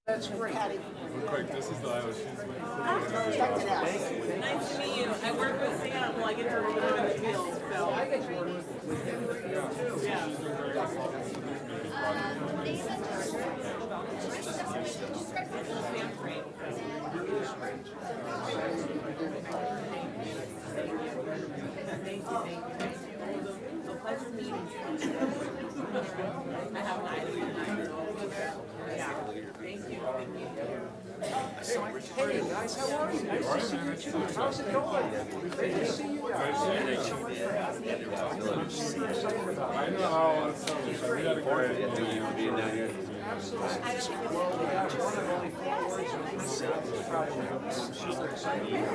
That's great. Real quick, this is the Iowa Shoes. Check it out. Nice to meet you. I work with Sam. Well, I get to work with him in the field, so. I get to work with him in the field too. Yeah. Sam's great. Thank you. It's a pleasure meeting you. I have an idea tonight. Yeah. Thank you. Hey guys, how are you? Nice to see you too. How's it going? Great to see you guys. I know how it's so. We had a great Absolutely. Just one of only 4 words of the project. Super excited. You know,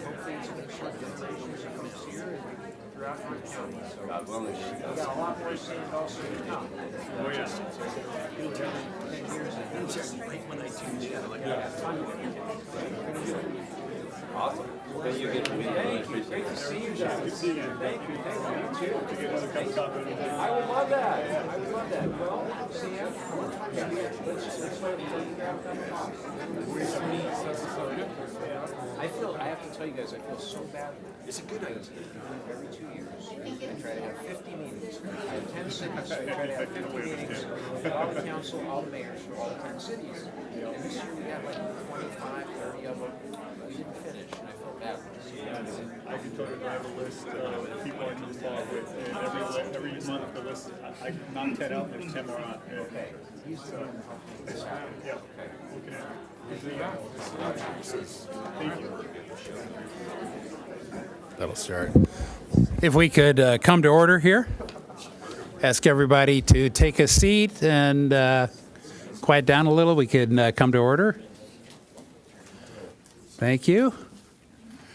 hopefully it's going to show generations of folks here and throughout our county. So we got a lot more sand also to come. Oh, yeah. 10 years of right when I tuned in. Awesome. Then you get to meet Thank you. Great to see you guys. Good seeing you. Thank you. Thank you. You too. You want to come stop in? I would love that. I would love that. Well, Sam, let's find a grab that box. I have to tell you guys, I feel so bad. It's a good idea. Every 2 years, I try to have 50 meetings. I have 10 cities, so I try to have 50 meetings with all the council, all the mayors for all 10 cities. And this year we had like 25, 30 of them. We didn't finish, and I felt bad. I can totally have a list of people I need to follow with, and every month the list, I knock 10 out, there's 10 more on. Okay. He's the one who helped me with this happen. Yeah, looking at it. Thank you. That'll start. If we could come to order here, ask everybody to take a seat and quiet down a little. We could come to order. Thank you.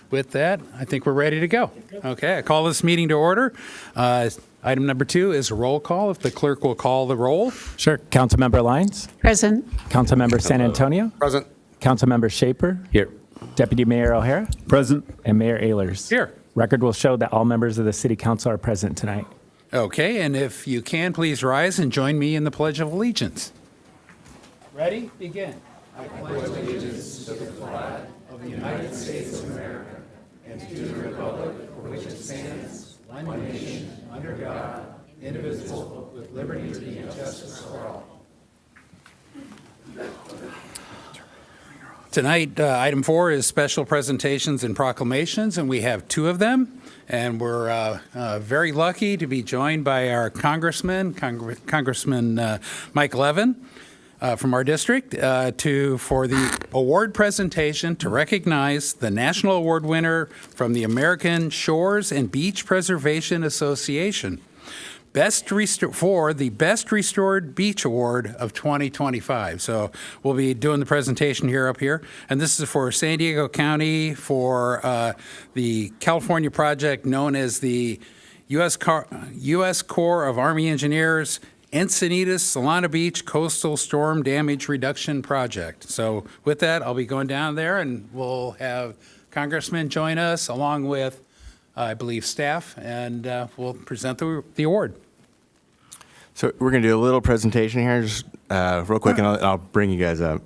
With that, I think we're ready to go. Okay, I call this meeting to order. Item number 2 is a roll call. If the clerk will call the roll. Sure. Councilmember Lyons. Present. Councilmember San Antonio. Present. Councilmember Shaper. Here. Deputy Mayor O'Hara. Present. And Mayor Ehlers. Here. Record will show that all members of the City Council are present tonight. Okay, and if you can, please rise and join me in the Pledge of Allegiance. Ready? Begin. Tonight, item 4 is special presentations and proclamations, and we have 2 of them. And we're very lucky to be joined by our Congressman Mike Levin from our district for the award presentation to recognize the national award winner from the American Shores and Beach Preservation Association. For the Best Restored Beach Award of 2025. So we'll be doing the presentation up here. And this is for San Diego County for the California project known as the U.S. Corps of Army Engineers Encinitas Solana Beach Coastal Storm Damage Reduction Project. So with that, I'll be going down there and we'll have Congressman join us along with I believe, staff, and we'll present the award. So we're going to do a little presentation here, just real quick, and I'll bring you guys up.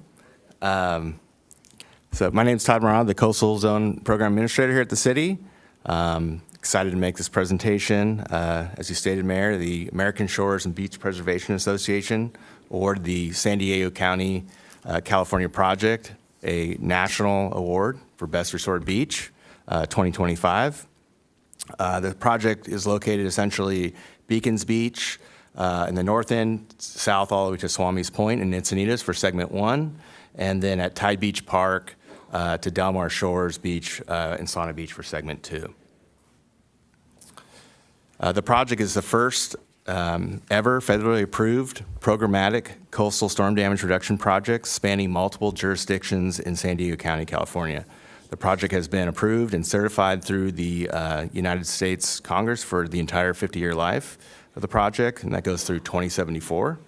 So my name's Todd Morad, the Coastal Zone Program Administrator here at the city. Excited to make this presentation. As you stated, Mayor, the American Shores and Beach Preservation Association awarded the San Diego County, California project a national award for Best Restored Beach 2025. The project is located essentially Beacons Beach in the north end, south all the way to Swami's Point and Encinitas for segment 1, and then at Tide Beach Park to Del Mar Shores Beach and Solana Beach for segment 2. The project is the first ever federally approved programmatic coastal storm damage reduction project spanning multiple jurisdictions in San Diego County, California. The project has been approved and certified through the United States Congress for the entire 50-year life of the project, and that goes through 2074.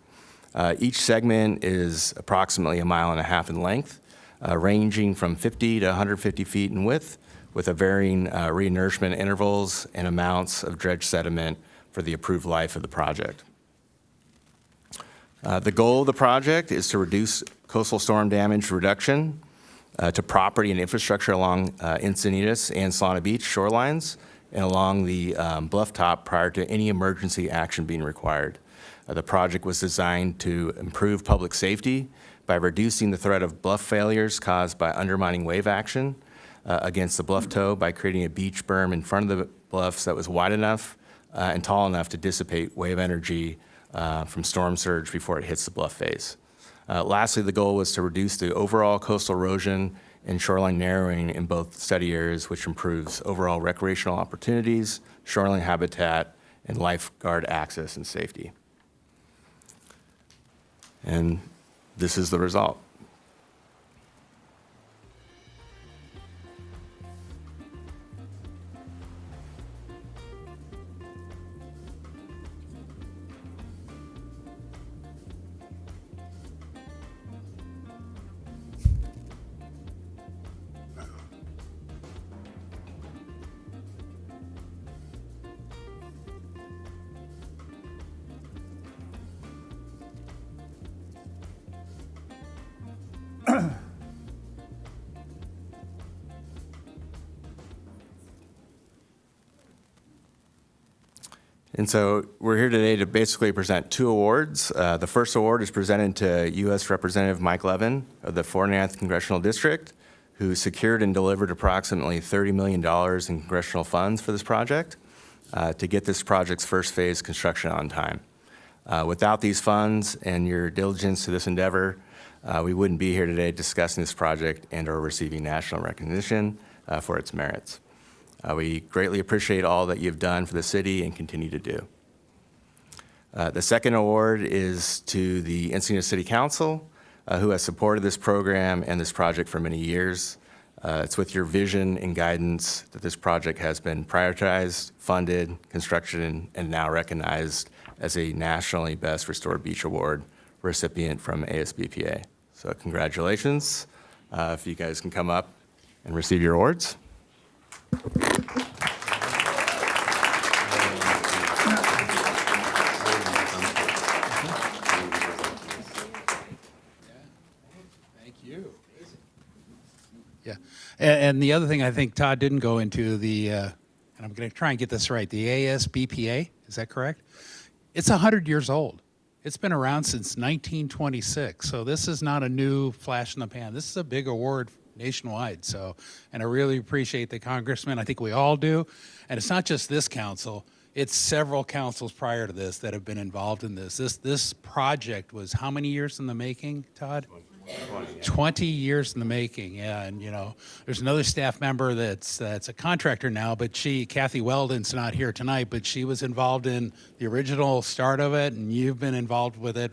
Each segment is approximately 1.5 miles in length, ranging from 50 to 150 feet in width, with a varying reinurgement intervals and amounts of dredge sediment for the approved life of the project. The goal of the project is to reduce coastal storm damage reduction to property and infrastructure along Encinitas and Solana Beach shorelines and along the bluff top prior to any emergency action being required. The project was designed to improve public safety by reducing the threat of bluff failures caused by undermining wave action against the bluff toe by creating a beach berm in front of the bluffs that was wide enough and tall enough to dissipate wave energy from storm surge before it hits the bluff face. Lastly, the goal was to reduce the overall coastal erosion and shoreline narrowing in both study areas, which improves overall recreational opportunities, shoreline habitat, and lifeguard access and safety. And this is the result. And so we're here today to basically present two awards. The first award is presented to U.S. Representative Mike Levin of the 49th Congressional District, who secured and delivered approximately $30 million in congressional funds for this project to get this project's first phase construction on time. Without these funds and your diligence to this endeavor, we wouldn't be here today discussing this project and or receiving national recognition for its merits. We greatly appreciate all that you've done for the city and continue to do. The second award is to the Encinitas City Council, who has supported this program and this project for many years. It's with your vision and guidance that this project has been prioritized, funded, constructed, and now recognized as a nationally best restored beach award recipient from ASBPA. So congratulations. If you guys can come up and receive your awards. Thank you. Yeah, and the other thing I think Todd didn't go into and I'm going to try and get this right, the ASBPA, is that correct? It's 100 years old. It's been around since 1926, so this is not a new flash in the pan. This is a big award nationwide, so, and I really appreciate the congressman. I think we all do, and it's not just this council. It's several councils prior to this that have been involved in this. This project was how many years in the making, Todd? 20 years in the making, yeah. And you know, there's another staff member that's a contractor now, but Kathy Weldon's not here tonight, but she was involved in the original start of it, and you've been involved with it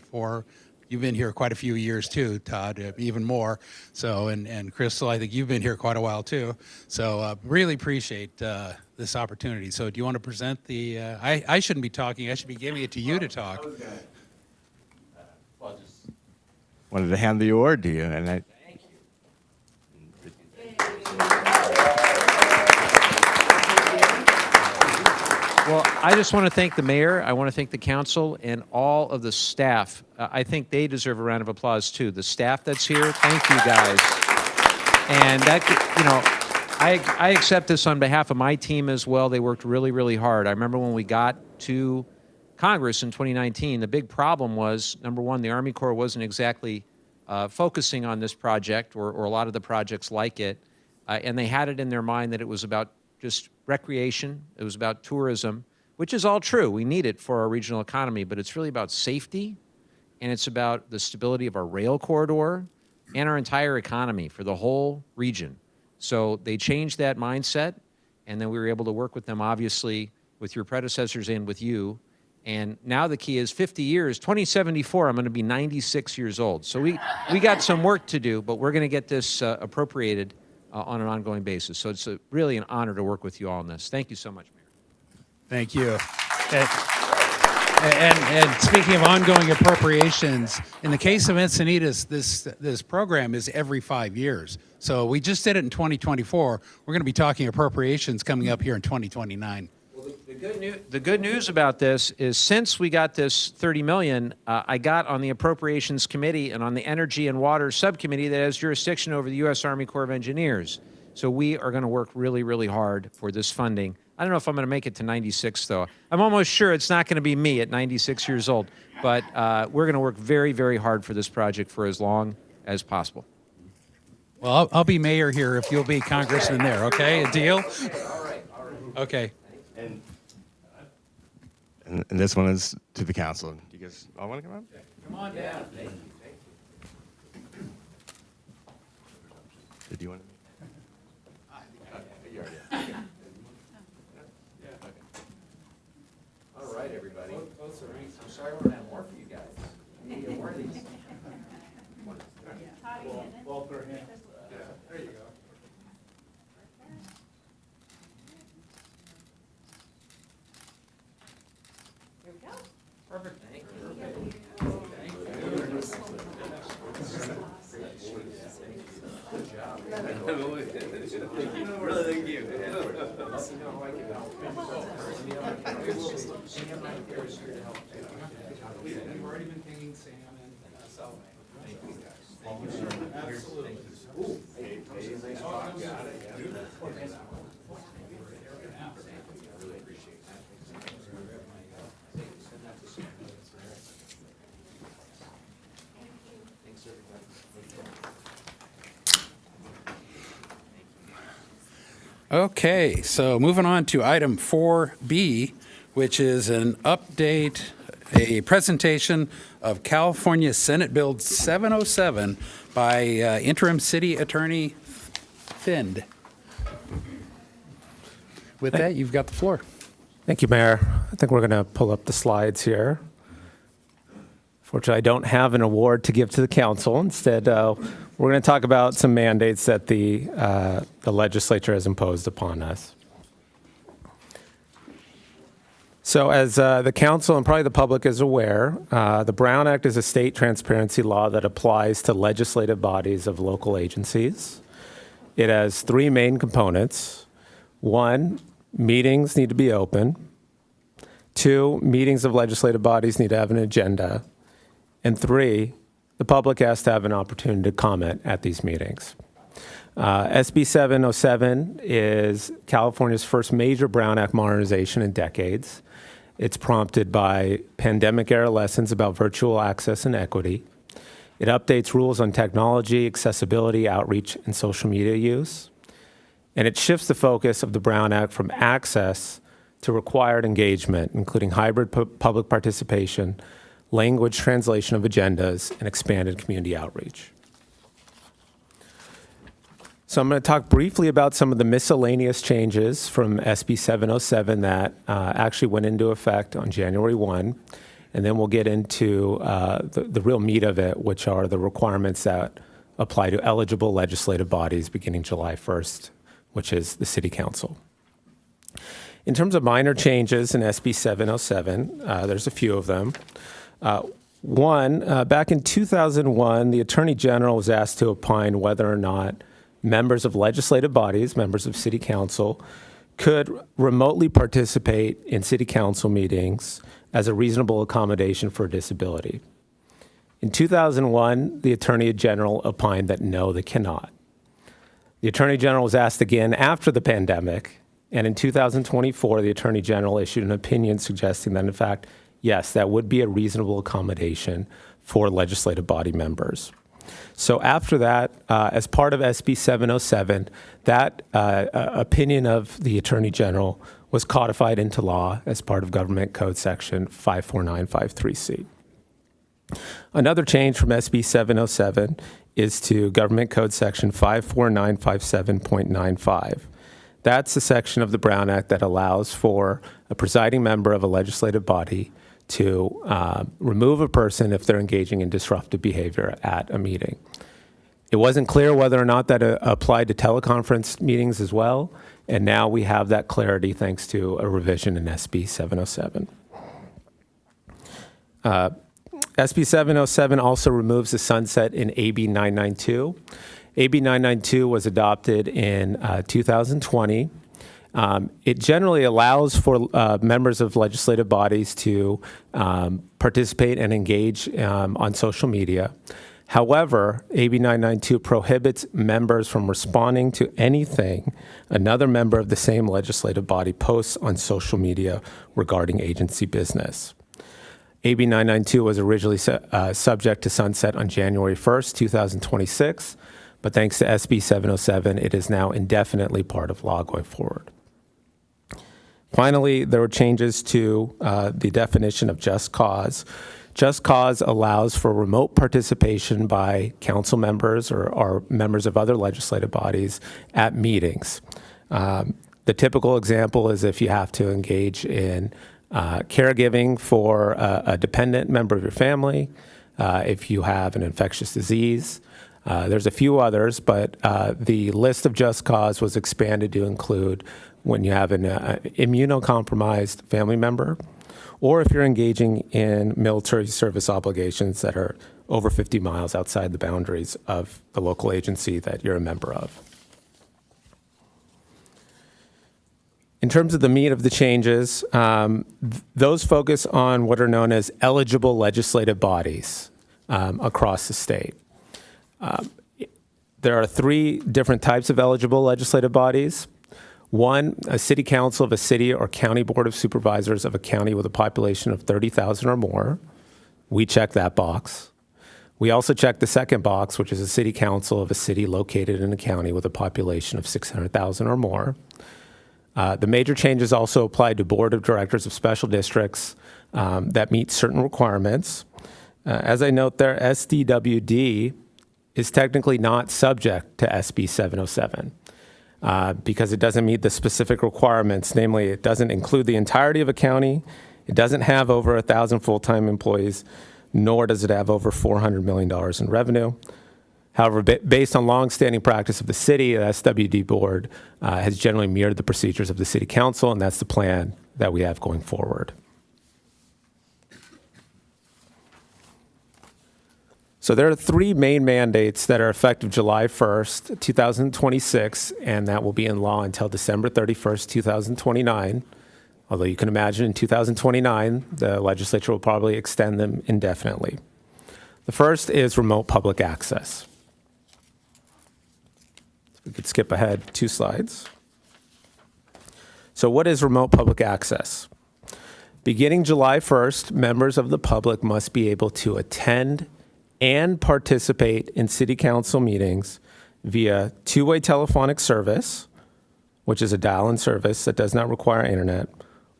you've been here quite a few years too, Todd, even more. So, and Crystal, I think you've been here quite a while too. So really appreciate this opportunity. So do you want to present I shouldn't be talking, I should be giving it to you to talk. Wanted to hand the award to you, and Thank you. Well, I just want to thank the mayor. I want to thank the council and all of the staff. I think they deserve a round of applause too. The staff that's here, thank you guys. And that, you know, I accept this on behalf of my team as well. They worked really, really hard. I remember when we got to Congress in 2019, the big problem was, number one, the Army Corps wasn't exactly focusing on this project or a lot of the projects like it. And they had it in their mind that it was about just recreation. It was about tourism, which is all true. We need it for our regional economy, but it's really about safety, and it's about the stability of our rail corridor and our entire economy for the whole region. So they changed that mindset, and then we were able to work with them, obviously, with your predecessors and with you. And now the key is 50 years, 2074, I'm going to be 96 years old. So we got some work to do, but we're going to get this appropriated on an ongoing basis. So it's really an honor to work with you all on this. Thank you so much, Mayor. Thank you. And speaking of ongoing appropriations, in the case of Encinitas, this program is every 5 years. So we just did it in 2024. We're going to be talking appropriations coming up here in 2029. Well, the good The good news about this is since we got this 30 million, I got on the Appropriations Committee and on the Energy and Water Subcommittee that has jurisdiction over the U.S. Army Corps of Engineers. So we are going to work really, really hard for this funding. I don't know if I'm going to make it to 96, though. I'm almost sure it's not going to be me at 96 years old. But we're going to work very, very hard for this project for as long as possible. Well, I'll be mayor here if you'll be congressman there, okay? A deal? All right. Okay. And this one is to the council. Do you guys all want to come up? Come on down. Did you want to? All right, everybody. I'm sorry we're not more for you guys. You need more of these. Both our hands. There you go. Perfect. Thank you. You've already been pinging Sam and Salome. Thank you, guys. Absolutely. Okay, so moving on to item 4B, which is an update, a presentation of California Senate Bill 707 by interim city attorney Find. With that, you've got the floor. Thank you, Mayor. I think we're going to pull up the slides here. Fortunately, I don't have an award to give to the council. Instead, we're going to talk about some mandates that the legislature has imposed upon us. So as the council and probably the public is aware, the Brown Act is a state transparency law that applies to legislative bodies of local agencies. It has three main components. One, meetings need to be open. Two, meetings of legislative bodies need to have an agenda. And three, the public has to have an opportunity to comment at these meetings. SB 707 is California's first major Brown Act modernization in decades. It's prompted by pandemic-era lessons about virtual access and equity. It updates rules on technology, accessibility, outreach, and social media use. And it shifts the focus of the Brown Act from access to required engagement, including hybrid public participation, language translation of agendas, and expanded community outreach. So I'm going to talk briefly about some of the miscellaneous changes from SB 707 that actually went into effect on January 1, and then we'll get into the real meat of it, which are the requirements that apply to eligible legislative bodies beginning July 1st, which is the City Council. In terms of minor changes in SB 707, there's a few of them. One, back in 2001, the Attorney General was asked to opine whether or not members of legislative bodies, members of City Council, could remotely participate in City Council meetings as a reasonable accommodation for a disability. In 2001, the Attorney General opined that no, they cannot. The Attorney General was asked again after the pandemic, and in 2024, the Attorney General issued an opinion suggesting that, in fact, yes, that would be a reasonable accommodation for legislative body members. So after that, as part of SB 707, that opinion of the Attorney General was codified into law as part of Government Code Section 54953C. Another change from SB 707 is to Government Code Section 54957.95. That's the section of the Brown Act that allows for a presiding member of a legislative body to remove a person if they're engaging in disruptive behavior at a meeting. It wasn't clear whether or not that applied to teleconference meetings as well, and now we have that clarity thanks to a revision in SB 707. SB 707 also removes the sunset in AB 992. AB 992 was adopted in 2020 It generally allows for members of legislative bodies to participate and engage on social media. However, AB 992 prohibits members from responding to anything another member of the same legislative body posts on social media regarding agency business. AB 992 was originally subject to sunset on January 1st, 2026, but thanks to SB 707, it is now indefinitely part of law going forward. Finally, there were changes to the definition of just cause. Just cause allows for remote participation by council members or members of other legislative bodies at meetings. The typical example is if you have to engage in caregiving for a dependent member of your family, if you have an infectious disease. There's a few others, but the list of just cause was expanded to include when you have an immunocompromised family member, or if you're engaging in military service obligations that are over 50 miles outside the boundaries of the local agency that you're a member of. In terms of the meat of the changes, those focus on what are known as eligible legislative bodies across the state. There are three different types of eligible legislative bodies. One, a city council of a city or county board of supervisors of a county with a population of 30,000 or more. We check that box. We also check the second box, which is a city council of a city located in a county with a population of 600,000 or more. The major changes also apply to board of directors of special districts that meet certain requirements. As I note there, SDWD is technically not subject to SB 707. Because it doesn't meet the specific requirements. Namely, it doesn't include the entirety of a county, it doesn't have over 1,000 full-time employees, nor does it have over $400 million in revenue. However, based on longstanding practice of the city, the SWD board has generally mirrored the procedures of the city council, and that's the plan that we have going forward. So there are three main mandates that are effective July 1st, 2026, and that will be in law until December 31st, 2029. Although you can imagine in 2029, the legislature will probably extend them indefinitely. The first is remote public access. We could skip ahead 2 slides. So what is remote public access? Beginning July 1st, members of the public must be able to attend and participate in city council meetings via two-way telephonic service, which is a dial-in service that does not require internet,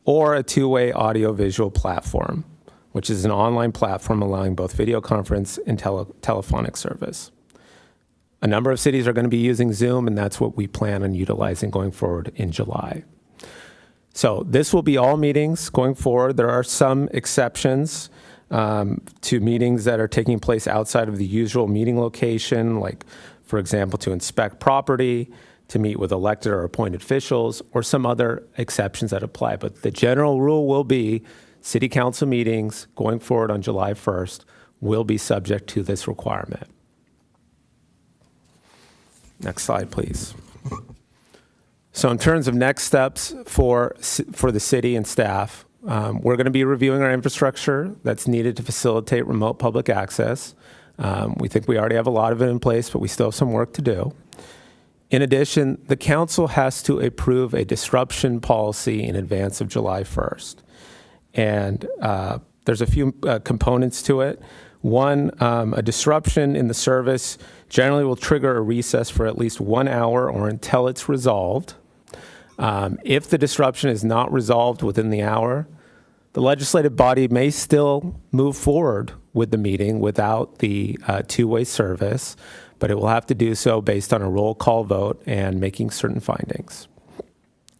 or a two-way audio-visual platform, which is an online platform allowing both video conference and telephonic service. A number of cities are going to be using Zoom, and that's what we plan on utilizing going forward in July. So this will be all meetings going forward. There are some exceptions to meetings that are taking place outside of the usual meeting location, like, for example, to inspect property, to meet with elected or appointed officials, or some other exceptions that apply. But the general rule will be city council meetings going forward on July 1st will be subject to this requirement. Next slide, please. So in terms of next steps for the city and staff, we're going to be reviewing our infrastructure that's needed to facilitate remote public access. We think we already have a lot of it in place, but we still have some work to do. In addition, the council has to approve a disruption policy in advance of July 1st. And there's a few components to it. One, a disruption in the service generally will trigger a recess for at least 1 hour or until it's resolved. If the disruption is not resolved within the hour, the legislative body may still move forward with the meeting without the two-way service, but it will have to do so based on a roll call vote and making certain findings.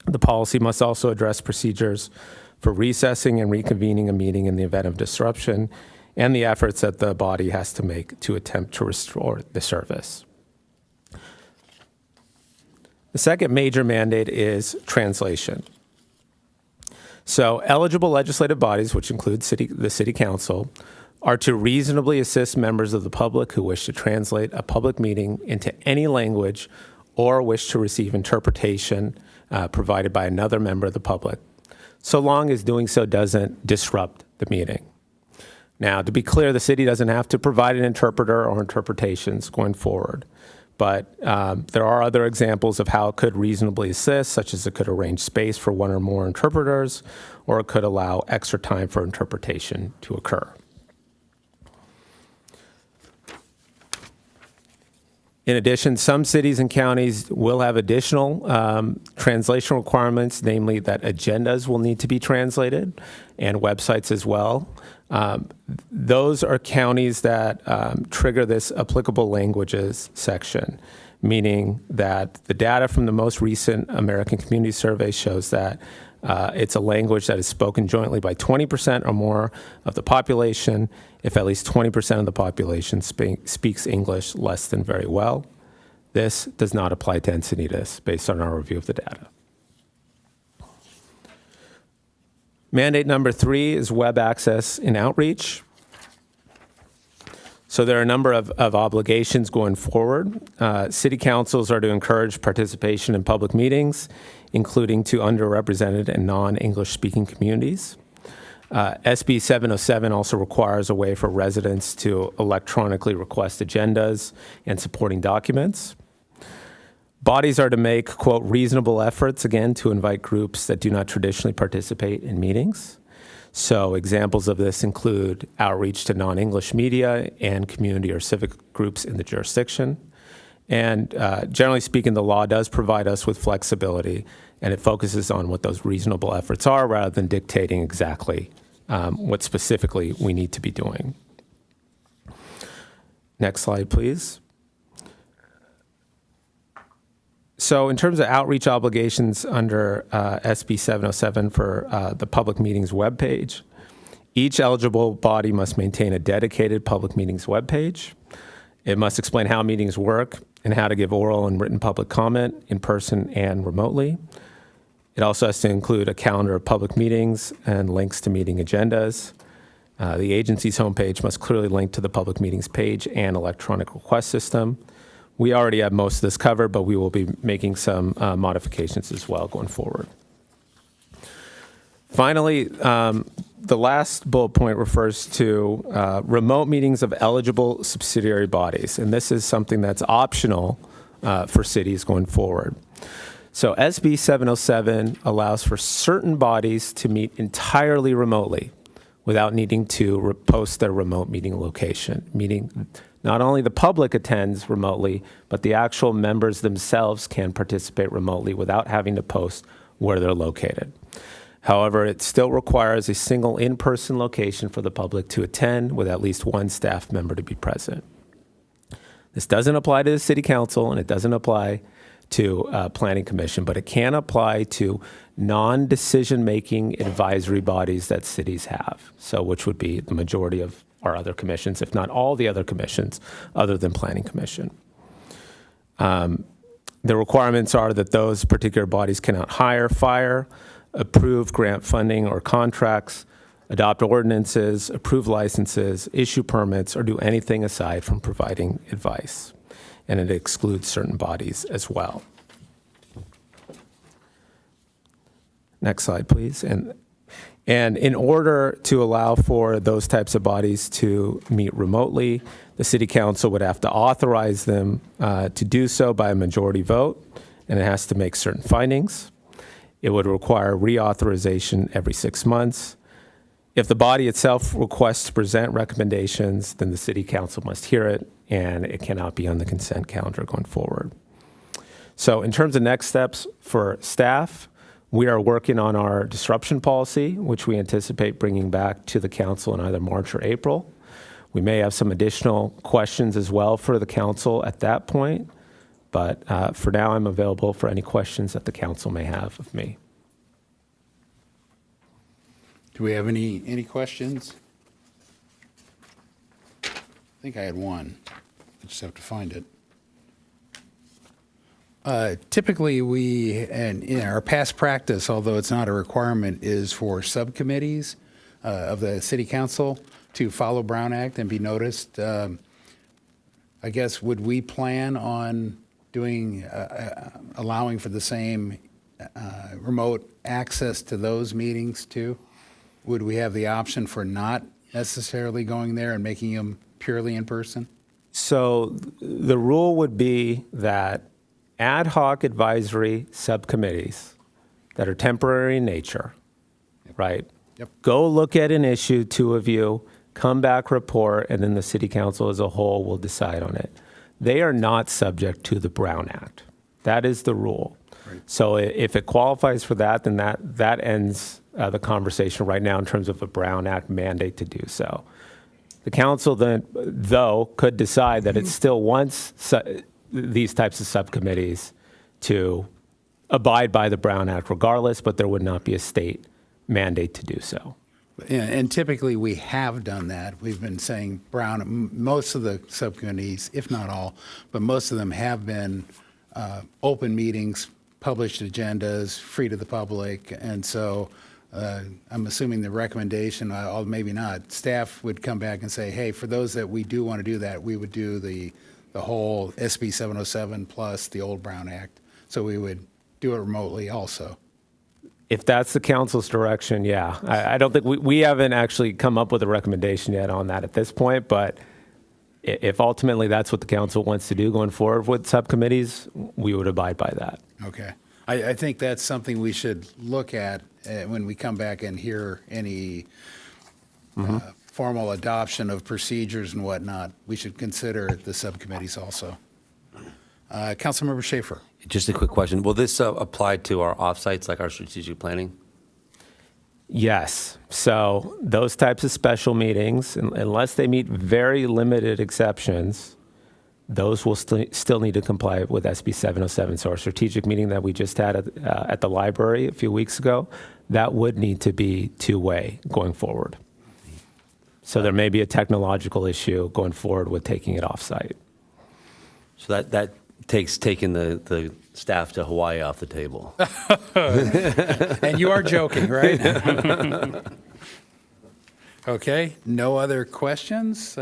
The policy must also address procedures for recessing and reconvening a meeting in the event of disruption and the efforts that the body has to make to attempt to restore the service. The second major mandate is translation. So eligible legislative bodies, which include the city council, are to reasonably assist members of the public who wish to translate a public meeting into any language or wish to receive interpretation provided by another member of the public, so long as doing so doesn't disrupt the meeting. Now, to be clear, the city doesn't have to provide an interpreter or interpretations going forward, but there are other examples of how it could reasonably assist, such as it could arrange space for one or more interpreters, or it could allow extra time for interpretation to occur. In addition, some cities and counties will have additional translation requirements, namely that agendas will need to be translated and websites as well. Those are counties that trigger this applicable languages section, meaning that the data from the most recent American Community Survey shows that it's a language that is spoken jointly by 20% or more of the population, if at least 20% of the population speaks English less than very well. This does not apply to Encinitas based on our review of the data. Mandate number 3 is web access and outreach. So there are a number of obligations going forward. City councils are to encourage participation in public meetings, including to underrepresented and non-English speaking communities. SB 707 also requires a way for residents to electronically request agendas and supporting documents. Bodies are to make, quote, reasonable efforts, again, to invite groups that do not traditionally participate in meetings. So examples of this include outreach to non-English media and community or civic groups in the jurisdiction. And generally speaking, the law does provide us with flexibility, and it focuses on what those reasonable efforts are rather than dictating exactly what specifically we need to be doing. Next slide, please. So in terms of outreach obligations under SB 707 for the public meetings webpage, each eligible body must maintain a dedicated public meetings webpage. It must explain how meetings work and how to give oral and written public comment in person and remotely. It also has to include a calendar of public meetings and links to meeting agendas. The agency's homepage must clearly link to the public meetings page and electronic request system. We already have most of this covered, but we will be making some modifications as well going forward. Finally, the last bullet point refers to remote meetings of eligible subsidiary bodies, and this is something that's optional for cities going forward. So SB 707 allows for certain bodies to meet entirely remotely without needing to post their remote meeting location, meaning not only the public attends remotely, but the actual members themselves can participate remotely without having to post where they're located. However, it still requires a single in-person location for the public to attend with at least one staff member to be present. This doesn't apply to the city council and it doesn't apply to planning commission, but it can apply to non-decision-making advisory bodies that cities have, so which would be the majority of our other commissions, if not all the other commissions other than planning commission. The requirements are that those particular bodies cannot hire, fire, approve grant funding or contracts, adopt ordinances, approve licenses, issue permits, or do anything aside from providing advice. And it excludes certain bodies as well. Next slide, please. And in order to allow for those types of bodies to meet remotely, the city council would have to authorize them to do so by a majority vote, and it has to make certain findings. It would require reauthorization every 6 months. If the body itself requests to present recommendations, then the city council must hear it, and it cannot be on the consent calendar going forward. So in terms of next steps for staff, we are working on our disruption policy, which we anticipate bringing back to the council in either March or April. We may have some additional questions as well for the council at that point, but for now I'm available for any questions that the council may have of me. Do we have any questions? I think I had one. I just have to find it. Typically, and in our past practice, although it's not a requirement, is for subcommittees of the city council to follow Brown Act and be noticed. I guess, would we plan on doing, allowing for the same remote access to those meetings too? Would we have the option for not necessarily going there and making them purely in person? So the rule would be that ad hoc advisory subcommittees that are temporary in nature, right? Yep. Go look at an issue, two of you, come back, report, and then the city council as a whole will decide on it. They are not subject to the Brown Act. That is the rule. Right. So if it qualifies for that, then that ends the conversation right now in terms of a Brown Act mandate to do so. The council then, though, could decide that it still wants these types of subcommittees to abide by the Brown Act regardless, but there would not be a state mandate to do so. And typically, we have done that. We've been saying most of the subcommittees, if not all, but most of them have been open meetings, published agendas, free to the public. And so I'm assuming the recommendation, maybe not, staff would come back and say, hey, for those that we do want to do that, we would do the whole SB 707 plus the old Brown Act. So we would do it remotely also. If that's the council's direction, yeah. I don't think we haven't actually come up with a recommendation yet on that at this point, but if ultimately that's what the council wants to do going forward with subcommittees, we would abide by that. Okay. I think that's something we should look at when we come back and hear any formal adoption of procedures and whatnot. We should consider the subcommittees also. Councilmember Schaefer. Just a quick question. Will this apply to our offsites, like our strategic planning? Yes. So those types of special meetings, unless they meet very limited exceptions, those will still need to comply with SB 707. So our strategic meeting that we just had at the library a few weeks ago, that would need to be two-way going forward. So there may be a technological issue going forward with taking it off-site. So that takes taking the staff to Hawaii off the table. And you are joking, right? Okay, no other questions?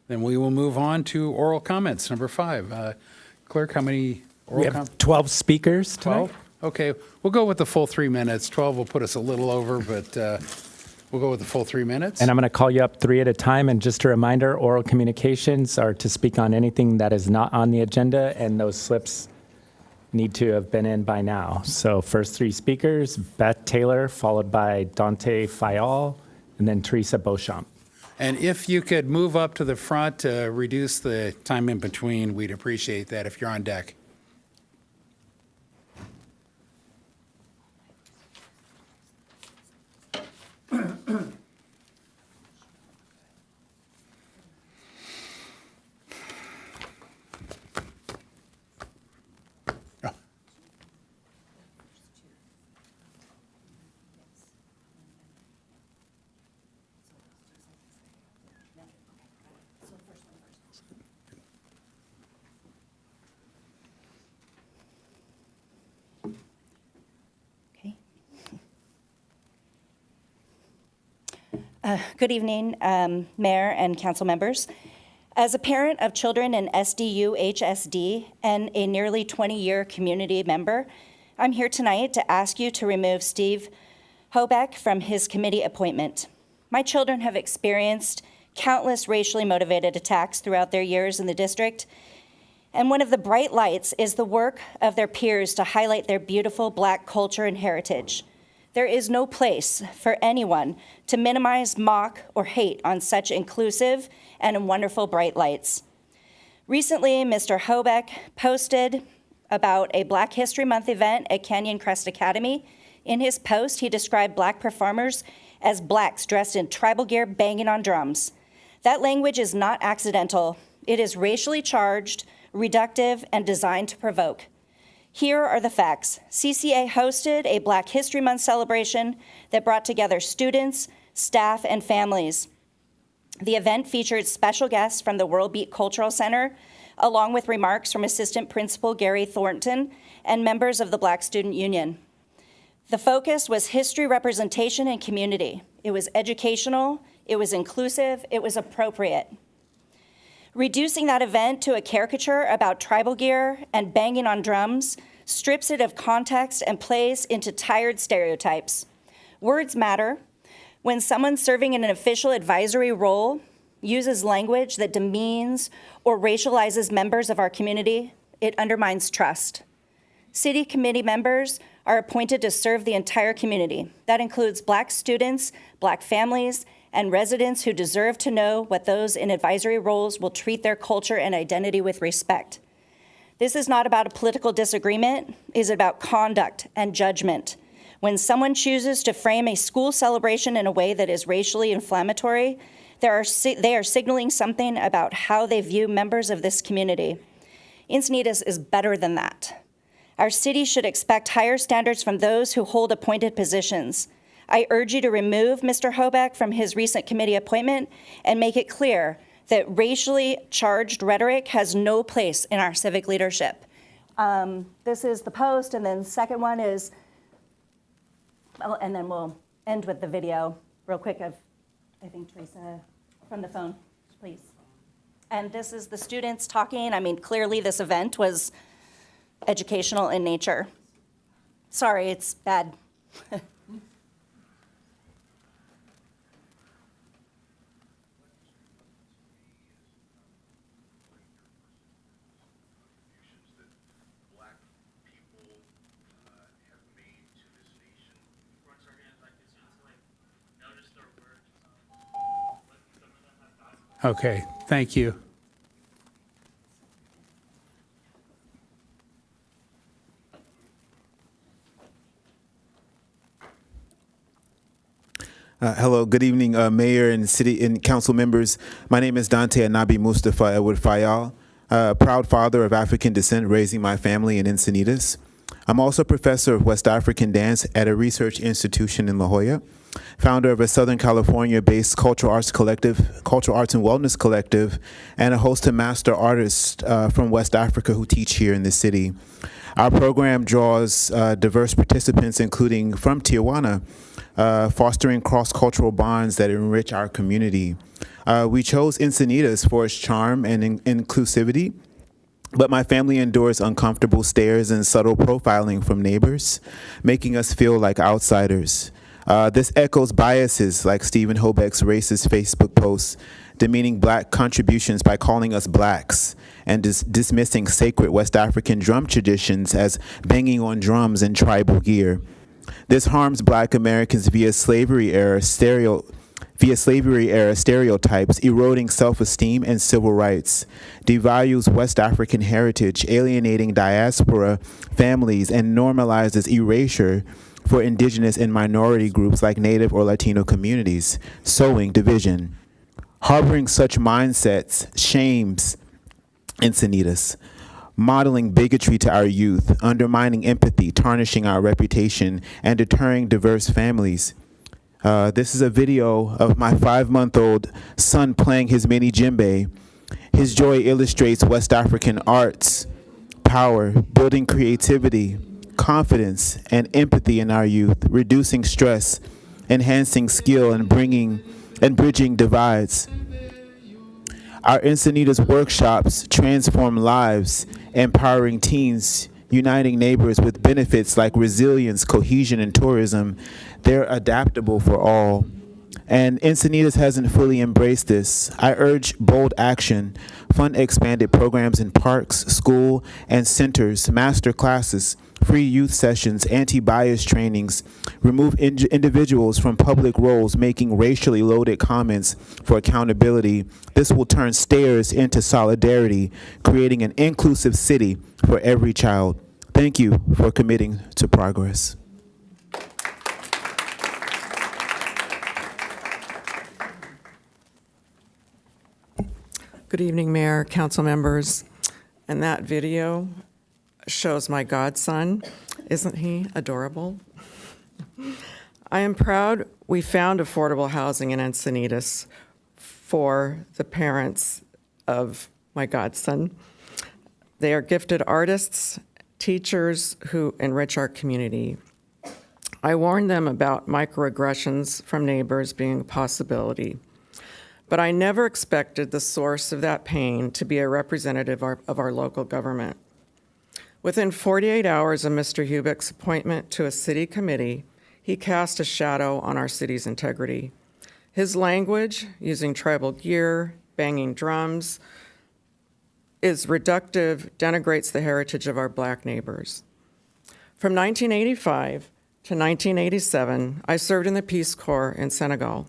Then we will move on to oral comments, number 5. Clerk, how many We oral have comments? 12 speakers tonight. 12? Okay, we'll go with the full 3 minutes. 12 will put us a little over, but we'll go with the full 3 minutes. And I'm going to call you up 3 at a time. And just a reminder, oral communications are to speak on anything that is not on the agenda, and those slips need to have been in by now. So first 3 speakers, Beth Taylor, followed by Dante Fayal, and then Teresa Beauchamp. And if you could move up to the front to reduce the time in between, we'd appreciate that if you're on deck. Okay. Good evening, Mayor and council members. As a parent of children in SDU HSD and a nearly 20-year community member, I'm here tonight to ask you to remove Steve Hobeck from his committee appointment. My children have experienced countless racially motivated attacks throughout their years in the district, and one of the bright lights is the work of their peers to highlight their beautiful Black culture and heritage. There is no place for anyone to minimize, mock, or hate on such inclusive and wonderful bright lights. Recently, Mr. Hobeck posted about a Black History Month event at Canyon Crest Academy. In his post, he described Black performers as Blacks dressed in tribal gear banging on drums. That language is not accidental. It is racially charged, reductive, and designed to provoke. Here are the facts. CCA hosted a Black History Month celebration that brought together students, staff, and families. The event featured special guests from the World Beat Cultural Center, along with remarks from Assistant Principal Gary Thornton and members of the Black Student Union. The focus was history representation and community. It was educational, it was inclusive, it was appropriate. Reducing that event to a caricature about tribal gear and banging on drums strips it of context, and plays into tired stereotypes. Words matter. When someone serving in an official advisory role uses language that demeans or racializes members of our community, it undermines trust. City committee members are appointed to serve the entire community. That includes Black students, Black families, and residents who deserve to know what those in advisory roles will treat their culture and identity with respect. This is not about a political disagreement, it is about conduct and judgment. When someone chooses to frame a school celebration in a way that is racially inflammatory, they are signaling something about how they view members of this community. Encinitas is better than that. Our city should expect higher standards from those who hold appointed positions. I urge you to remove Mr. Hobeck from his recent committee appointment and make it clear that racially charged rhetoric has no place in our civic leadership. This is the post, and then the second one is, and then we'll end with the video real quick of, I think, Teresa, from the phone, please. And this is the students talking. I mean, clearly this event was educational in nature. Sorry, it's bad. Okay, thank you. Hello, good evening, Mayor and City and Council members. My name is Dante Anabi Mustafa Edward Fayal, proud father of African descent, raising my family in Encinitas. I'm also professor of West African dance at a research institution in La Jolla, founder of a Southern California-based cultural arts and wellness collective, and a host of master artists from West Africa who teach here in the city. Our program draws diverse participants, including from Tijuana, fostering cross-cultural bonds that enrich our community. We chose Encinitas for its charm and inclusivity, but my family endures uncomfortable stares and subtle profiling from neighbors, making us feel like outsiders. This echoes biases like Stephen Hobeck's racist Facebook posts, demeaning Black contributions by calling us Blacks, and dismissing sacred West African drum traditions as banging on drums in tribal gear. This harms Black Americans via slavery era stereotypes, eroding self-esteem and civil rights, devalues West African heritage, alienating diaspora families, and normalizes erasure for indigenous and minority groups like Native or Latino communities, sowing division. Harboring such mindsets shames Encinitas, modeling bigotry to our youth, undermining empathy, tarnishing our reputation, and deterring diverse families. This is a video of my 5-month-old son playing his mini djembe. His joy illustrates West African arts, power, building creativity, confidence, and empathy in our youth, reducing stress, enhancing skill, and bridging divides. Our Encinitas workshops transform lives, empowering teens, uniting neighbors with benefits like resilience, cohesion, and tourism. They're adaptable for all. And Encinitas hasn't fully embraced this. I urge bold action, fund expanded programs in parks, school, and centers, master classes, free youth sessions, anti-bias trainings, remove individuals from public roles making racially loaded comments for accountability. This will turn stares into solidarity, creating an inclusive city for every child. Thank you for committing to progress. Good evening, Mayor, council members. And that video shows my godson. Isn't he adorable? I am proud we found affordable housing in Encinitas for the parents of my godson. They are gifted artists, teachers who enrich our community. I warned them about microaggressions from neighbors being a possibility. But I never expected the source of that pain to be a representative of our local government. Within 48 hours of Mr. Hubick's appointment to a city committee, he cast a shadow on our city's integrity. His language, using tribal gear, banging drums, is reductive, denigrates the heritage of our Black neighbors. From 1985 to 1987, I served in the Peace Corps in Senegal.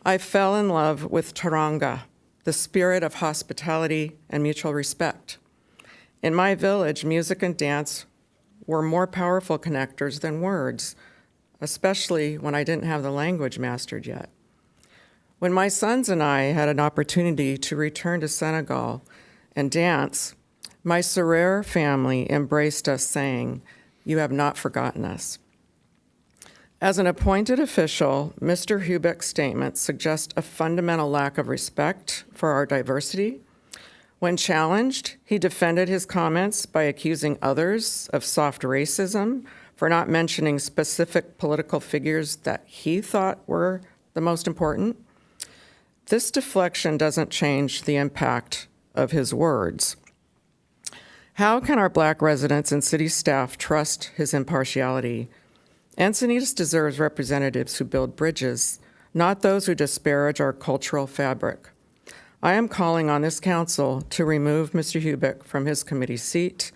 I fell in love with Teranga, the spirit of hospitality and mutual respect. In my village, music and dance were more powerful connectors than words, especially when I didn't have the language mastered yet. When my sons and I had an opportunity to return to Senegal and dance, my Serer family embraced us, saying, "You have not forgotten us." As an appointed official, Mr. Hubick's statements suggest a fundamental lack of respect for our diversity. When challenged, he defended his comments by accusing others of soft racism for not mentioning specific political figures that he thought were the most important. This deflection doesn't change the impact of his words. How can our Black residents and city staff trust his impartiality? Encinitas deserves representatives who build bridges, not those who disparage our cultural fabric. I am calling on this council to remove Mr. Hubick from his committee seat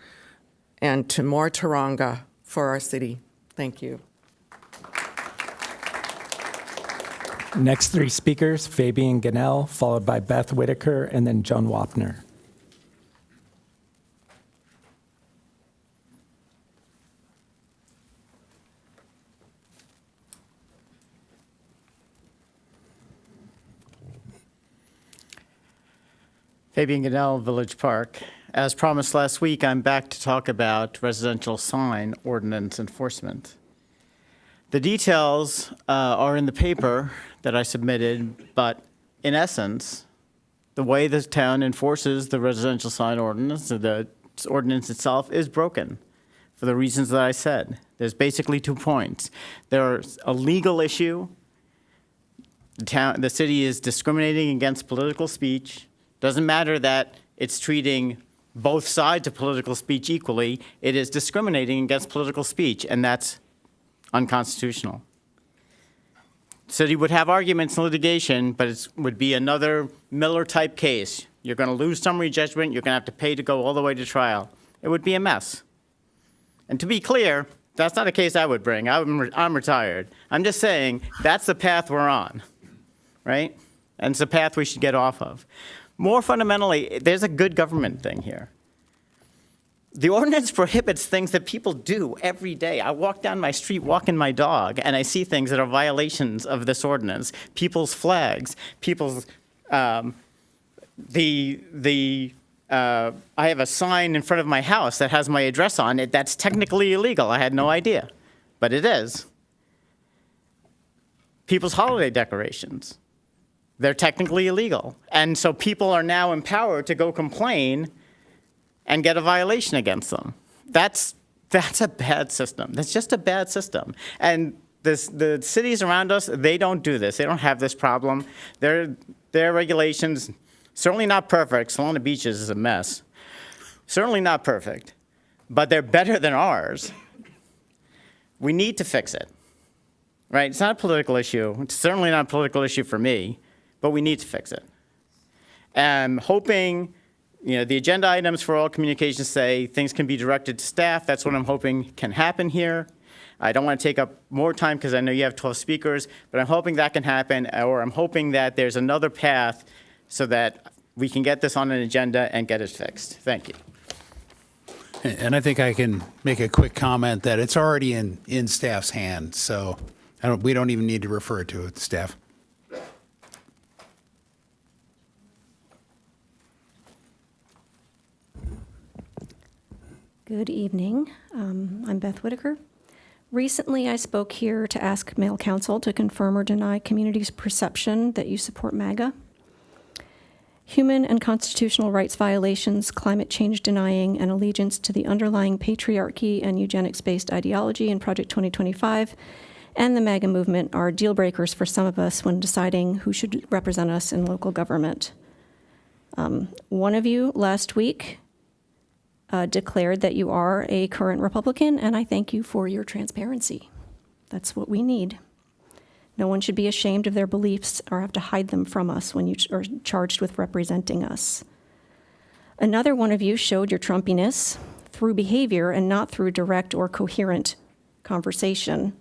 and to more Teranga for our city. Thank you. Next three speakers, Fabian Ganell, followed by Beth Whitaker, and then Joan Wapner. Fabian Ganell, Village Park. As promised last week, I'm back to talk about residential sign ordinance enforcement. The details are in the paper that I submitted, but in essence, the way the town enforces the residential sign ordinance, the ordinance itself, is broken for the reasons that I said. There's basically 2 points. There's a legal issue. The city is discriminating against political speech. Doesn't matter that it's treating both sides of political speech equally. It is discriminating against political speech, and that's unconstitutional. City would have arguments in litigation, but it would be another Miller-type case. You're going to lose summary judgment. You're going to have to pay to go all the way to trial. It would be a mess. And to be clear, that's not a case I would bring. I'm retired. I'm just saying that's the path we're on, right? And it's a path we should get off of. More fundamentally, there's a good government thing here. The ordinance prohibits things that people do every day. I walk down my street walking my dog, and I see things that are violations of this ordinance. People's flags, people's, I have a sign in front of my house that has my address on it. That's technically illegal. I had no idea, but it is. People's holiday decorations. They're technically illegal. And so people are now empowered to go complain and get a violation against them. That's a bad system. That's just a bad system. And the cities around us, they don't do this. They don't have this problem. Their regulations, certainly not perfect. Solana Beaches is a mess. Certainly not perfect. But they're better than ours. We need to fix it. Right? It's not a political issue. It's certainly not a political issue for me. But we need to fix it. I'm hoping, the agenda items for all communications say things can be directed to staff. That's what I'm hoping can happen here. I don't want to take up more time because I know you have 12 speakers, but I'm hoping that can happen, or I'm hoping that there's another path so that we can get this on an agenda and get it fixed. Thank you. And I think I can make a quick comment that it's already in staff's hands, so we don't even need to refer to it to staff. Good evening. I'm Beth Whitaker. Recently, I spoke here to ask Mail Council to confirm or deny community's perception that you support MAGA. Human and constitutional rights violations, climate change denying, and allegiance to the underlying patriarchy and eugenics-based ideology in Project 2025 and the MAGA movement are deal breakers for some of us when deciding who should represent us in local government. One of you last week declared that you are a current Republican, and I thank you for your transparency. That's what we need. No one should be ashamed of their beliefs or have to hide them from us when you are charged with representing us. Another one of you showed your Trumpiness through behavior and not through direct or coherent conversation.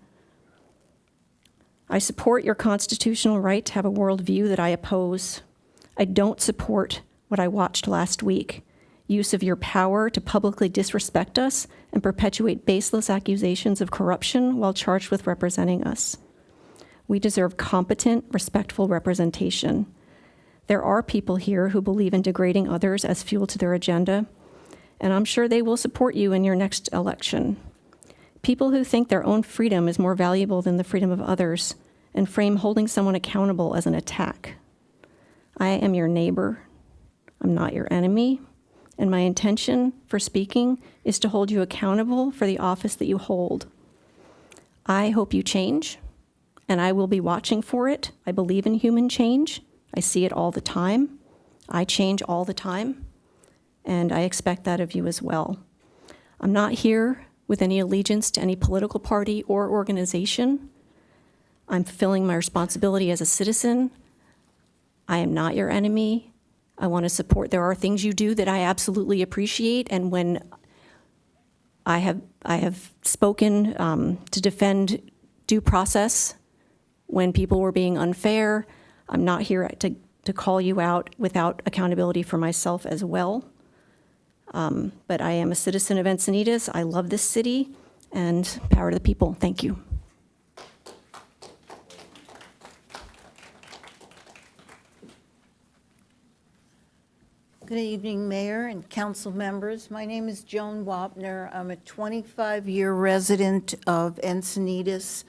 I support your constitutional right to have a worldview that I oppose. I don't support what I watched last week. Use of your power to publicly disrespect us and perpetuate baseless accusations of corruption while charged with representing us. We deserve competent, respectful representation. There are people here who believe in degrading others as fuel to their agenda, and I'm sure they will support you in your next election. People who think their own freedom is more valuable than the freedom of others and frame holding someone accountable as an attack. I am your neighbor. I'm not your enemy. And my intention for speaking is to hold you accountable for the office that you hold. I hope you change, and I will be watching for it. I believe in human change. I see it all the time. I change all the time, and I expect that of you as well. I'm not here with any allegiance to any political party or organization. I'm fulfilling my responsibility as a citizen. I am not your enemy. I want to support. There are things you do that I absolutely appreciate, and when I have spoken to defend due process when people were being unfair, I'm not here to call you out without accountability for myself as well. But I am a citizen of Encinitas. I love this city, and power to the people. Thank you. Good evening, Mayor and council members. My name is Joan Wapner. I'm a 25-year resident of Encinitas.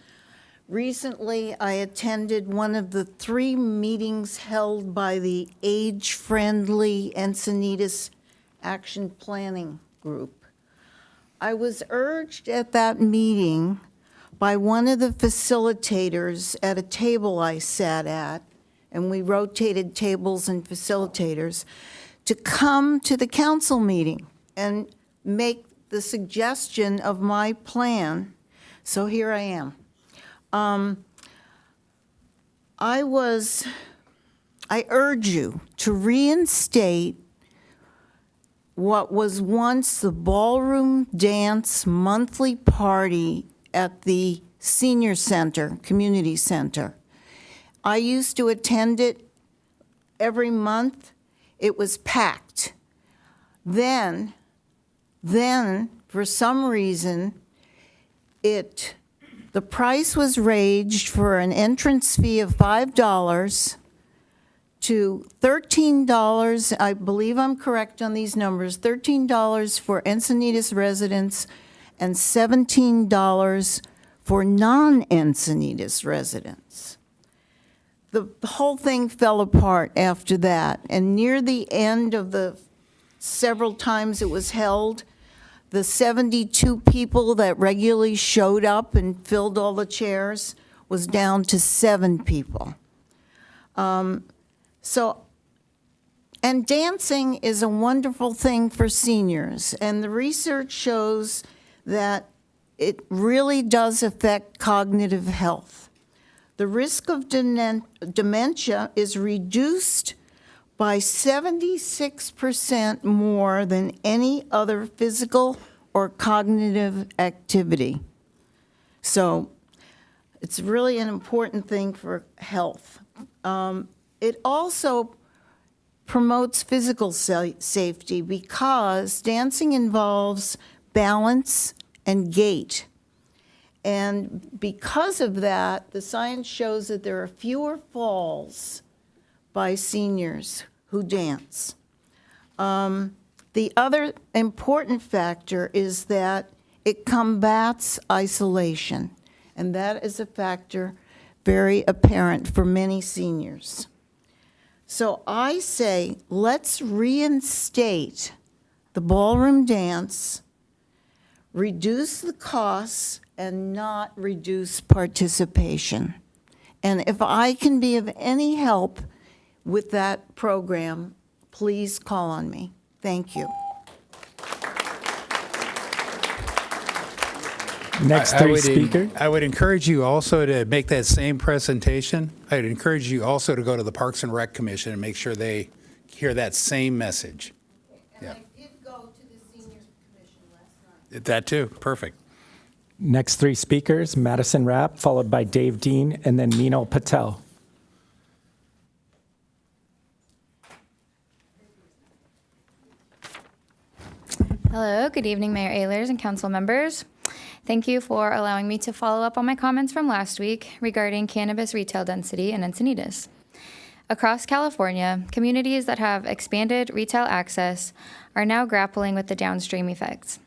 Recently, I attended one of the 3 meetings held by the age-friendly Encinitas Action Planning Group. I was urged at that meeting by one of the facilitators at a table I sat at, and we rotated tables and facilitators, to come to the council meeting and make the suggestion of my plan. So here I am. I urge you to reinstate what was once the ballroom dance monthly party at the senior center, community center. I used to attend it every month. It was packed. Then, for some reason, the price was raised for an entrance fee of $5 to $13, I believe I'm correct on these numbers, $13 for Encinitas residents and $17 for non-Encinitas residents. The whole thing fell apart after that, and near the end of the several times it was held, the 72 people that regularly showed up and filled all the chairs was down to 7 people. And dancing is a wonderful thing for seniors, and the research shows that it really does affect cognitive health. The risk of dementia is reduced by 76% more than any other physical or cognitive activity. So it's really an important thing for health. It also promotes physical safety because dancing involves balance and gait. And because of that, the science shows that there are fewer falls by seniors who dance. The other important factor is that it combats isolation, and that is a factor very apparent for many seniors. So I say, let's reinstate the ballroom dance, reduce the costs, and not reduce participation. And if I can be of any help with that program, please call on me. Thank you. Next I three would speakers. I would encourage you also to make that same presentation. I would encourage you also to go to the Parks and Rec Commission and make sure they hear that same message. Yeah. I did go to the Seniors Commission last night. That too. Perfect. Next three speakers, Madison Rapp, followed by Dave Dean, and then Meenal Patel. Hello, good evening, Mayor Ehlers and council members. Thank you for allowing me to follow up on my comments from last week regarding cannabis retail density in Encinitas. Across California, communities that have expanded retail access are now grappling with the downstream effects.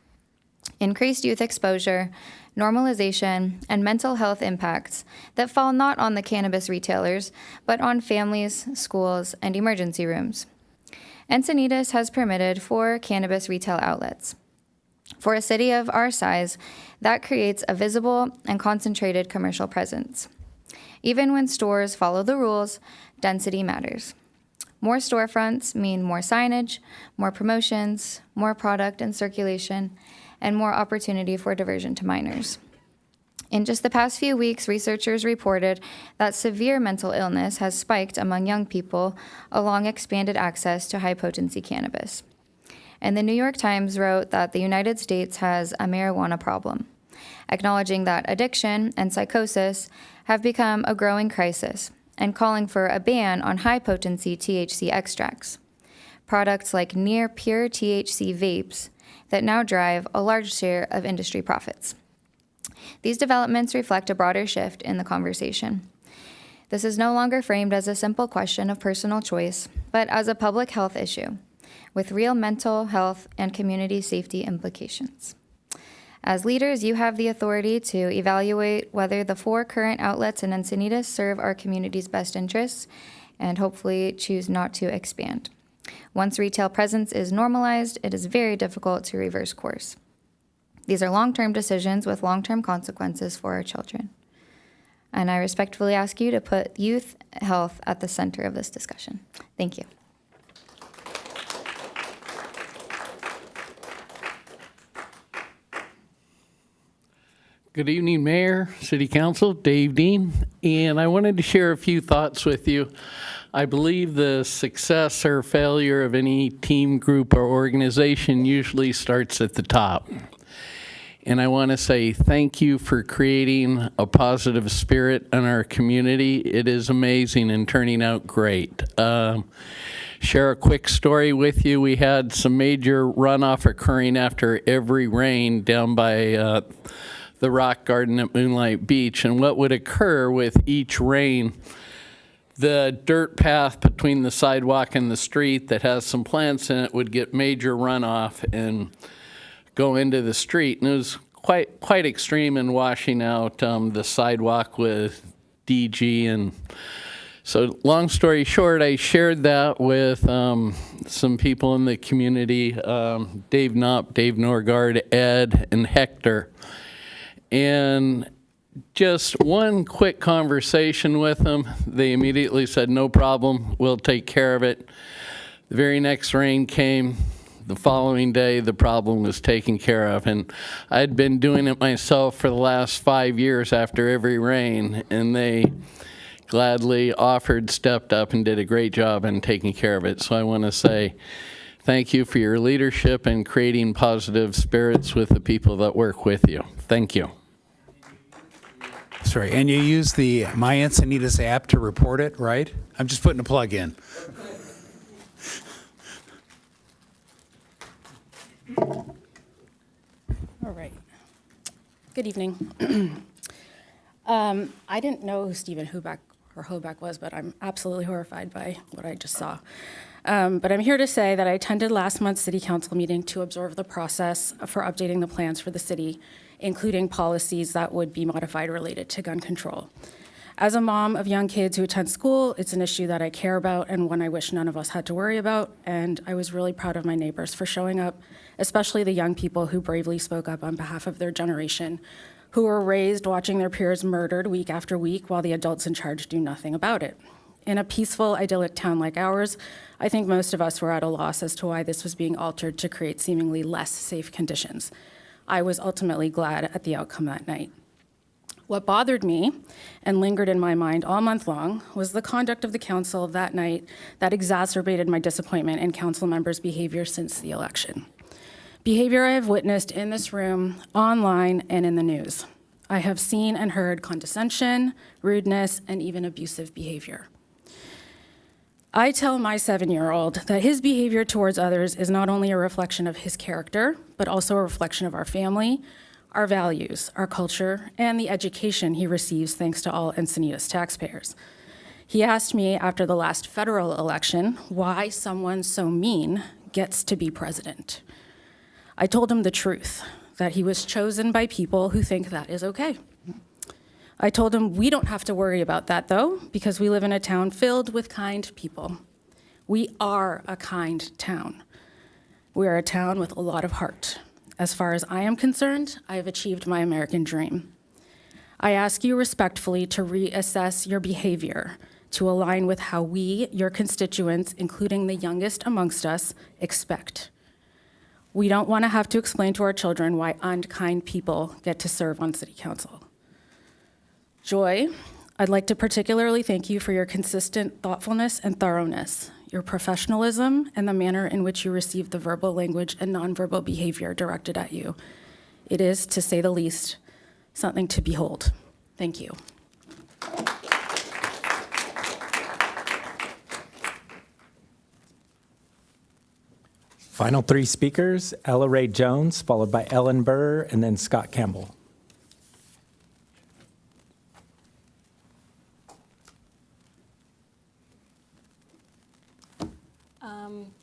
Increased youth exposure, normalization, and mental health impacts that fall not on the cannabis retailers, but on families, schools, and emergency rooms. Encinitas has permitted 4 cannabis retail outlets. For a city of our size, that creates a visible and concentrated commercial presence. Even when stores follow the rules, density matters. More storefronts mean more signage, more promotions, more product in circulation, and more opportunity for diversion to minors. In just the past few weeks, researchers reported that severe mental illness has spiked among young people along expanded access to high-potency cannabis. And the New York Times wrote that the United States has a marijuana problem, acknowledging that addiction and psychosis have become a growing crisis and calling for a ban on high-potency THC extracts, products like near-pure THC vapes that now drive a large share of industry profits. These developments reflect a broader shift in the conversation. This is no longer framed as a simple question of personal choice, but as a public health issue with real mental health and community safety implications. As leaders, you have the authority to evaluate whether the 4 current outlets in Encinitas serve our community's best interests and hopefully choose not to expand. Once retail presence is normalized, it is very difficult to reverse course. These are long-term decisions with long-term consequences for our children. And I respectfully ask you to put youth health at the center of this discussion. Thank you. Good evening, Mayor, City Council, Dave Dean, and I wanted to share a few thoughts with you. I believe the success or failure of any team, group, or organization usually starts at the top. And I want to say thank you for creating a positive spirit in our community. It is amazing and turning out great. Share a quick story with you. We had some major runoff occurring after every rain down by the rock garden at Moonlight Beach. And what would occur with each rain, the dirt path between the sidewalk and the street that has some plants in it would get major runoff and go into the street. And it was quite extreme in washing out the sidewalk with DG. And so long story short, I shared that with some people in the community, Dave Knopp, Dave Norgard, Ed, and Hector. And just one quick conversation with them, they immediately said, no problem, we'll take care of it. The very next rain came. The following day, the problem was taken care of. And I'd been doing it myself for the last 5 years after every rain, and they gladly offered, stepped up, and did a great job in taking care of it. So I want to say thank you for your leadership and creating positive spirits with the people that work with you. Thank you. Sorry, and you use the My Encinitas app to report it, right? I'm just putting a plug in. All right. Good evening. I didn't know who Stephen Hoback was, but I'm absolutely horrified by what I just saw. But I'm here to say that I attended last month's City Council meeting to observe the process for updating the plans for the city, including policies that would be modified related to gun control. As a mom of young kids who attend school, it's an issue that I care about and one I wish none of us had to worry about, and I was really proud of my neighbors for showing up, especially the young people who bravely spoke up on behalf of their generation, who were raised watching their peers murdered week after week while the adults in charge do nothing about it. In a peaceful, idyllic town like ours, I think most of us were at a loss as to why this was being altered to create seemingly less safe conditions. I was ultimately glad at the outcome that night. What bothered me and lingered in my mind all month long was the conduct of the council that night that exacerbated my disappointment in council members' behavior since the election. Behavior I have witnessed in this room, online, and in the news. I have seen and heard condescension, rudeness, and even abusive behavior. I tell my 7-year-old that his behavior towards others is not only a reflection of his character, but also a reflection of our family, our values, our culture, and the education he receives thanks to all Encinitas taxpayers. He asked me after the last federal election why someone so mean gets to be president. I told him the truth, that he was chosen by people who think that is okay. I told him we don't have to worry about that though, because we live in a town filled with kind people. We are a kind town. We are a town with a lot of heart. As far as I am concerned, I have achieved my American dream. I ask you respectfully to reassess your behavior to align with how we, your constituents, including the youngest amongst us, expect. We don't want to have to explain to our children why unkind people get to serve on City Council. Joy, I'd like to particularly thank you for your consistent thoughtfulness and thoroughness, your professionalism, and the manner in which you receive the verbal language and nonverbal behavior directed at you. It is, to say the least, something to behold. Thank you. Final 3 speakers, Ella Ray Jones, followed by Ellen Burr, and then Scott Campbell.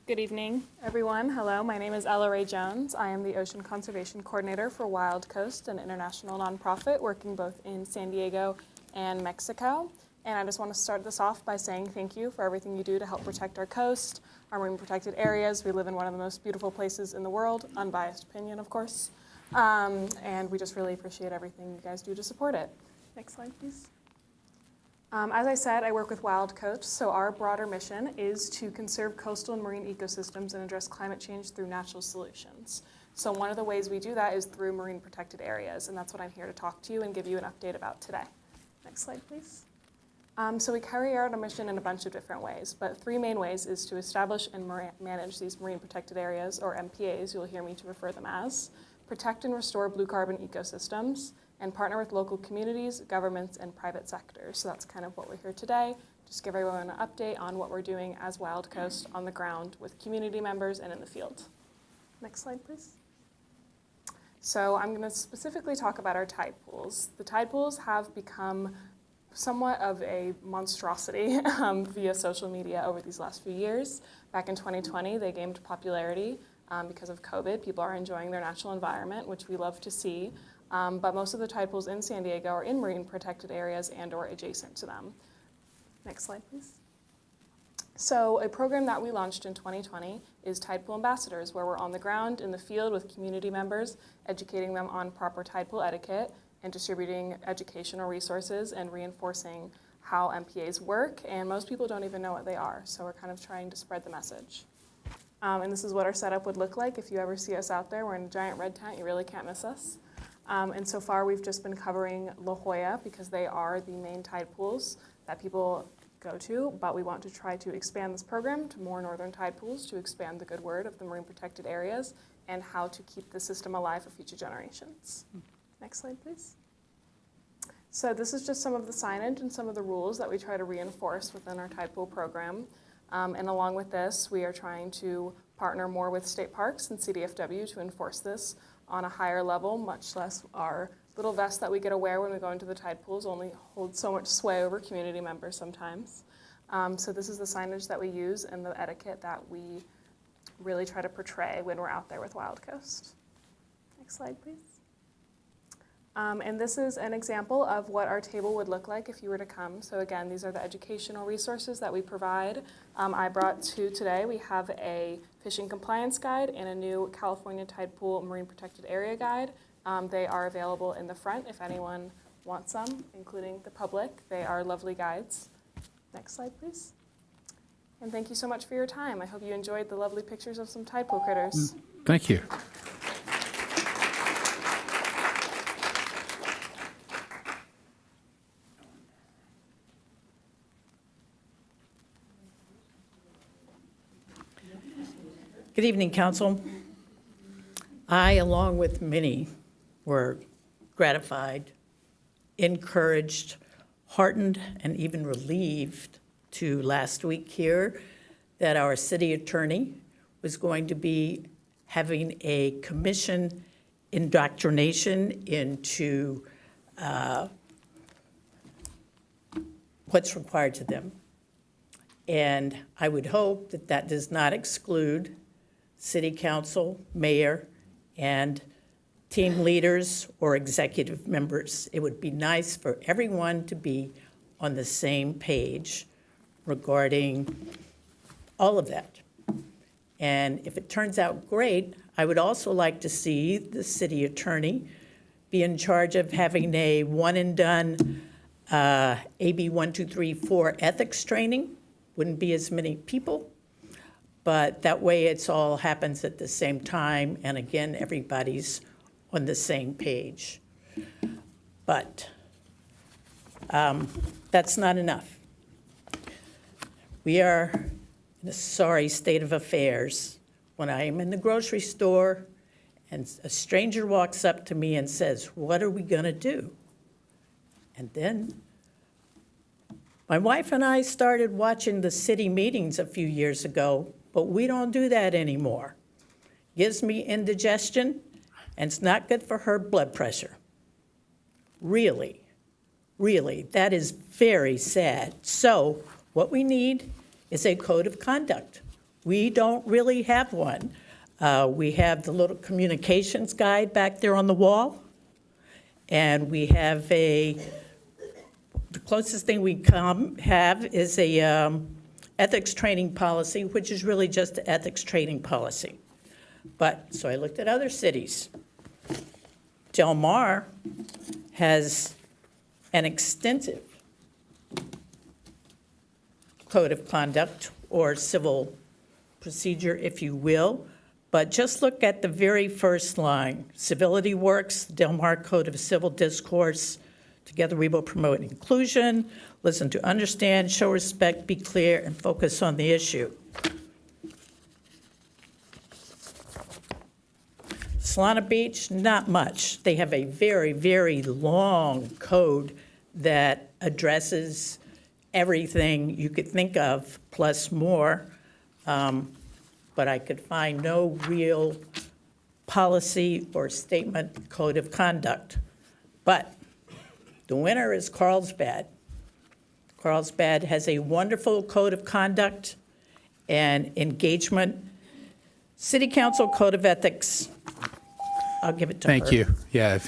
Good evening, everyone. Hello, my name is Ella Ray Jones. I am the Ocean Conservation Coordinator for Wild Coast, an international nonprofit working both in San Diego and Mexico. And I just want to start this off by saying thank you for everything you do to help protect our coast, our marine protected areas. We live in one of the most beautiful places in the world, unbiased opinion, of course. And we just really appreciate everything you guys do to support it. Next slide, please. As I said, I work with Wild Coast, so our broader mission is to conserve coastal and marine ecosystems and address climate change through natural solutions. So one of the ways we do that is through marine protected areas, and that's what I'm here to talk to you and give you an update about today. Next slide, please. So we carry out our mission in a bunch of different ways, but 3 main ways is to establish and manage these marine protected areas, or MPAs, you'll hear me to refer them as, protect and restore blue carbon ecosystems, and partner with local communities, governments, and private sectors. So that's kind of what we're here today. Just give everyone an update on what we're doing as Wild Coast on the ground with community members and in the field. Next slide, please. So I'm going to specifically talk about our tide pools. The tide pools have become somewhat of a monstrosity via social media over these last few years. Back in 2020, they gained popularity because of COVID. People are enjoying their natural environment, which we love to see. But most of the tide pools in San Diego are in marine protected areas and or adjacent to them. Next slide, please. So a program that we launched in 2020 is Tide Pool Ambassadors, where we're on the ground in the field with community members, educating them on proper tide pool etiquette and distributing educational resources and reinforcing how MPAs work. And most people don't even know what they are, so we're kind of trying to spread the message. And this is what our setup would look like if you ever see us out there. We're in a giant red tent, you really can't miss us. And so far, we've just been covering La Jolla because they are the main tide pools that people go to, but we want to try to expand this program to more northern tide pools to expand the good word of the marine protected areas and how to keep the system alive for future generations. Next slide, please. So this is just some of the signage and some of the rules that we try to reinforce within our tide pool program. And along with this, we are trying to partner more with state parks and CDFW to enforce this on a higher level, much less our little vest that we get to wear when we go into the tide pools only holds so much sway over community members sometimes. So this is the signage that we use and the etiquette that we really try to portray when we're out there with Wild Coast. Next slide, please. And this is an example of what our table would look like if you were to come. So again, these are the educational resources that we provide. I brought 2 today. We have a fishing compliance guide and a new California Tide Pool Marine Protected Area guide. They are available in the front if anyone wants them, including the public. They are lovely guides. Next slide, please. And thank you so much for your time. I hope you enjoyed the lovely pictures of some tide pool critters. Thank you. Good evening, Council. I, along with many, were gratified, encouraged, heartened, and even relieved to last week hear that our city attorney was going to be having a commission indoctrination into what's required to them. And I would hope that that does not exclude city council, mayor, and team leaders or executive members. It would be nice for everyone to be on the same page regarding all of that. And if it turns out great, I would also like to see the city attorney be in charge of having a one-and-done AB 1234 ethics training. Wouldn't be as many people, but that way it's all happens at the same time, and again, everybody's on the same page. But that's not enough. We are in a sorry state of affairs when I am in the grocery store and a stranger walks up to me and says, "What are we gonna do?" And then my wife and I started watching the city meetings a few years ago, but we don't do that anymore. Gives me indigestion, and it's not good for her blood pressure. Really, really, that is very sad. So what we need is a code of conduct. We don't really have one. We have the little communications guide back there on the wall, and we have the closest thing we have is a ethics training policy, which is really just an ethics training policy. But, so I looked at other cities. Del Mar has an extensive code of conduct or civil procedure, if you will. But just look at the very first line. Civility works, Del Mar Code of Civil Discourse. Together we will promote inclusion, listen to understand, show respect, be clear, and focus on the issue. Solana Beach, not much. They have a very, very long code that addresses everything you could think of, plus more. But I could find no real policy or statement code of conduct. But the winner is Carlsbad. Carlsbad has a wonderful code of conduct and engagement. City Council Code of Ethics, I'll give it to her. Thank you. Yeah.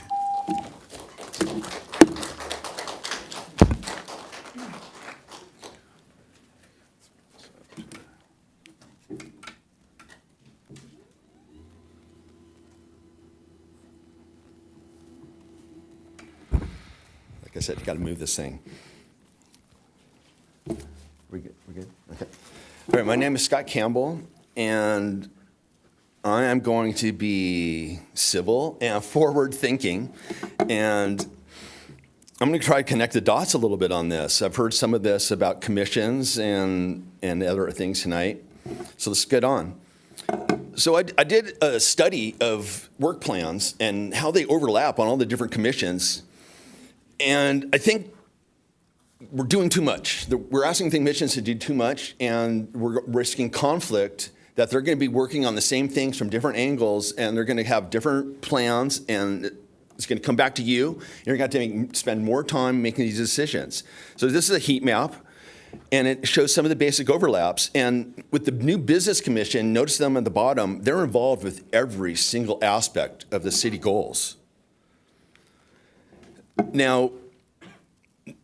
Like I said, you got to move this thing. We good? We good? Okay. All right, my name is Scott Campbell, and I am going to be civil and forward-thinking, and I'm going to try to connect the dots a little bit on this. I've heard some of this about commissions and other things tonight, so let's get on. So I did a study of work plans and how they overlap on all the different commissions, and I think we're doing too much. We're asking commissions to do too much, and we're risking conflict, that they're going to be working on the same things from different angles, and they're going to have different plans, and it's going to come back to you. You're going to have to spend more time making these decisions. So this is a heat map, and it shows some of the basic overlaps. And with the new business commission, notice them at the bottom, they're involved with every single aspect of the city goals. Now,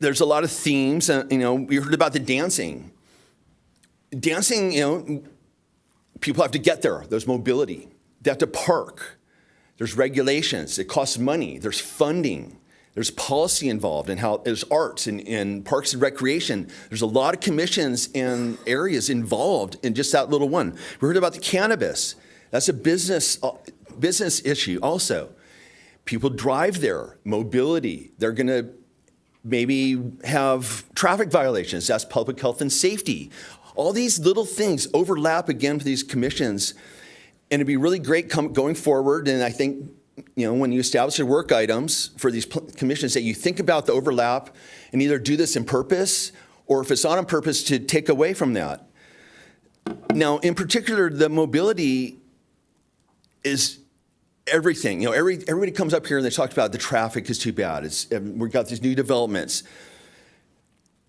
there's a lot of themes, and we heard about the dancing. Dancing, people have to get there. There's mobility. They have to park. There's regulations. It costs money. There's funding. There's policy involved, and how there's arts and parks and recreation. There's a lot of commissions and areas involved in just that little one. We heard about the cannabis. That's a business issue also. People drive there. Mobility. They're going to maybe have traffic violations. That's public health and safety. All these little things overlap again for these commissions, And it'd be really great going forward, and I think, when you establish your work items for these commissions, that you think about the overlap and either do this in purpose, or if it's not on purpose, to take away from that. Now, in particular, the mobility is everything. Everybody comes up here and they talk about the traffic is too bad. We've got these new developments.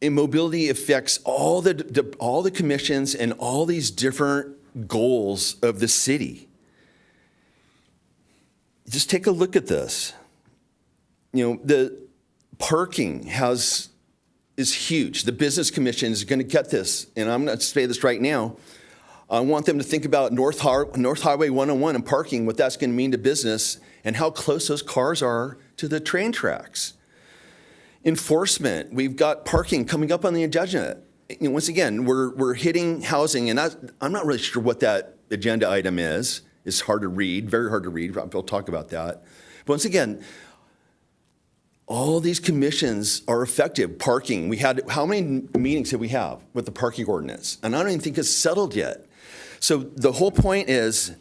And mobility affects all the commissions and all these different goals of the city. Just take a look at this. The parking is huge. The business commission is going to get this, and I'm going to say this right now. I want them to think about North Highway 101 and parking, what that's going to mean to business, and how close those cars are to the train tracks. Enforcement, we've got parking coming up on the agenda. Once again, we're hitting housing, and I'm not really sure what that agenda item is. It's hard to read, very hard to read. We'll talk about that. But once again, all these commissions are effective. Parking, how many meetings did we have with the parking ordinance? And I don't even think it's settled yet. So the whole point is,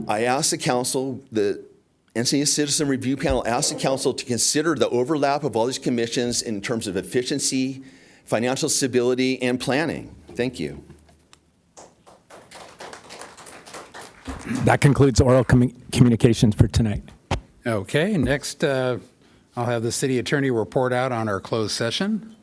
I asked the council, the Encinitas Citizen Review Panel asked the council to consider the overlap of all these commissions in terms of efficiency, financial stability, and planning. Thank you. That concludes oral communications for tonight. Okay, next I'll have the city attorney report out on our closed session.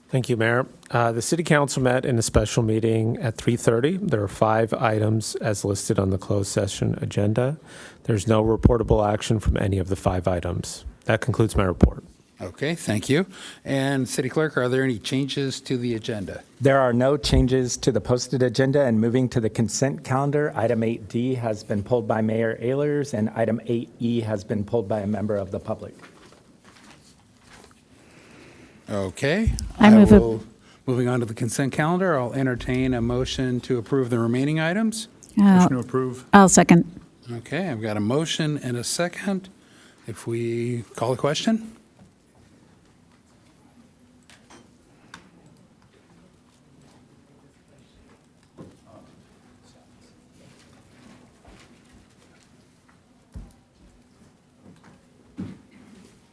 Thank you, Mayor. The City Council met in a special meeting at 3:30. There are 5 items as listed on the closed session agenda. There's no reportable action from any of the 5 items. That concludes my report. Okay, thank you. And City Clerk, are there any changes to the agenda? There are no changes to the posted agenda, and moving to the consent calendar, item 8D has been pulled by Mayor Ehlers, and item 8E has been pulled by a member of the public. Okay. Moving on to the consent calendar, I'll entertain a motion to approve the remaining items. Motion to approve. I'll second. Okay, I've got a motion and a second. If we call the question?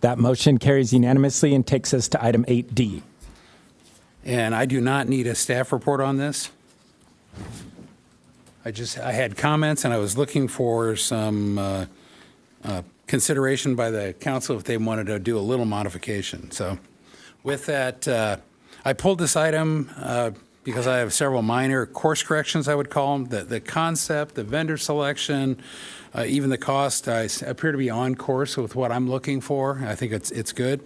That motion carries unanimously and takes us to item 8D. And I do not need a staff report on this. I had comments and I was looking for some consideration by the council if they wanted to do a little modification. So with that, I pulled this item because I have several minor course corrections, I would call them. The concept, the vendor selection, even the cost, I appear to be on course with what I'm looking for. I think it's good.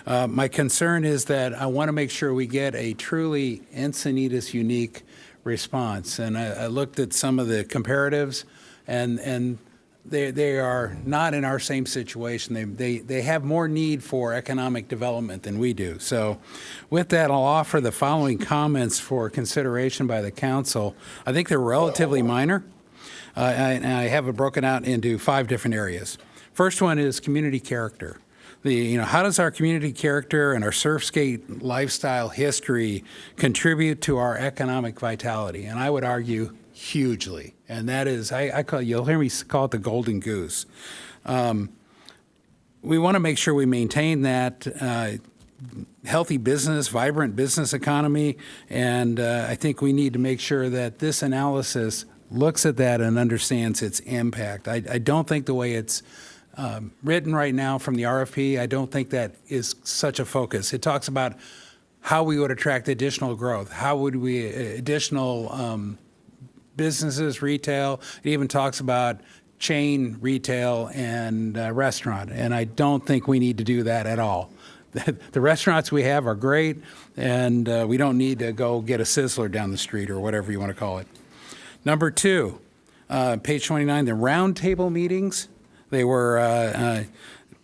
My concern is that I want to make sure we get a truly Encinitas unique response. And I looked at some of the comparatives, and they are not in our same situation. They have more need for economic development than we do. So with that, I'll offer the following comments for consideration by the council. I think they're relatively minor. And I have it broken out into 5 different areas. First one is community character. How does our community character and our surfskate lifestyle history contribute to our economic vitality? And I would argue hugely. And that is, you'll hear me call it the golden goose. We want to make sure we maintain that healthy business, vibrant business economy, and I think we need to make sure that this analysis looks at that and understands its impact. I don't think the way it's written right now from the RFP, I don't think that is such a focus. It talks about how we would attract additional growth, how would we additional businesses, retail. It even talks about chain retail and restaurant, and I don't think we need to do that at all. The restaurants we have are great, and we don't need to go get a Sizzler down the street or whatever you want to call it. Number 2, page 29, the roundtable meetings. They were,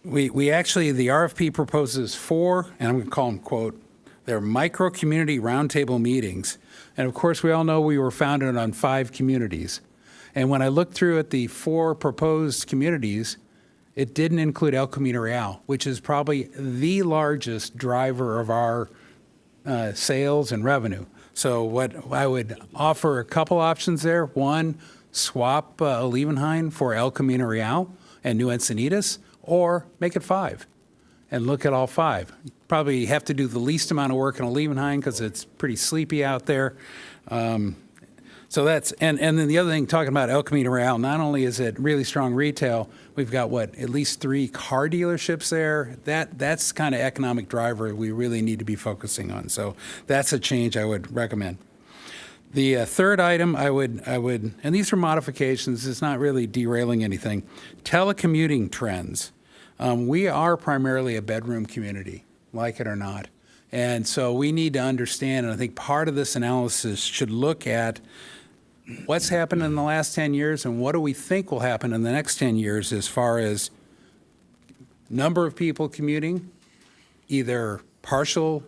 we actually, the RFP proposes 4, and I'm going to call them, quote, they're micro-community roundtable meetings. And of course, we all know we were founded on 5 communities. And when I looked through at the 4 proposed communities, it didn't include El Camino Real, which is probably the largest driver of our sales and revenue. So what I would offer a couple options there. One, swap Olivenhain for El Camino Real and New Encinitas, or make it 5 and look at all 5. Probably have to do the least amount of work in Olivenhain because it's pretty sleepy out there. So that's, and then the other thing, talking about El Camino Real, not only is it really strong retail, we've got at least 3 car dealerships there. That's kind of economic driver we really need to be focusing on. So that's a change I would recommend. The third item I would, and these are modifications, it's not really derailing anything. Telecommuting trends. We are primarily a bedroom community, like it or not. And so we need to understand, and I think part of this analysis should look at what's happened in the last 10 years and what do we think will happen in the next 10 years as far as number of people commuting, either partial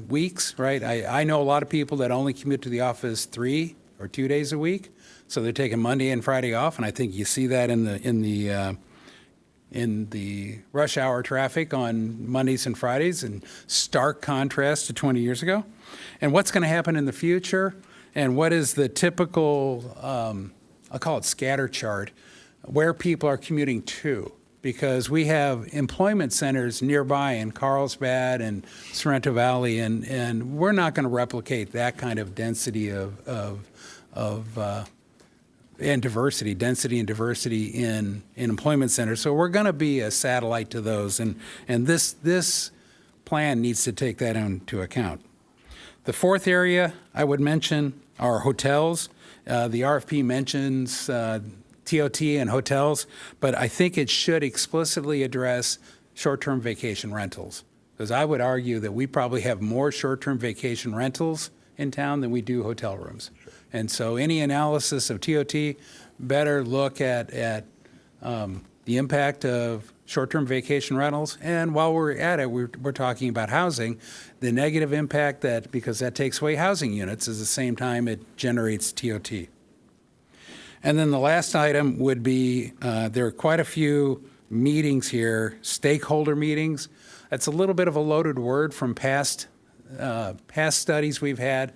weeks, right? I know a lot of people that only commute to the office 3 or 2 days a week, so they're taking Monday and Friday off, and I think you see that in the rush hour traffic on Mondays and Fridays, in stark contrast to 20 years ago. And what's going to happen in the future? And what is the typical, I'll call it scatter chart, where people are commuting to? Because we have employment centers nearby in Carlsbad and Sorrento Valley, and we're not going to replicate that kind of density and diversity in employment centers. So we're going to be a satellite to those, and this plan needs to take that into account. The fourth area I would mention are hotels. The RFP mentions TOT and hotels, but I think it should explicitly address short-term vacation rentals, because I would argue that we probably have more short-term vacation rentals in town than we do hotel rooms. Sure. And so any analysis of TOT better look at the impact of short-term vacation rentals. And while we're at it, we're talking about housing, the negative impact that, because that takes away housing units, is the same time it generates TOT. And then the last item would be, there are quite a few meetings here, stakeholder meetings. That's a little bit of a loaded word from past studies we've had.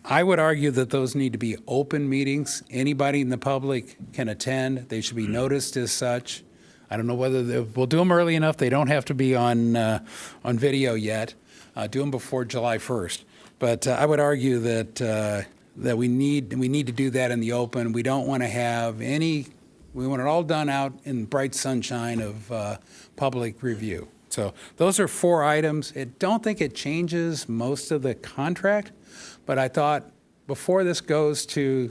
I would argue that those need to be open meetings. Anybody in the public can attend. They should be noticed as such. I don't know whether we'll do them early enough. They don't have to be on video yet. Do them before July 1st. But I would argue that we need to do that in the open. We don't want to have we want it all done out in bright sunshine of public review. So those are 4 items. I don't think it changes most of the contract, but I thought before this goes to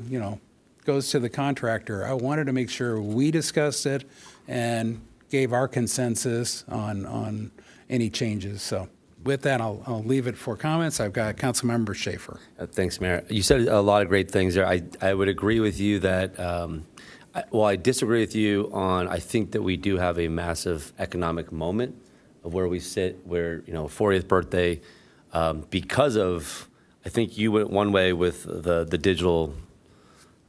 the contractor, I wanted to make sure we discussed it and gave our consensus on any changes. So with that, I'll leave it for comments. I've got Councilmember Schaefer. Thanks, Mayor. You said a lot of great things there. I would agree with you that, I disagree with you on, I think that we do have a massive economic moment of where we sit, where, 40th birthday, because of, I think you went one way with the digital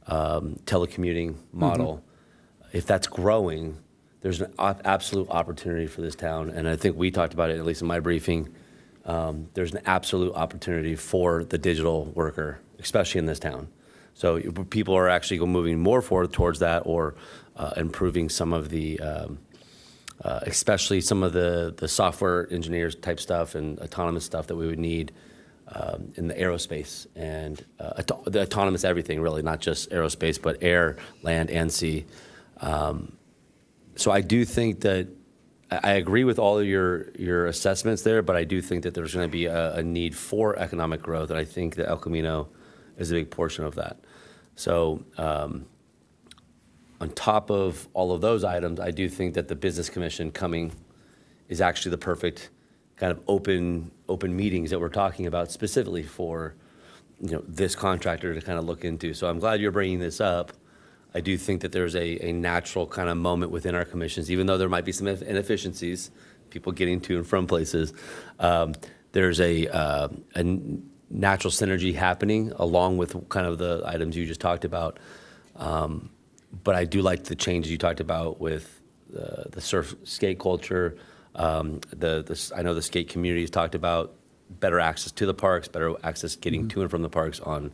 telecommuting model. Mm-hmm. If that's growing, there's an absolute opportunity for this town. And I think we talked about it, at least in my briefing. There's an absolute opportunity for the digital worker, especially in this town. So people are actually moving more forward towards that, or improving some of the, especially some of the software engineers type stuff and autonomous stuff that we would need in the aerospace and the autonomous everything, really, not just aerospace, but air, land, and sea. So I do think that I agree with all of your assessments there, but I do think that there's going to be a need for economic growth, and I think that El Camino is a big portion of that. So on top of all of those items, I do think that the Business Commission coming is actually the perfect kind of open meetings that we're talking about specifically for this contractor to kind of look into. So I'm glad you're bringing this up. I do think that there's a natural kind of moment within our commissions, even though there might be some inefficiencies, people getting to and from places. There's a natural synergy happening along with kind of the items you just talked about. But I do like the changes you talked about with the surf skate culture. I know the skate community has talked about better access to the parks, better access getting to and from the parks on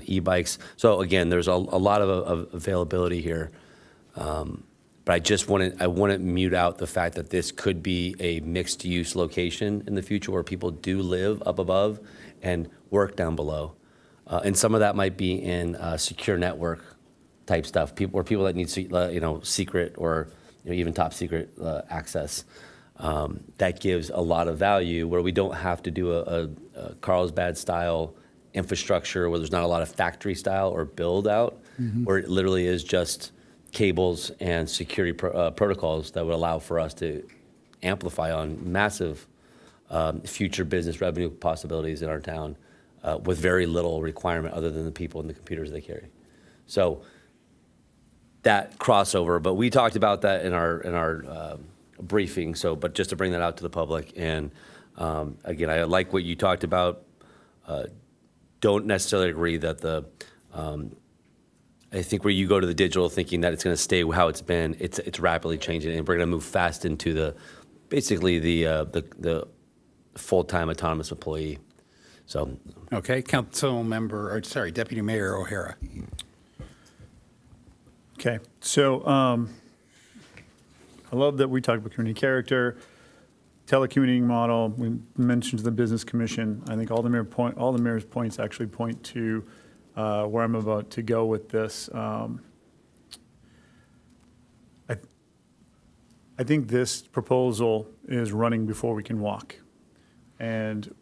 e-bikes. So again, there's a lot of availability here. But I just want to mute out the fact that this could be a mixed-use location in the future where people do live up above and work down below. And some of that might be in secure network type stuff, people that need secret or even top secret access. That gives a lot of value where we don't have to do a Carlsbad style infrastructure where there's not a lot of factory style or build out, where it literally is just cables and security protocols that would allow for us to amplify on massive future business revenue possibilities in our town with very little requirement other than the people and the computers they carry. So that crossover, but we talked about that in our briefing. So, but just to bring that out to the public, and again, I like what you talked about. Don't necessarily agree that I think where you go to the digital thinking that it's going to stay how it's been, it's rapidly changing, and we're going to move fast into basically the full-time autonomous employee. So, okay, Deputy Mayor O'Hara. Okay, so I love that we talked about community character, telecommuting model. We mentioned the business commission. I think all the mayor's points actually point to where I'm about to go with this. I think this proposal is running before we can walk. And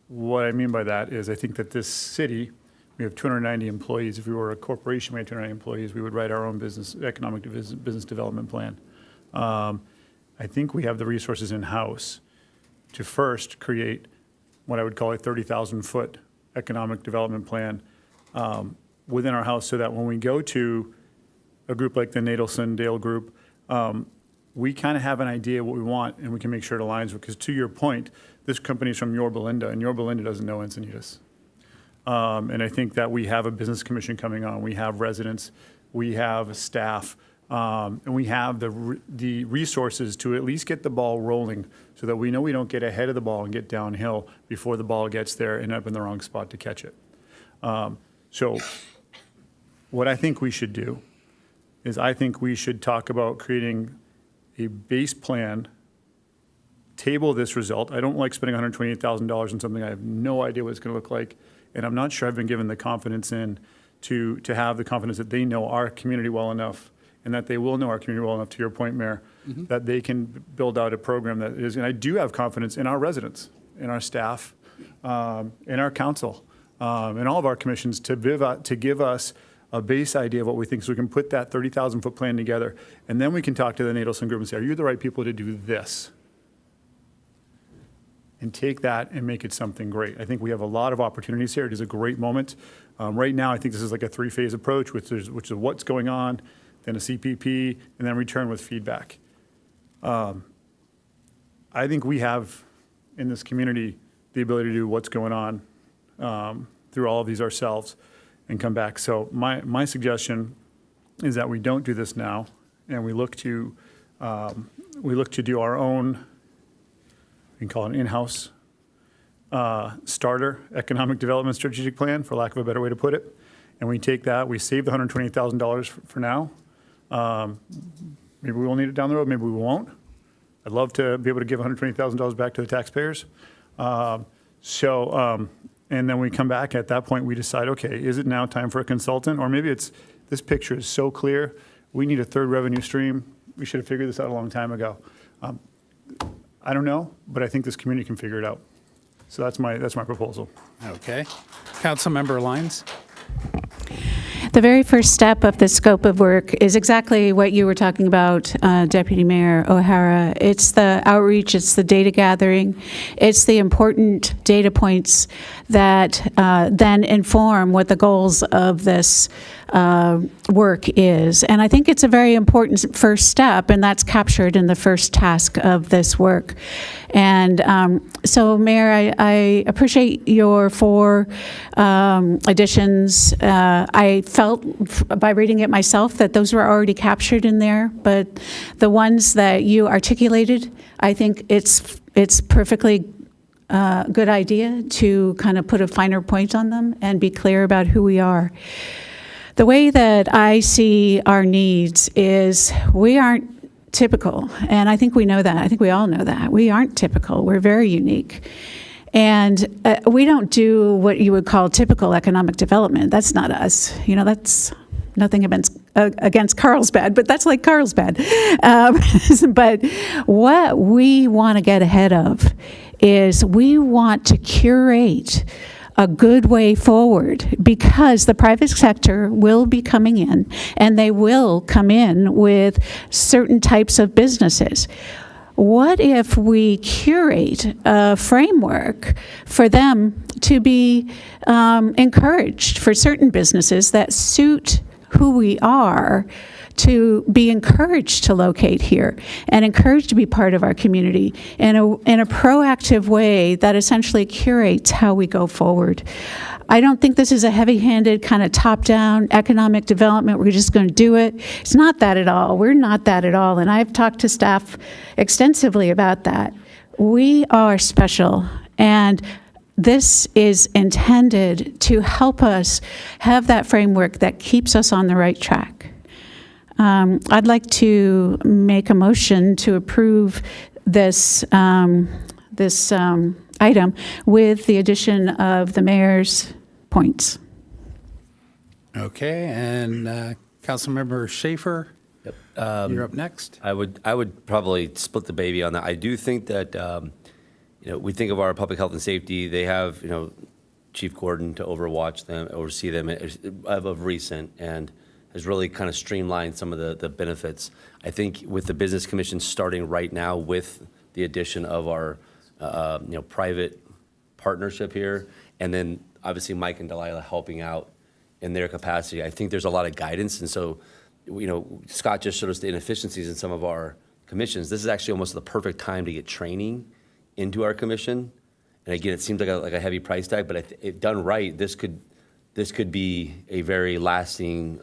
what I mean by that is I think that this city, we have 290 employees. If we were a corporation, we had 290 employees, we would write our own economic business development plan. I think we have the resources in-house to first create what I would call a 30,000-foot economic development plan within our house, so that when we go to a group like the Nadelson Dale Group, we kind of have an idea what we want, and we can make sure it aligns with, because to your point, this company is from Yorba Linda, and Yorba Linda doesn't know Encinitas. And I think that we have a business commission coming on. We have residents, we have staff, and we have the resources to at least get the ball rolling, so that we know we don't get ahead of the ball and get downhill before the ball gets there and end up in the wrong spot to catch it. So what I think we should do is I think we should talk about creating a base plan, table this result. I don't like spending $128,000 on something I have no idea what it's going to look like, and I'm not sure I've been given the confidence to have the confidence that they know our community well enough, and that they will know our community well enough, to your point, Mayor, that they can build out a program that is, and I do have confidence in our residents, in our staff, in our council, in all of our commissions to give us a base idea of what we think, so we can put that 30,000-foot plan together, and then we can talk to the Nadelson Group and say, are you the right people to do this? And take that and make it something great. I think we have a lot of opportunities here. It is a great moment. Right now, I think this is like a three-phase approach, which is what's going on, then a CPP, and then return with feedback. I think we have, in this community, the ability to do what's going on through all of these ourselves and come back. So my suggestion is that we don't do this now, and we look to do our own, we can call it an in-house starter economic development strategic plan, for lack of a better way to put it. And we take that, we save the $128,000 for now. Maybe we will need it down the road, maybe we won't. I'd love to be able to give $120,000 back to the taxpayers. And then we come back, at that point we decide, okay, is it now time for a consultant? Or maybe it's, this picture is so clear, we need a third revenue stream. We should have figured this out a long time ago. I don't know, but I think this community can figure it out. So that's my proposal. Okay. Councilmember Lyons. The very first step of the scope of work is exactly what you were talking about, Deputy Mayor O'Hara. It's the outreach, it's the data gathering, it's the important data points that then inform what the goals of this work is. And I think it's a very important first step, and that's captured in the first task of this work. And so, Mayor, I appreciate your 4 additions. I felt by reading it myself that those were already captured in there, but the ones that you articulated, I think it's perfectly good idea to kind of put a finer point on them and be clear about who we are. The way that I see our needs is we aren't typical, and I think we know that. I think we all know that. We aren't typical. We're very unique. And we don't do what you would call typical economic development. That's not us. You know, that's nothing against Carlsbad, but that's like Carlsbad. But what we want to get ahead of is we want to curate a good way forward, because the private sector will be coming in, and they will come in with certain types of businesses. What if we curate a framework for them to be encouraged, for certain businesses that suit who we are, to be encouraged to locate here and encouraged to be part of our community in a proactive way that essentially curates how we go forward. I don't think this is a heavy-handed kind of top-down economic development. We're just going to do it. It's not that at all. We're not that at all. And I've talked to staff extensively about that. We are special, and this is intended to help us have that framework that keeps us on the right track. I'd like to make a motion to approve this item with the addition of the mayor's points. Okay, and Councilmember Schaefer, you're up next. I would probably split the baby on that. I do think that, we think of our public health and safety. They have, Chief Gordon to oversee them of recent, and has really kind of streamlined some of the benefits. I think with the Business Commission starting right now with the addition of our private partnership here, and then obviously Mike and Delilah helping out in their capacity, I think there's a lot of guidance. And so, Scott just showed us the inefficiencies in some of our commissions. This is actually almost the perfect time to get training into our commission. And again, it seems like a heavy price tag, but if done right, this could be a very lasting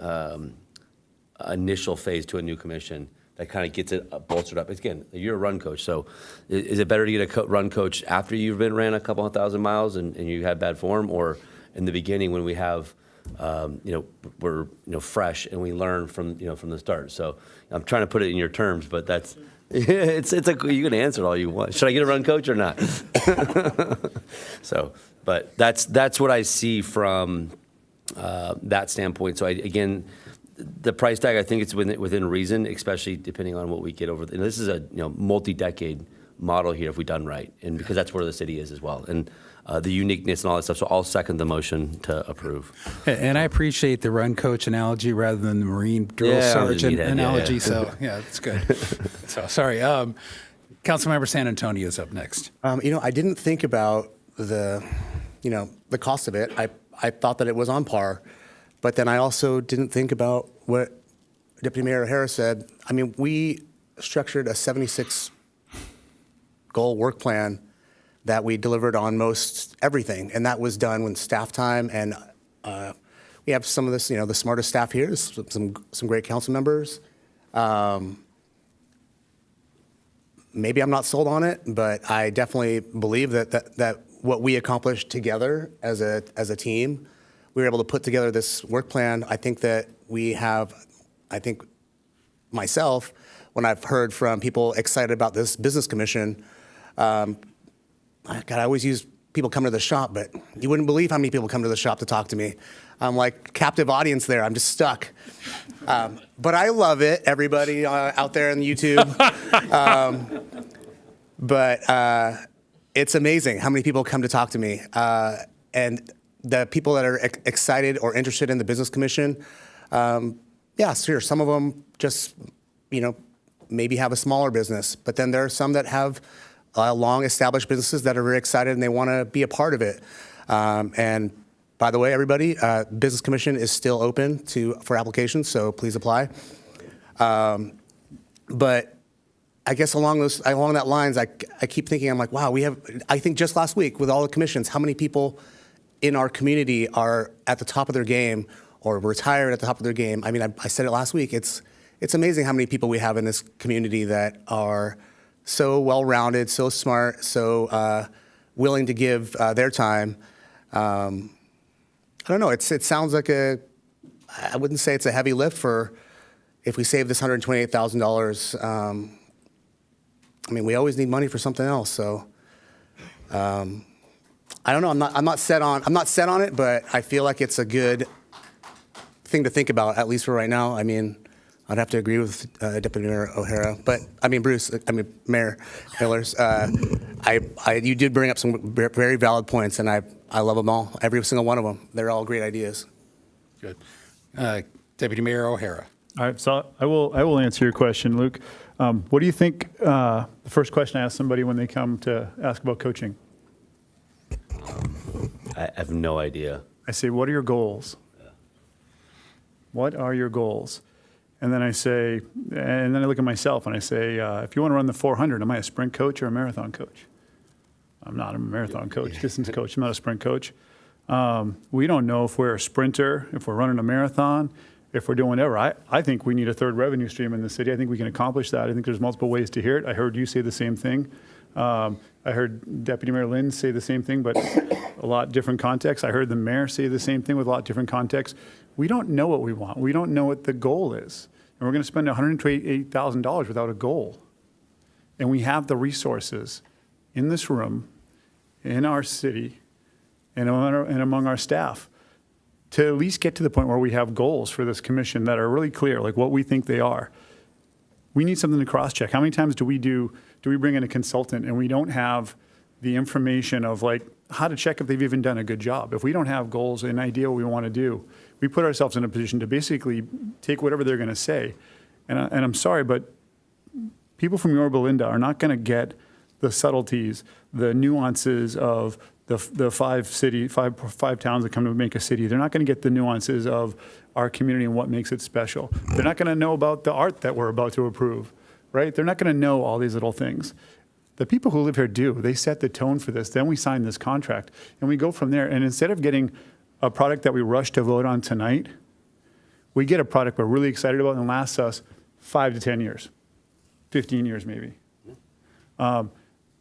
initial phase to a new commission that kind of gets it bolstered up. Again, you're a run coach, so is it better to get a run coach after you've ran a couple of thousand miles and you had bad form, or in the beginning when we have, we're fresh and we learn from the start? So I'm trying to put it in your terms, but that's it's you can answer it all you want. Should I get a run coach or not? So, but that's what I see from that standpoint. So again, the price tag, I think it's within reason, especially depending on what we get over. And this is a multi-decade model here if we done right, and because that's where the city is as well, and the uniqueness and all that stuff. So I'll second the motion to approve. And I appreciate the run coach analogy rather than the Marine drill sergeant analogy. So yeah, that's good. So sorry, Councilmember San Antonio is up next. I didn't think about the cost of it. I thought that it was on par. But then I also didn't think about what Deputy Mayor O'Hara said. I mean, we structured a 76-goal work plan that we delivered on most everything, and that was done with staff time. And we have some of this, the smartest staff here, some great council members. Maybe I'm not sold on it, but I definitely believe that what we accomplished together as a team, we were able to put together this work plan. I think that myself, when I've heard from people excited about this business commission, I always use people come to the shop, but you wouldn't believe how many people come to the shop to talk to me. I'm like captive audience there. I'm just stuck. But I love it, everybody out there on YouTube. But it's amazing how many people come to talk to me. And the people that are excited or interested in the Business Commission, sure, some of them just, maybe have a smaller business. But then there are some that have long-established businesses that are very excited and they want to be a part of it. And by the way, everybody, Business Commission is still open for applications, so please apply. But I guess along that lines, I keep thinking, I'm like, wow, I think just last week with all the commissions, how many people in our community are at the top of their game or retired at the top of their game. I mean, I said it last week. It's amazing how many people we have in this community that are so well-rounded, so smart, so willing to give their time. I don't know. It sounds like I wouldn't say it's a heavy lift for if we save this $128,000. I mean, we always need money for something else. So I don't know. I'm not set on it, but I feel like it's a good thing to think about, at least for right now. I mean, I'd have to agree with Deputy Mayor O'Hara, but Mayor Hillers. You did bring up some very valid points, and I love them all, every single one of them. They're all great ideas. Good. Deputy Mayor O'Hara. All right, so I will answer your question, Luke. What do you think, the first question I ask somebody when they come to ask about coaching? I have no idea. I say, what are your goals? What are your goals? And then I say, and then I look at myself and I say, if you want to run the 400, am I a sprint coach or a marathon coach? I'm not a marathon coach, distance coach. I'm not a sprint coach. We don't know if we're a sprinter, if we're running a marathon, if we're doing whatever. I think we need a third revenue stream in the city. I think we can accomplish that. I think there's multiple ways to hear it. I heard you say the same thing. I heard Deputy Mayor Lynn say the same thing, but a lot different context. I heard the mayor say the same thing with a lot different context. We don't know what we want. We don't know what the goal is. And we're going to spend $128,000 without a goal. And we have the resources in this room, in our city, and among our staff to at least get to the point where we have goals for this commission that are really clear, like what we think they are. We need something to cross-check. How many times do we bring in a consultant and we don't have the information of like how to check if they've even done a good job? If we don't have goals and idea what we want to do, we put ourselves in a position to basically take whatever they're going to say. And I'm sorry, but people from Yorba Linda are not going to get the subtleties, the nuances of the five towns that come to make a city. They're not going to get the nuances of our community and what makes it special. They're not going to know about the art that we're about to approve, right? They're not going to know all these little things. The people who live here do. They set the tone for this. Then we sign this contract, and we go from there. And instead of getting a product that we rush to vote on tonight, we get a product we're really excited about and lasts us 5 to 10 years, 15 years maybe.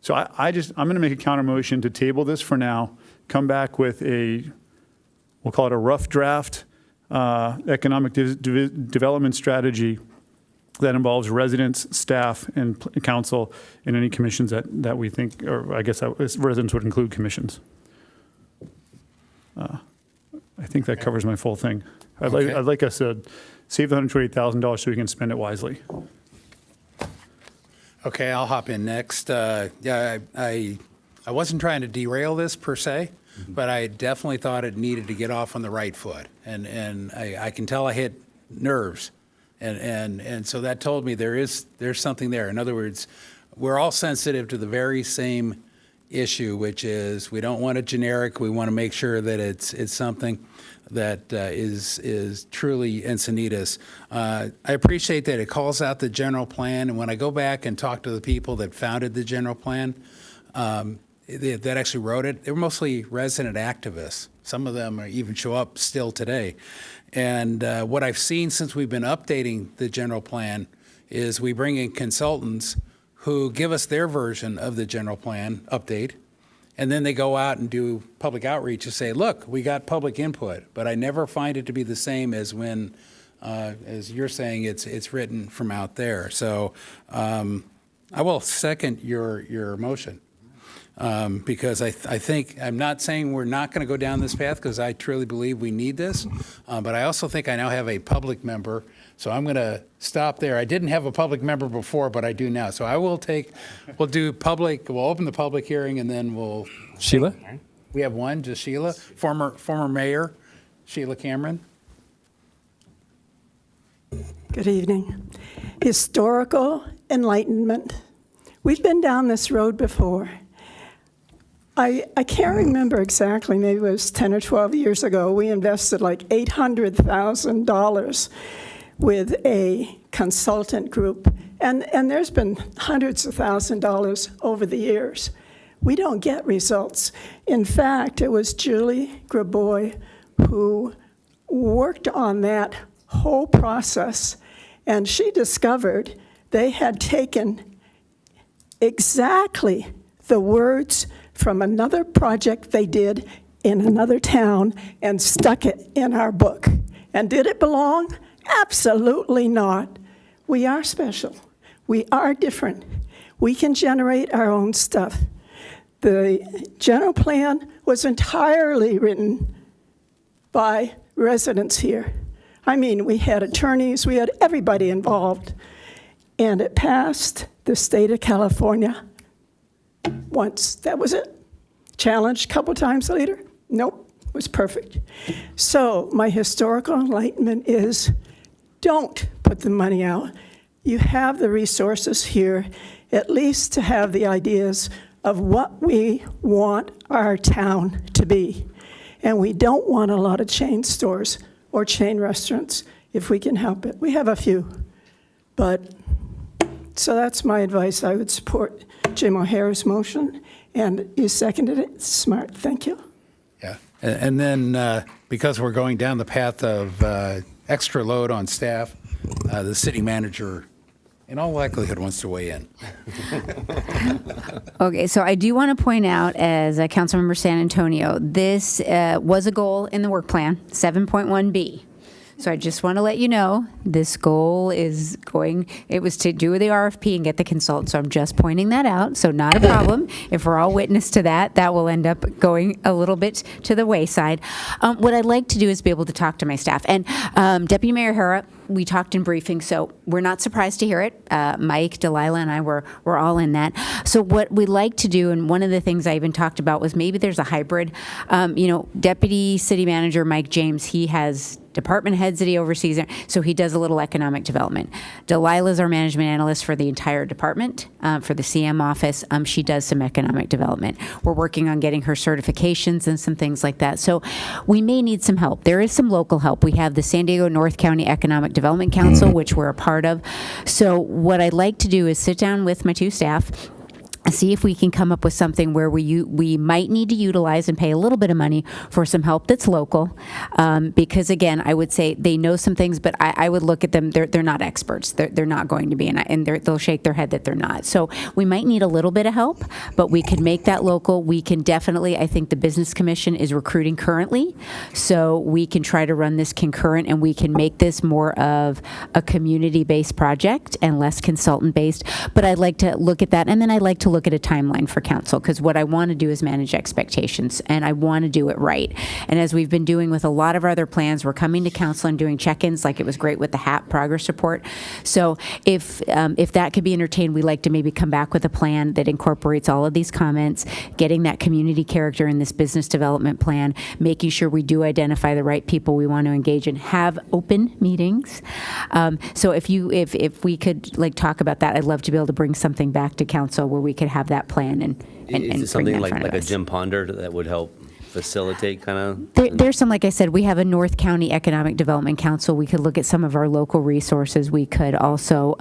So I'm going to make a counter motion to table this for now, come back with we'll call it a rough draft economic development strategy that involves residents, staff, and council, and any commissions that we think, or I guess residents would include commissions. I think that covers my full thing. I'd like us to save the $128,000 so we can spend it wisely. Okay, I'll hop in next. Yeah, I wasn't trying to derail this per se, but I definitely thought it needed to get off on the right foot, and I can tell I hit nerves, and so that told me there's something there. In other words, we're all sensitive to the very same issue, which is we don't want it generic. We want to make sure that it's something that is truly Encinitas. I appreciate that it calls out the general plan, and when I go back and talk to the people that founded the general plan, that actually wrote it, they were mostly resident activists. Some of them even show up still today. And what I've seen since we've been updating the general plan is we bring in consultants who give us their version of the general plan update, and then they go out and do public outreach to say, look, we got public input, but I never find it to be the same as when, as you're saying, it's written from out there. So I will second your motion because I think, I'm not saying we're not going to go down this path because I truly believe we need this, but I also think I now have a public member. So I'm going to stop there. I didn't have a public member before, but I do now. So I will we'll open the public hearing and then we'll. Sheila? We have one, just Sheila, former mayor, Sheila Cameron. Good evening. Historical enlightenment. We've been down this road before. I can't remember exactly, maybe it was 10 or 12 years ago, we invested like $800,000 with a consultant group. And there's been hundreds of thousands of dollars over the years. We don't get results. In fact, it was Julie Graboy who worked on that whole process, and she discovered they had taken exactly the words from another project they did in another town and stuck it in our book. And did it belong? Absolutely not. We are special. We are different. We can generate our own stuff. The general plan was entirely written by residents here. I mean, we had attorneys, we had everybody involved. And it passed the state of California once. That was it. Challenged a couple times later. Nope, it was perfect. So my historical enlightenment is don't put the money out. You have the resources here, at least to have the ideas of what we want our town to be. And we don't want a lot of chain stores or chain restaurants if we can help it. We have a few, but so that's my advice. I would support Jim O'Hara's motion, and you seconded it. Smart, thank you. Yeah, and then because we're going down the path of extra load on staff, the city manager, in all likelihood, wants to weigh in. Okay, so I do want to point out, as a Councilmember San Antonio, this was a goal in the work plan, 7.1B. So I just want to let you know, this goal is going, it was to do the RFP and get the consultant, so I'm just pointing that out, so not a problem. If we're all witness to that, that will end up going a little bit to the wayside. What I'd like to do is be able to talk to my staff. And Deputy Mayor Hara, we talked in briefing, so we're not surprised to hear it. Mike, Delilah, and I were all in that. So what we like to do, and one of the things I even talked about was maybe there's a hybrid. Deputy City Manager Mike James, he has department heads that he oversees, so he does a little economic development. Delilah's our management analyst for the entire department, for the CM office. She does some economic development. We're working on getting her certifications and some things like that. So we may need some help. There is some local help. We have the San Diego North County Economic Development Council, which we're a part of. So what I'd like to do is sit down with my two staff, see if we can come up with something where we might need to utilize and pay a little bit of money for some help that's local. Because again, I would say they know some things, but I would look at them, they're not experts. They're not going to be, and they'll shake their head that they're not. So we might need a little bit of help, but we could make that local. We can definitely, I think the Business Commission is recruiting currently, so we can try to run this concurrent, and we can make this more of a community-based project and less consultant-based. But I'd like to look at that, and then I'd like to look at a timeline for council, because what I want to do is manage expectations, and I want to do it right. And as we've been doing with a lot of our other plans, we're coming to council and doing check-ins, like it was great with the HAP progress report. So if that could be entertained, we like to maybe come back with a plan that incorporates all of these comments, getting that community character in this business development plan, making sure we do identify the right people we want to engage in, have open meetings. So if we could like talk about that, I'd love to be able to bring something back to council where we could have that plan and Is it something bring that in front like of a us. Jim Ponder that would help facilitate kind of? There's some, like I said, we have a North County Economic Development Council. We could look at some of our local resources. We could also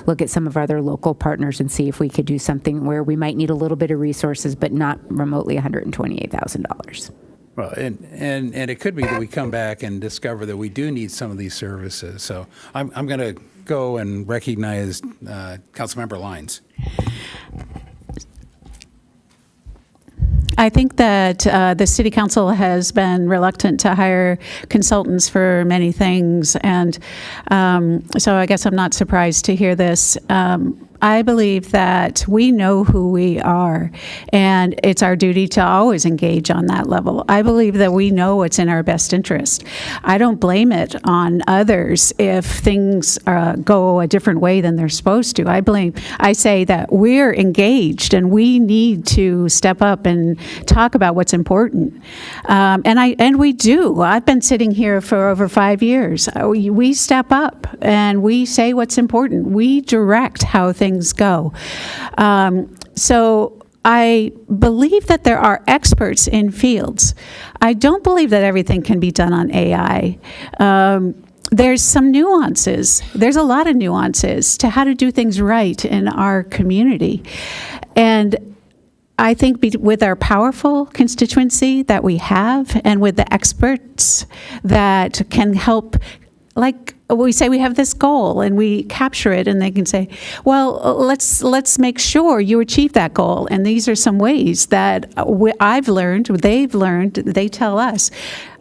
look at some of our other local partners and see if we could do something where we might need a little bit of resources, but not remotely $128,000. Well, and it could be that we come back and discover that we do need some of these services. So I'm going to go and recognize Councilmember Lyons. I think that the City Council has been reluctant to hire consultants for many things, and so I guess I'm not surprised to hear this. I believe that we know who we are, and it's our duty to always engage on that level. I believe that we know what's in our best interest. I don't blame it on others if things go a different way than they're supposed to. I say that we're engaged, and we need to step up and talk about what's important. And we do. I've been sitting here for over 5 years. We step up and we say what's important. We direct how things go. So I believe that there are experts in fields. I don't believe that everything can be done on AI. There's some nuances. There's a lot of nuances to how to do things right in our community. And I think with our powerful constituency that we have, and with the experts that can help, like we say we have this goal and we capture it, and they can say, well, let's make sure you achieve that goal. And these are some ways that I've learned, they've learned, they tell us.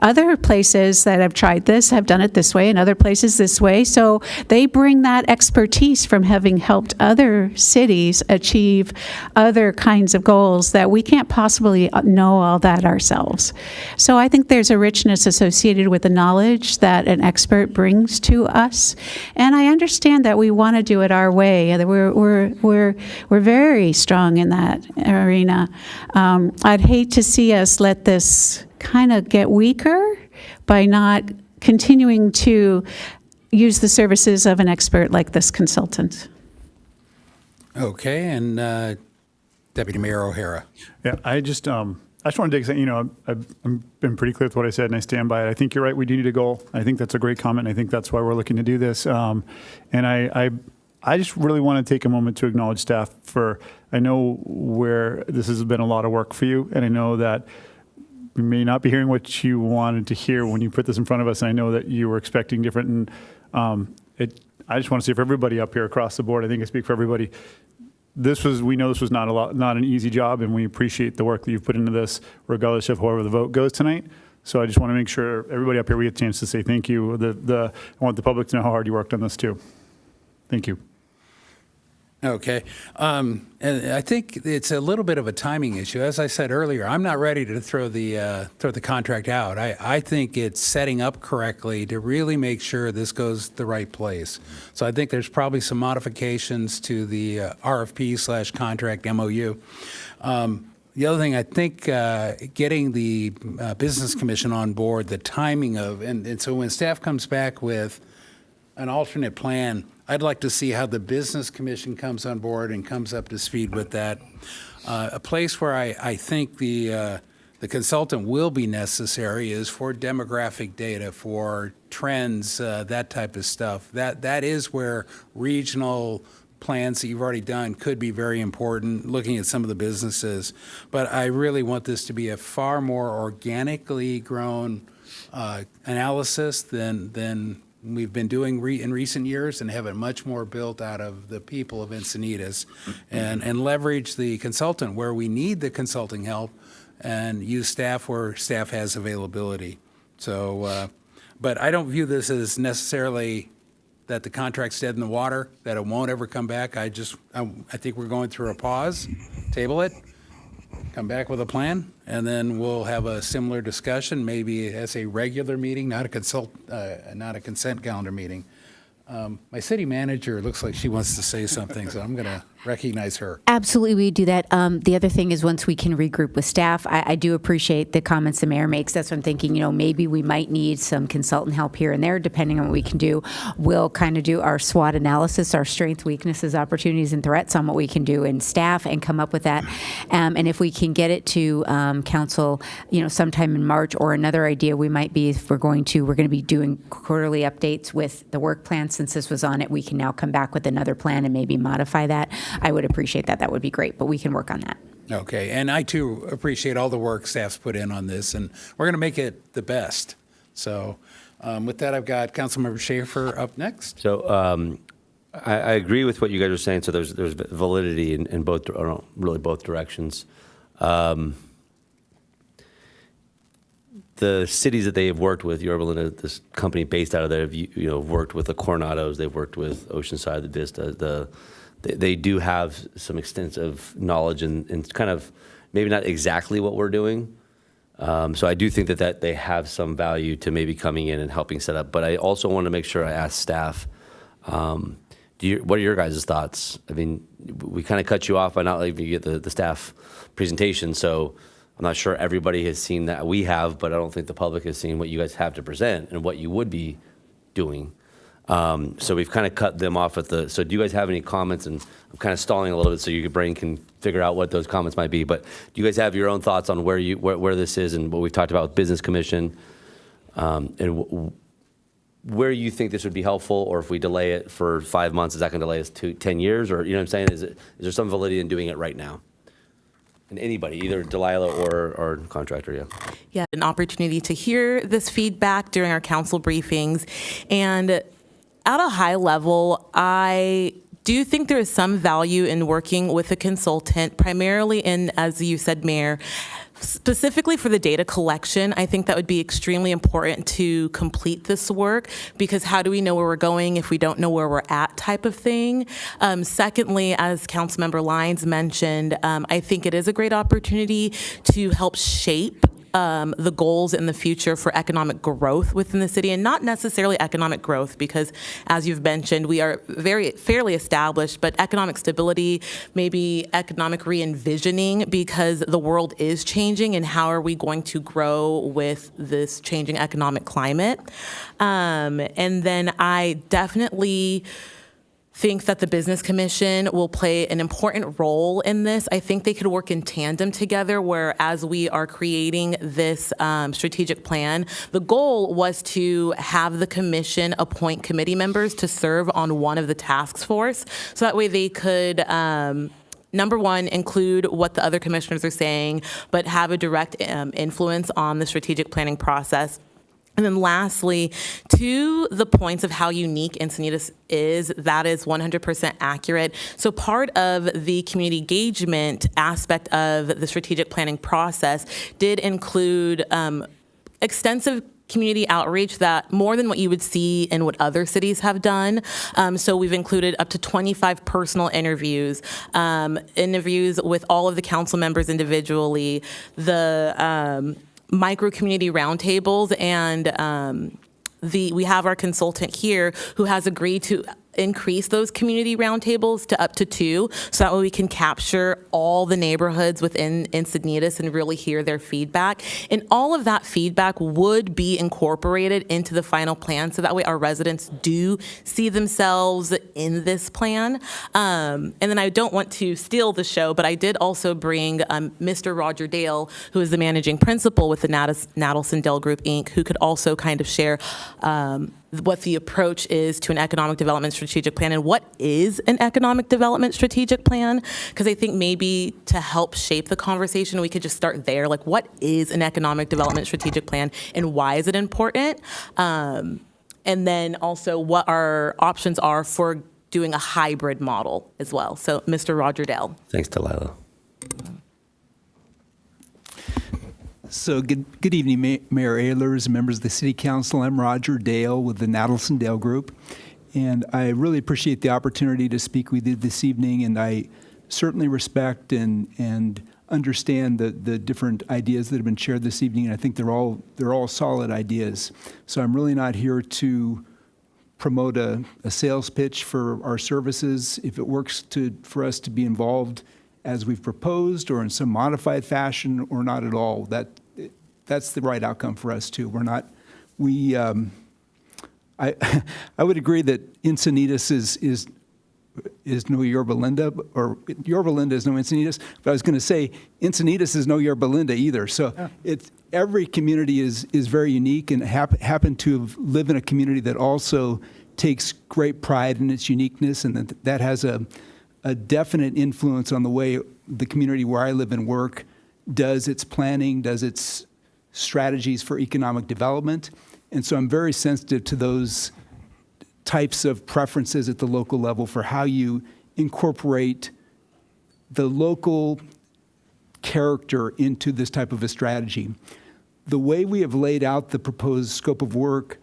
Other places that have tried this have done it this way, and other places this way. So they bring that expertise from having helped other cities achieve other kinds of goals that we can't possibly know all that ourselves. So I think there's a richness associated with the knowledge that an expert brings to us. And I understand that we want to do it our way. We're very strong in that arena. I'd hate to see us let this kind of get weaker by not continuing to use the services of an expert like this consultant. Okay, and Deputy Mayor O'Hara. Yeah, I just want to take a second. I've been pretty clear with what I said, and I stand by it. I think you're right. We do need a goal. I think that's a great comment. And I think that's why we're looking to do this. And I just really want to take a moment to acknowledge staff I know where this has been a lot of work for you, and I know that we may not be hearing what you wanted to hear when you put this in front of us. And I know that you were expecting different. And I just want to say for everybody up here across the board, I think I speak for everybody. We know this was not an easy job, and we appreciate the work that you've put into this, regardless of however the vote goes tonight. So I just want to make sure everybody up here, we get a chance to say thank you. I want the public to know how hard you worked on this too. Thank you. Okay. And I think it's a little bit of a timing issue. As I said earlier, I'm not ready to throw the contract out. I think it's setting up correctly to really make sure this goes the right place. So I think there's probably some modifications to the RFP/contract MOU. The other thing, I think getting the Business Commission on board, the timing of, and so when staff comes back with an alternate plan, I'd like to see how the Business Commission comes on board and comes up to speed with that. A place where I think the consultant will be necessary is for demographic data, for trends, that type of stuff. That is where regional plans that you've already done could be very important, looking at some of the businesses. But I really want this to be a far more organically grown analysis than we've been doing in recent years, and have it much more built out of the people of Encinitas, and leverage the consultant where we need the consulting help, and use staff where staff has availability. So, but I don't view this as necessarily that the contract's dead in the water, that it won't ever come back. I think we're going through a pause, table it, come back with a plan, and then we'll have a similar discussion, maybe as a regular meeting, not a consent calendar meeting. My city manager looks like she wants to say something, so I'm going to recognize her. Absolutely, we do that. The other thing is once we can regroup with staff, I do appreciate the comments the mayor makes. That's what I'm thinking, maybe we might need some consultant help here and there, depending on what we can do. We'll kind of do our SWOT analysis, our strengths, weaknesses, opportunities, and threats on what we can do in staff and come up with that. And if we can get it to council, sometime in March, or another idea we might be, if we're going to be doing quarterly updates with the work plan. Since this was on it, we can now come back with another plan and maybe modify that. I would appreciate that. That would be great, but we can work on that. Okay, and I too appreciate all the work staff's put in on this, and we're going to make it the best. So with that, I've got Councilmember Schaefer up next. So I agree with what you guys are saying. So there's validity in both, really both directions. The cities that they have worked with, Yorba, this company based out of there, have worked with the Coronados, they've worked with Oceanside, the Vista, they do have some extensive knowledge and kind of maybe not exactly what we're doing. So I do think that they have some value to maybe coming in and helping set up. But I also want to make sure I ask staff, what are your guys' thoughts? I mean, we kind of cut you off by not letting you get the staff presentation. So I'm not sure everybody has seen that. We have, but I don't think the public has seen what you guys have to present and what you would be doing. So we've kind of cut them off at so do you guys have any comments? And I'm kind of stalling a little bit so your brain can figure out what those comments might be. But do you guys have your own thoughts on where this is and what we've talked about with Business Commission? And where you think this would be helpful, or if we delay it for 5 months, is that going to delay us 10 years? Or, you know what I'm saying? Is there some validity in doing it right now? And anybody, either Delilah or contractor, yeah. Yeah, an opportunity to hear this feedback during our council briefings. And at a high level, I do think there is some value in working with a consultant, primarily in, as you said, Mayor, specifically for the data collection. I think that would be extremely important to complete this work, because how do we know where we're going if we don't know where we're at, type of thing. Secondly, as Councilmember Lyons mentioned, I think it is a great opportunity to help shape the goals in the future for economic growth within the city, and not necessarily economic growth, because as you've mentioned, we are fairly established, but economic stability, maybe economic re-envisioning, because the world is changing, and how are we going to grow with this changing economic climate? And then I definitely think that the Business Commission will play an important role in this. I think they could work in tandem together, where as we are creating this strategic plan, the goal was to have the commission appoint committee members to serve on one of the task force. So that way they could number one, include what the other commissioners are saying, but have a direct influence on the strategic planning process. And then lastly, to the points of how unique Encinitas is, that is 100% accurate. So part of the community engagement aspect of the strategic planning process did include extensive community outreach, that more than what you would see in what other cities have done. So we've included up to 25 personal interviews, interviews with all of the council members individually, the micro community roundtables, and we have our consultant here who has agreed to increase those community roundtables to up to 2, so that way we can capture all the neighborhoods within Encinitas and really hear their feedback. And all of that feedback would be incorporated into the final plan, so that way our residents do see themselves in this plan. And then I don't want to steal the show, but I did also bring Mr. Roger Dale, who is the managing principal with the Nadelson Dale Group, Inc., who could also kind of share what the approach is to an economic development strategic plan, and what is an economic development strategic plan. Because I think maybe to help shape the conversation, we could just start there. Like, what is an economic development strategic plan, and why is it important? And then also what our options are for doing a hybrid model as well. So Mr. Roger Dale. Thanks, Delilah. So good evening, Mayor Ehlers, members of the City Council. I'm Roger Dale with the Nadelson Dale Group, and I really appreciate the opportunity to speak with you this evening, and I certainly respect and understand the different ideas that have been shared this evening, and I think they're all solid ideas. So I'm really not here to promote a sales pitch for our services. If it works for us to be involved as we've proposed, or in some modified fashion, or not at all, that's the right outcome for us too. I would agree that Encinitas is no Yorba Linda, or Yorba Linda is no Encinitas, but I was going to say Encinitas is no Yorba Linda either. So every community is very unique, and happen to live in a community that also takes great pride in its uniqueness, and that has a definite influence on the way the community where I live and work does its planning, does its strategies for economic development. And so I'm very sensitive to those types of preferences at the local level for how you incorporate the local character into this type of a strategy. The way we have laid out the proposed scope of work,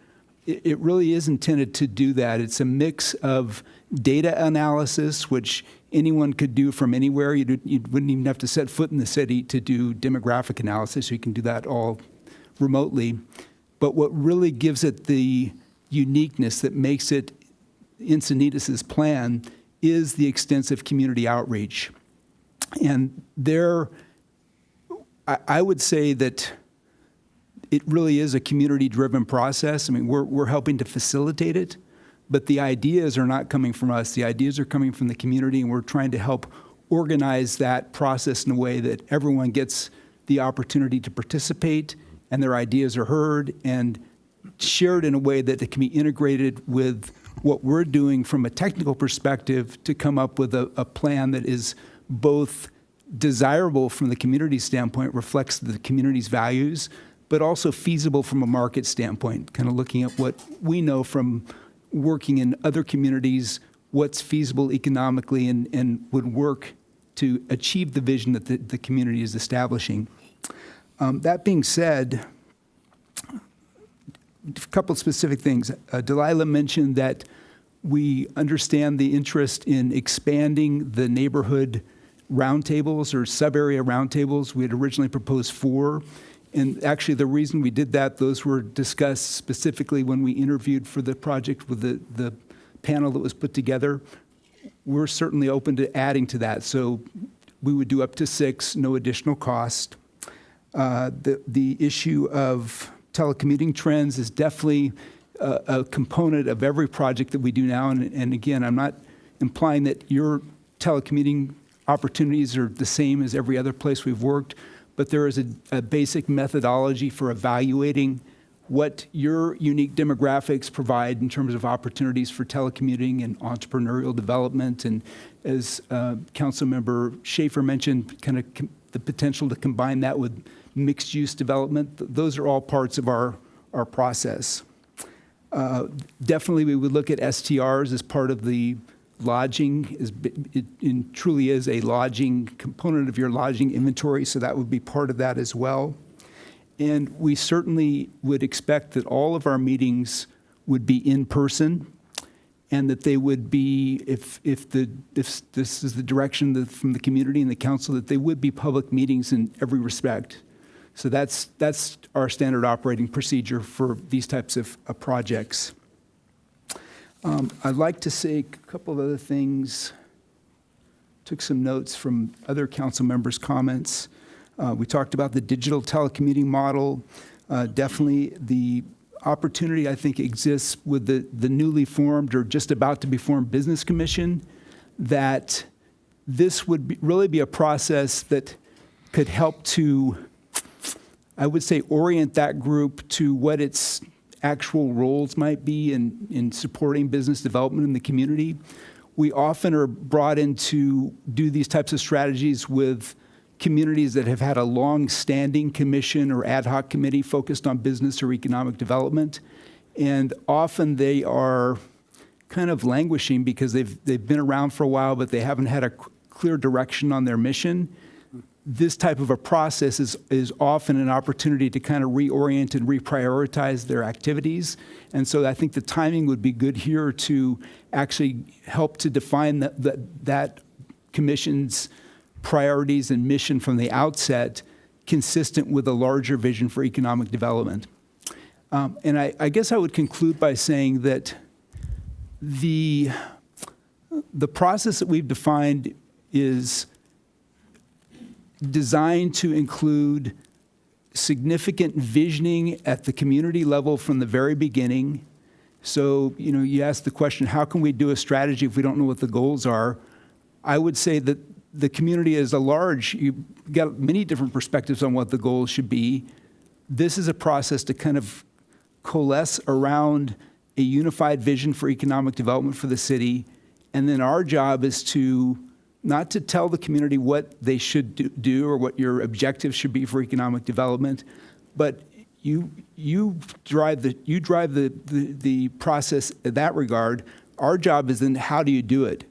it really is intended to do that. It's a mix of data analysis, which anyone could do from anywhere. You wouldn't even have to set foot in the city to do demographic analysis. You can do that all remotely. But what really gives it the uniqueness that makes it Encinitas' plan is the extensive community outreach. And I would say that it really is a community-driven process. I mean, we're helping to facilitate it, but the ideas are not coming from us. The ideas are coming from the community, and we're trying to help organize that process in a way that everyone gets the opportunity to participate, and their ideas are heard and shared in a way that it can be integrated with what we're doing from a technical perspective to come up with a plan that is both desirable from the community standpoint, reflects the community's values, but also feasible from a market standpoint, kind of looking at what we know from working in other communities, what's feasible economically and would work to achieve the vision that the community is establishing. That being said, a couple of specific things. Delilah mentioned that we understand the interest in expanding the neighborhood roundtables or sub-area roundtables. We had originally proposed 4. And actually, the reason we did that, those were discussed specifically when we interviewed for the project with the panel that was put together. We're certainly open to adding to that. So we would do up to 6, no additional cost. The issue of telecommuting trends is definitely a component of every project that we do now. And again, I'm not implying that your telecommuting opportunities are the same as every other place we've worked, but there is a basic methodology for evaluating what your unique demographics provide in terms of opportunities for telecommuting and entrepreneurial development. And as Councilmember Schaefer mentioned, kind of the potential to combine that with mixed-use development. Those are all parts of our process. Definitely, we would look at STRs as part of the lodging. It truly is a lodging component of your lodging inventory, so that would be part of that as well. And we certainly would expect that all of our meetings would be in person, and that they would be, if this is the direction from the community and the council, that they would be public meetings in every respect. So that's our standard operating procedure for these types of projects. I'd like to say a couple of other things. Took some notes from other council members' comments. We talked about the digital telecommuting model. Definitely the opportunity, I think, exists with the newly formed or just about to be formed Business Commission, that this would really be a process that could help to, I would say, orient that group to what its actual roles might be in supporting business development in the community. We often are brought in to do these types of strategies with communities that have had a long-standing commission or ad hoc committee focused on business or economic development. And often they are kind of languishing because they've been around for a while, but they haven't had a clear direction on their mission. This type of a process is often an opportunity to kind of reorient and reprioritize their activities. And so I think the timing would be good here to actually help to define that commission's priorities and mission from the outset, consistent with a larger vision for economic development. And I guess I would conclude by saying that the process that we've defined is designed to include significant visioning at the community level from the very beginning. So, you asked the question, how can we do a strategy if we don't know what the goals are? I would say that the community as a large, you've got many different perspectives on what the goals should be. This is a process to kind of coalesce around a unified vision for economic development for the city. And then our job is not to tell the community what they should do or what your objectives should be for economic development, but you drive the process in that regard. Our job is then how do you do it?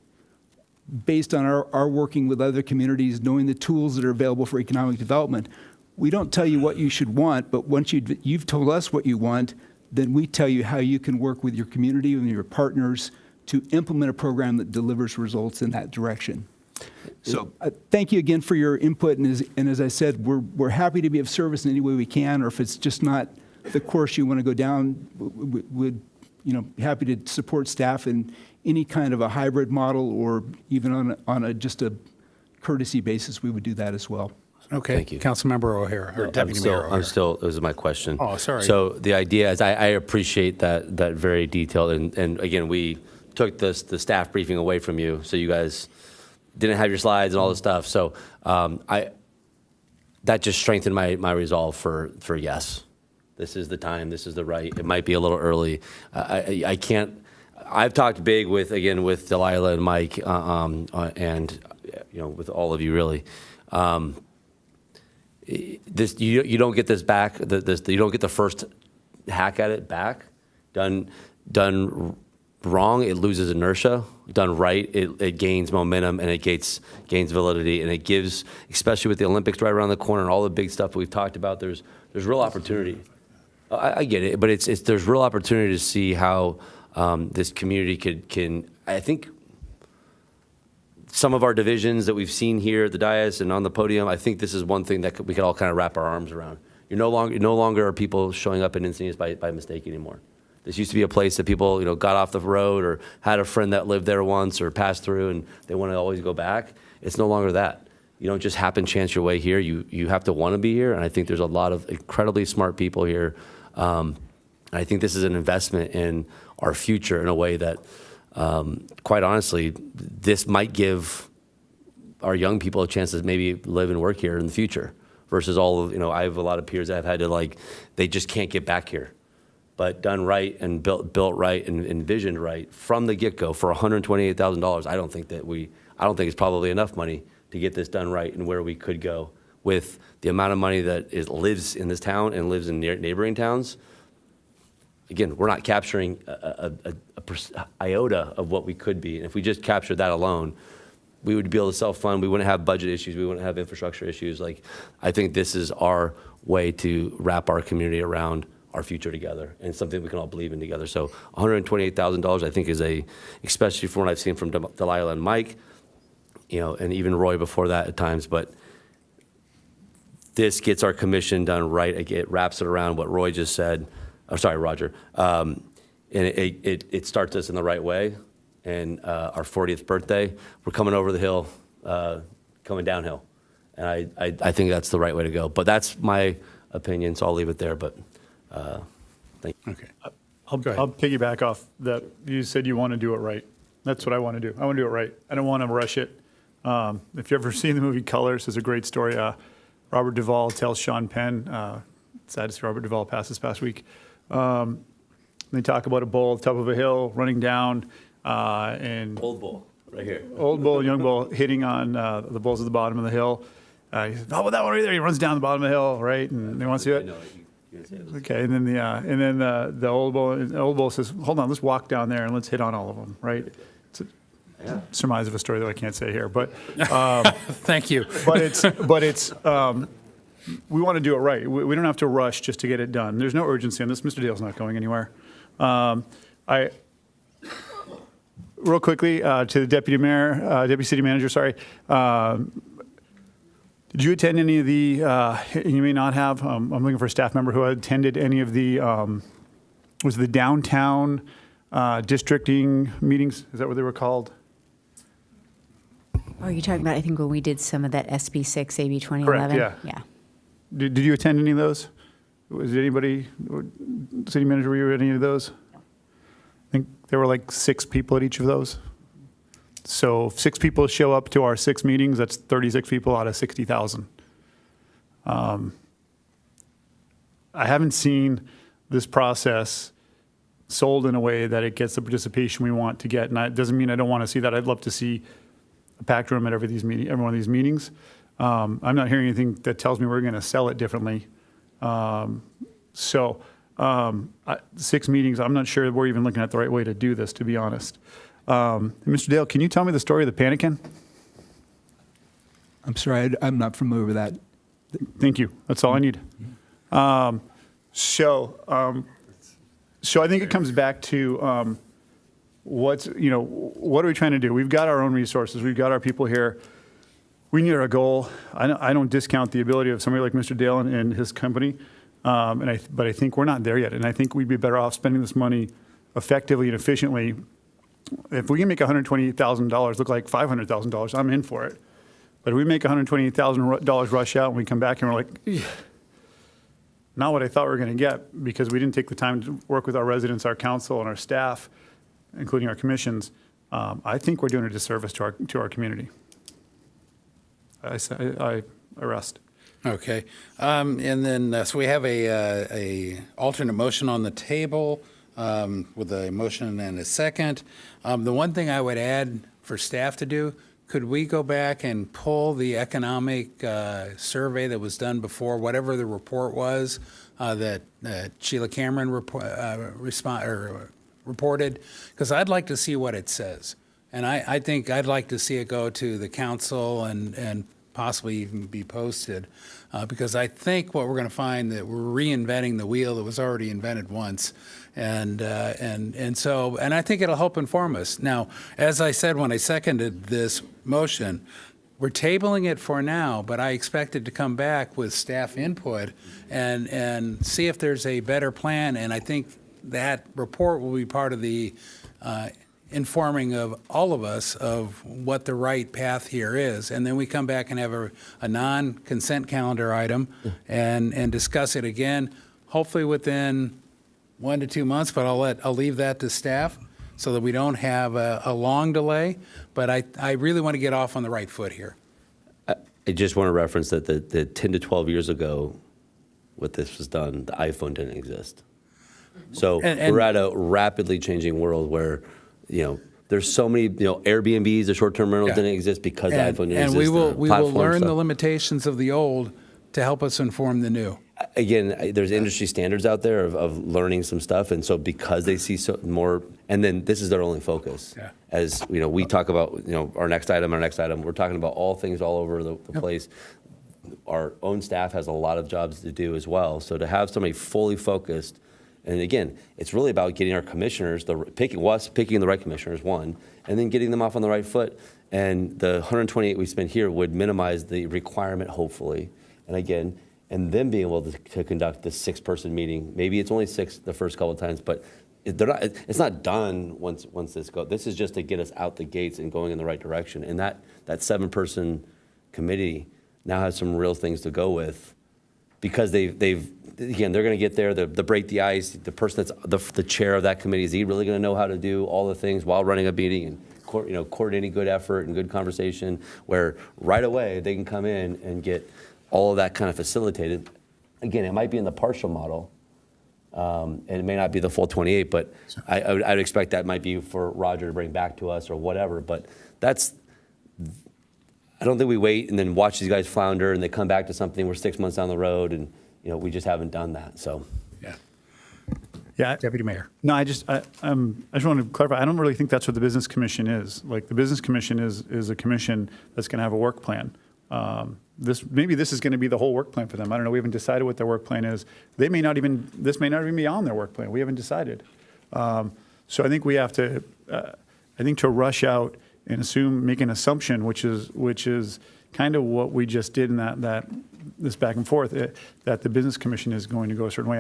Based on our working with other communities, knowing the tools that are available for economic development. We don't tell you what you should want, but once you've told us what you want, then we tell you how you can work with your community and your partners to implement a program that delivers results in that direction. So thank you again for your input, and as I said, we're happy to be of service in any way we can, or if it's just not the course you want to go down, we'd be happy to support staff in any kind of a hybrid model, or even on just a courtesy basis, we would do that as well. Okay, Thank you. Councilmember O'Hara, or Deputy Mayor O'Hara. This is my question. Oh, sorry. So the idea is, I appreciate that very detailed, and again, we took the staff briefing away from you, so you guys didn't have your slides and all this stuff. So that just strengthened my resolve for yes. This is the time, this is the right, it might be a little early. I can't, I've talked big with Delilah and Mike, and with all of you really. This you don't get this back. You don't get the first hack at it back, done wrong, it loses inertia. Done right, it gains momentum and it gains validity, and it gives, especially with the Olympics right around the corner and all the big stuff we've talked about, there's real opportunity. I get it, but there's real opportunity to see how this community can, I think, some of our divisions that we've seen here at the dais and on the podium, I think this is one thing that we could all kind of wrap our arms around. No longer are people showing up in Encinitas by mistake anymore. This used to be a place that people, got off the road or had a friend that lived there once or passed through and they want to always go back. It's no longer that. You don't just happen chance your way here. You have to want to be here, and I think there's a lot of incredibly smart people here. I think this is an investment in our future in a way that, quite honestly, this might give our young people a chance to maybe live and work here in the future versus all of, I have a lot of peers that have had to they just can't get back here. But done right and built right and envisioned right from the get-go for $128,000, I don't think it's probably enough money to get this done right and where we could go with the amount of money that lives in this town and lives in neighboring towns. Again, we're not capturing a iota of what we could be. And if we just captured that alone, we would be able to self-fund. We wouldn't have budget issues. We wouldn't have infrastructure issues. I think this is our way to wrap our community around our future together and something we can all believe in together. So $128,000, I think, is especially from what I've seen from Delilah and Mike, and even Roy before that at times. But this gets our commission done right. It wraps it around what Roy just said. I'm sorry, Roger. And it starts us in the right way. And our 40th birthday, we're coming over the hill, coming downhill. And I think that's the right way to go. But that's my opinion, so I'll leave it there. But thank you. Okay. I'll piggyback off that. You said you want to do it right. That's what I want to do. I want to do it right. I don't want to rush it. If you've ever seen the movie Colors, it's a great story. Robert Duvall tells Sean Penn, sad to see Robert Duvall pass this past week. They talk about a bull at the top of a hill running down and Old bull, right here. Old bull, young bull, hitting on the bulls at the bottom of the hill. He says, "Oh, well, that one right there." He runs down the bottom of the hill, right? And they want to see it. Okay, and then the old bull says, "Hold on, let's walk down there and let's hit on all of them," right? It's a surmise of a story that I can't say here, but Thank you. but it's we want to do it right. We don't have to rush just to get it done. There's no urgency on this. Mr. Dale's not going anywhere. Real quickly to the deputy city manager. Sorry. Did you attend any of the? You may not have. I'm looking for a staff member who attended any of the. Was the downtown districting meetings? Is that what they were called? Are you talking about, I think, when we did some of that SB 6, AB 2011? Correct, yeah. Yeah. Did you attend any of those? Was anybody, city manager, were you at any of those? I think there were like 6 people at each of those. So if 6 people show up to our 6 meetings, that's 36 people out of 60,000. I haven't seen this process sold in a way that it gets the participation we want to get. And it doesn't mean I don't want to see that. I'd love to see a packed room at every one of these meetings. I'm not hearing anything that tells me we're going to sell it differently. 6 meetings, I'm not sure we're even looking at the right way to do this, to be honest. Mr. Dale, can you tell me the story of the Panikin? I'm sorry, I'm not familiar with that. Thank you. That's all I need. So I think it comes back to what are we trying to do? We've got our own resources. We've got our people here. We need our goal. I don't discount the ability of somebody like Mr. Dale and his company, but I think we're not there yet. And I think we'd be better off spending this money effectively and efficiently. If we can make $128,000 look like $500,000, I'm in for it. But if we make $128,000 rush out and we come back and we're like, not what I thought we were going to get because we didn't take the time to work with our residents, our council, and our staff, including our commissions, I think we're doing a disservice to our community. I rest. Okay. And then, so we have a alternate motion on the table with a motion and a second. The one thing I would add for staff to do, could we go back and pull the economic survey that was done before, whatever the report was that Sheila Cameron reported, because I'd like to see what it says. And I think I'd like to see it go to the council and possibly even be posted, because I think what we're going to find that we're reinventing the wheel that was already invented once, and I think it'll help inform us. Now, as I said when I seconded this motion, we're tabling it for now, but I expect it to come back with staff input and see if there's a better plan, and I think that report will be part of the informing of all of us of what the right path here is. And then we come back and have a non-consent calendar item and discuss it again, hopefully within 1 to 2 months, but I'll leave that to staff so that we don't have a long delay. But I really want to get off on the right foot here. I just want to reference that the 10 to 12 years ago, what this was done, the iPhone didn't exist. So we're at a rapidly changing world where, there's so many, Airbnbs, the short-term rentals didn't exist because the iPhone didn't exist. And we will learn the limitations of the old to help us inform the new. Again, there's industry standards out there of learning some stuff, and so because they see more, and then this is their only focus. Yeah. As we talk about, our next item, we're talking about all things all over the place. Our own staff has a lot of jobs to do as well. So to have somebody fully focused. And again, it's really about getting our commissioners, picking the right commissioners, one, and then getting them off on the right foot. And the 128 we spent here would minimize the requirement, hopefully. And again, and then being able to conduct this 6-person meeting. Maybe it's only 6 the first couple of times, but it's not done once this goes. This is just to get us out the gates and going in the right direction. And that 7-person committee now has some real things to go with. Because they're going to get there, to break the ice. The person that's the chair of that committee, is he really going to know how to do all the things while running a meeting and coordinating good effort and good conversation, where right away they can come in and get all of that kind of facilitated. Again, it might be in the partial model, and it may not be the full 28, but I'd expect that might be for Roger to bring back to us or whatever. But I don't think we wait and then watch these guys flounder and they come back to something. We're 6 months down the road, and we just haven't done that. So, Yeah, Deputy Mayor. No, I just want to clarify. I don't really think that's what the Business Commission is. Like, the Business Commission is a commission that's going to have a work plan. Maybe this is going to be the whole work plan for them. I don't know. We haven't decided what their work plan is. This may not even be on their work plan. We haven't decided. So I think we have to. I think to rush out and make an assumption, which is kind of what we just did in this back and forth, that the Business Commission is going to go a certain way.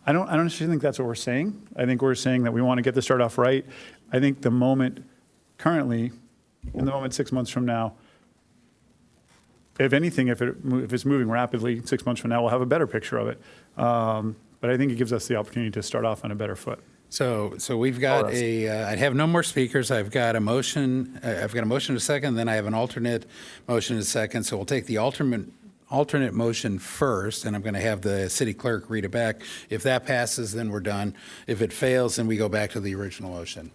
I don't necessarily think that's what we're saying. I think we're saying that we want to get this start off right. I think the moment currently, in the moment 6 months from now, if anything, if it's moving rapidly 6 months from now, we'll have a better picture of it. But I think it gives us the opportunity to start off on a better foot. So we've got I have no more speakers. I've got a motion. I've got a motion and a second. Then I have an alternate motion and a second. So we'll take the alternate motion first, and I'm going to have the city clerk read it back. If that passes, then we're done. If it fails, then we go back to the original motion.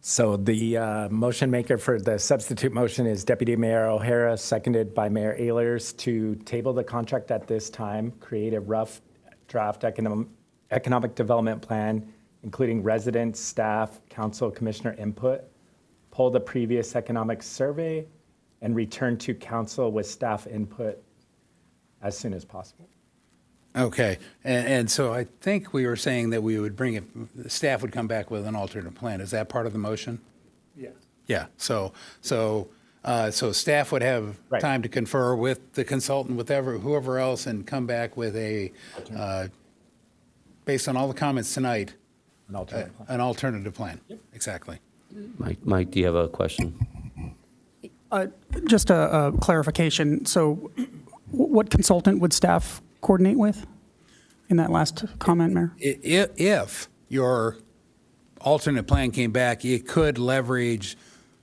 So the motion maker for the substitute motion is Deputy Mayor O'Hara, seconded by Mayor Ehlers, to table the contract at this time, create a rough draft economic development plan, including residents, staff, council, commissioner input, pull the previous economic survey, and return to council with staff input as soon as possible. Okay, and so I think we were saying that we would bring it, the staff would come back with an alternate plan. Is that part of the motion? Yeah. Yeah, so staff would have time to confer with the consultant, with whoever else, and come back with based on all the comments tonight, an alternative plan. Yep. Exactly. Mike, do you have a question? Just a clarification. So what consultant would staff coordinate with in that last comment, Mayor? If your alternate plan came back, it could leverage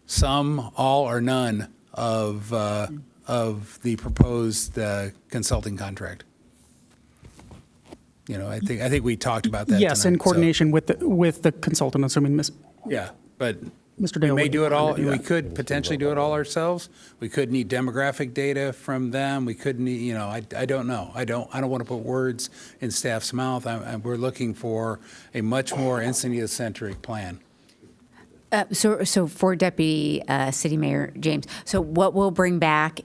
some, all, or none of the proposed consulting contract. I think we talked about that Yes, tonight, in coordination with the consultant, assuming Yeah, but Mr. We Dale. may would do it want all, to do we that. could potentially do it all ourselves. We could need demographic data from them. We could need, I don't know. I don't want to put words in staff's mouth. We're looking for a much more Encinitas-centric plan. So for Deputy City Mayor James, so what we'll bring back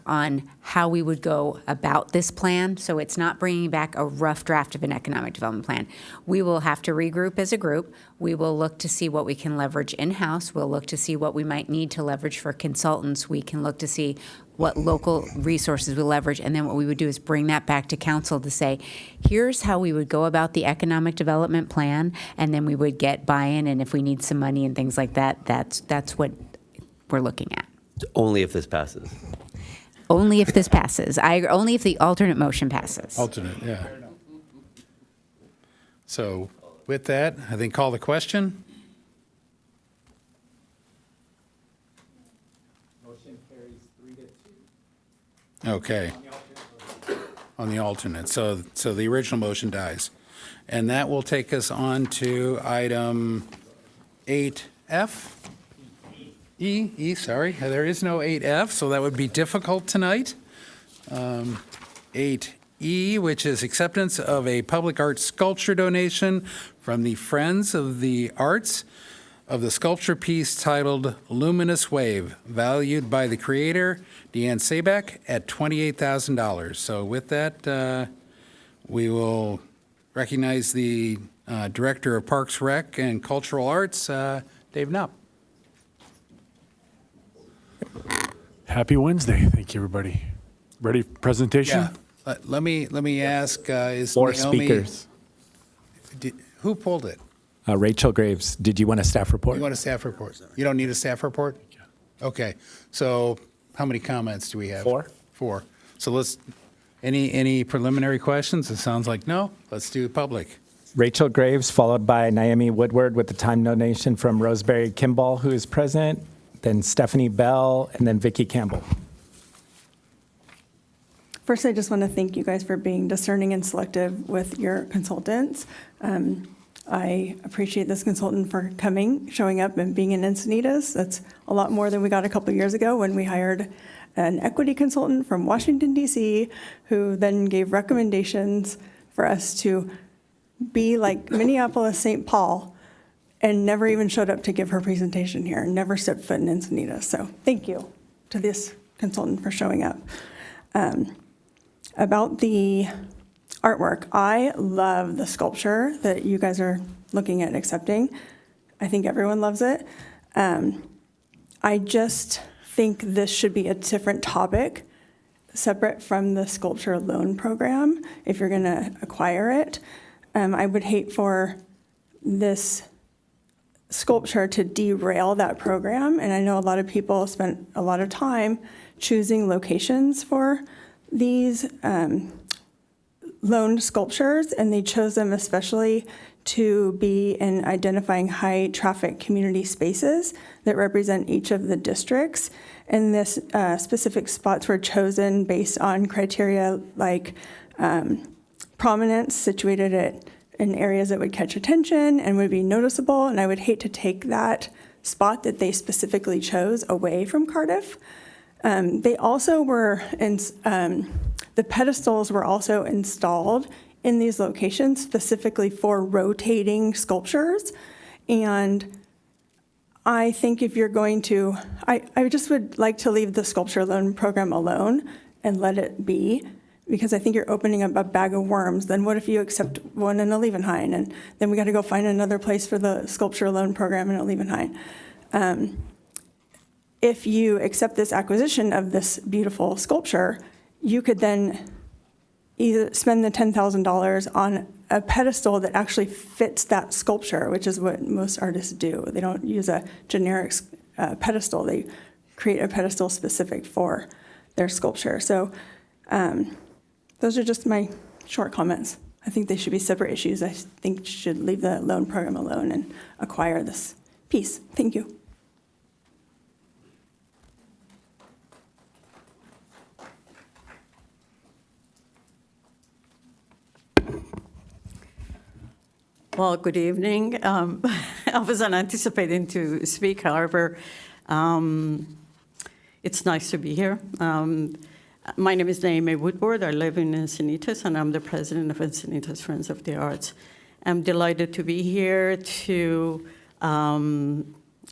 on how we would go about this plan. So it's not bringing back a rough draft of an economic development plan. We will have to regroup as a group. We will look to see what we can leverage in-house. We'll look to see what we might need to leverage for consultants. We can look to see what local resources we leverage. And then what we would do is bring that back to council to say, here's how we would go about the economic development plan. And then we would get buy-in. And if we need some money and things like that, that's what we're looking at. Only if this passes. Only if this passes. Only if the alternate motion passes. Alternate, yeah. So with that, I think call the question. Motion carries 3-2. Okay. On the alternate. So the original motion dies. And that will take us on to item 8F. Sorry. There is no 8F, so that would be difficult tonight. 8E, which is acceptance of a public art sculpture donation from the Friends of the Arts of the sculpture piece titled Luminous Wave, valued by the creator, Deanne Sabek, at $28,000. So with that, we will recognize the Director of Parks, Rec, and Cultural Arts, Dave Knapp. Happy Wednesday. Thank you, everybody. Ready for presentation? Yeah. Let me ask, is Four Naomi... speakers. Who pulled it? Rachel Graves, did you want a staff report? You want a staff report? You don't need a staff report? Okay. So how many comments do we have? Four. So let's, any preliminary questions? It sounds like no. Let's do public. Rachel Graves, followed by Naomi Woodward with the time donation from Rosemary Kimball, who is present, then Stephanie Bell, and then Vicki Campbell. First, I just want to thank you guys for being discerning and selective with your consultants. I appreciate this consultant for coming, showing up, and being in Encinitas. That's a lot more than we got a couple years ago when we hired an equity consultant from Washington, D.C., who then gave recommendations for us to be like Minneapolis, St. Paul, and never even showed up to give her presentation here, never stepped foot in Encinitas. So thank you to this consultant for showing up. About the artwork, I love the sculpture that you guys are looking at accepting. I think everyone loves it. I just think this should be a different topic, separate from the sculpture loan program, if you're going to acquire it. I would hate for this sculpture to derail that program, and I know a lot of people spent a lot of time choosing locations for these loaned sculptures, and they chose them especially to be in identifying high traffic community spaces that represent each of the districts. And this specific spots were chosen based on criteria like prominence, situated in areas that would catch attention and would be noticeable. And I would hate to take that spot that they specifically chose away from Cardiff. They also were the pedestals were also installed in these locations specifically for rotating sculptures. And I think if you're going to, I just would like to leave the sculpture loan program alone and let it be, because I think you're opening up a bag of worms. Then what if you accept one in Alevenheim, and then we got to go find another place for the sculpture loan program in Alevenheim. If you accept this acquisition of this beautiful sculpture, you could then either spend the $10,000 on a pedestal that actually fits that sculpture, which is what most artists do. They don't use a generic pedestal. They create a pedestal specific for their sculpture. So those are just my short comments. I think they should be separate issues. I think you should leave the loan program alone and acquire this piece. Thank you. Well, good evening. I wasn't anticipating to speak. However, it's nice to be here. My name is Naomi Woodward. I live in Encinitas, and I'm the president of Encinitas Friends of the Arts. I'm delighted to be here to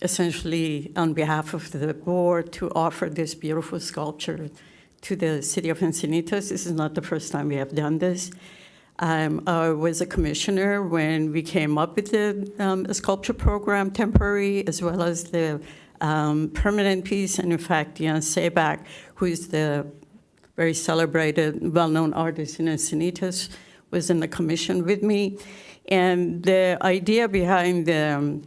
essentially, on behalf of the board, to offer this beautiful sculpture to the city of Encinitas. This is not the first time we have done this. I was a commissioner when we came up with the sculpture program, temporary, as well as the permanent piece. And in fact, Jan Sebak, who is the very celebrated, well-known artist in Encinitas, was in the commission with me. And the idea behind the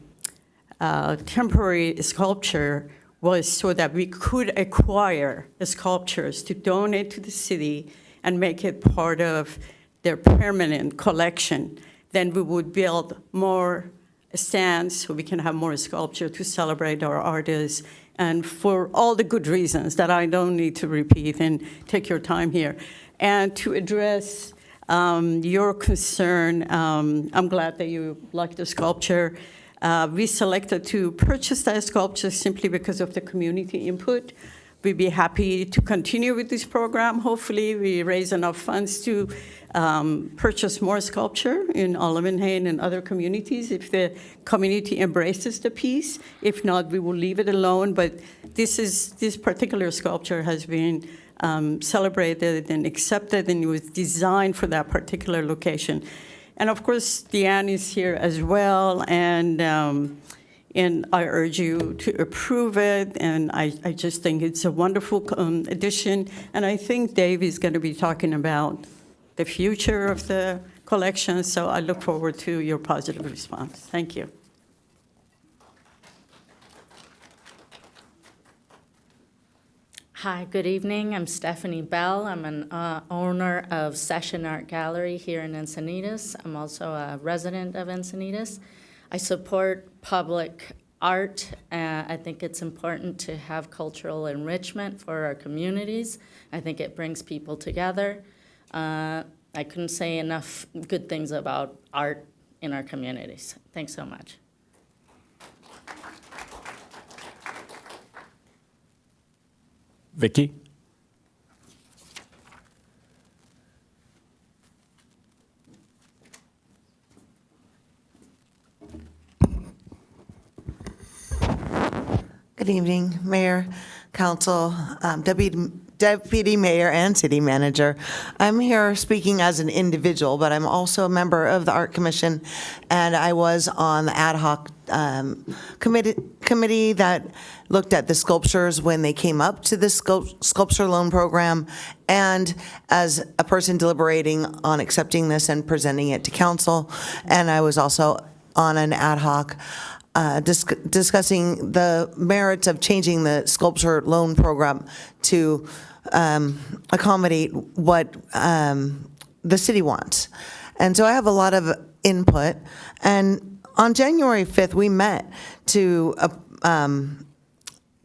temporary sculpture was so that we could acquire the sculptures to donate to the city and make it part of their permanent collection. Then we would build more stands so we can have more sculpture to celebrate our artists, and for all the good reasons that I don't need to repeat and take your time here. And to address your concern, I'm glad that you like the sculpture. We selected to purchase that sculpture simply because of the community input. We'd be happy to continue with this program. Hopefully, we raise enough funds to purchase more sculpture in Olivenhain and other communities if the community embraces the piece. If not, we will leave it alone. But this particular sculpture has been celebrated and accepted, and it was designed for that particular location. And of course, Deanne is here as well, and I urge you to approve it, and I just think it's a wonderful addition. And I think Dave is going to be talking about the future of the collection, so I look forward to your positive response. Thank you. Hi, good evening. I'm Stephanie Bell. I'm an owner of Session Art Gallery here in Encinitas. I'm also a resident of Encinitas. I support public art. I think it's important to have cultural enrichment for our communities. I think it brings people together. I couldn't say enough good things about art in our communities. Thanks so much. Vicky? Good evening, Mayor, Council, Deputy Mayor, and City Manager. I'm here speaking as an individual, but I'm also a member of the Art Commission, and I was on the ad hoc committee that looked at the sculptures when they came up to the sculpture loan program, and as a person deliberating on accepting this and presenting it to council. And I was also on an ad hoc discussing the merits of changing the sculpture loan program to accommodate what the city wants. And so I have a lot of input. And on January 5th, we met to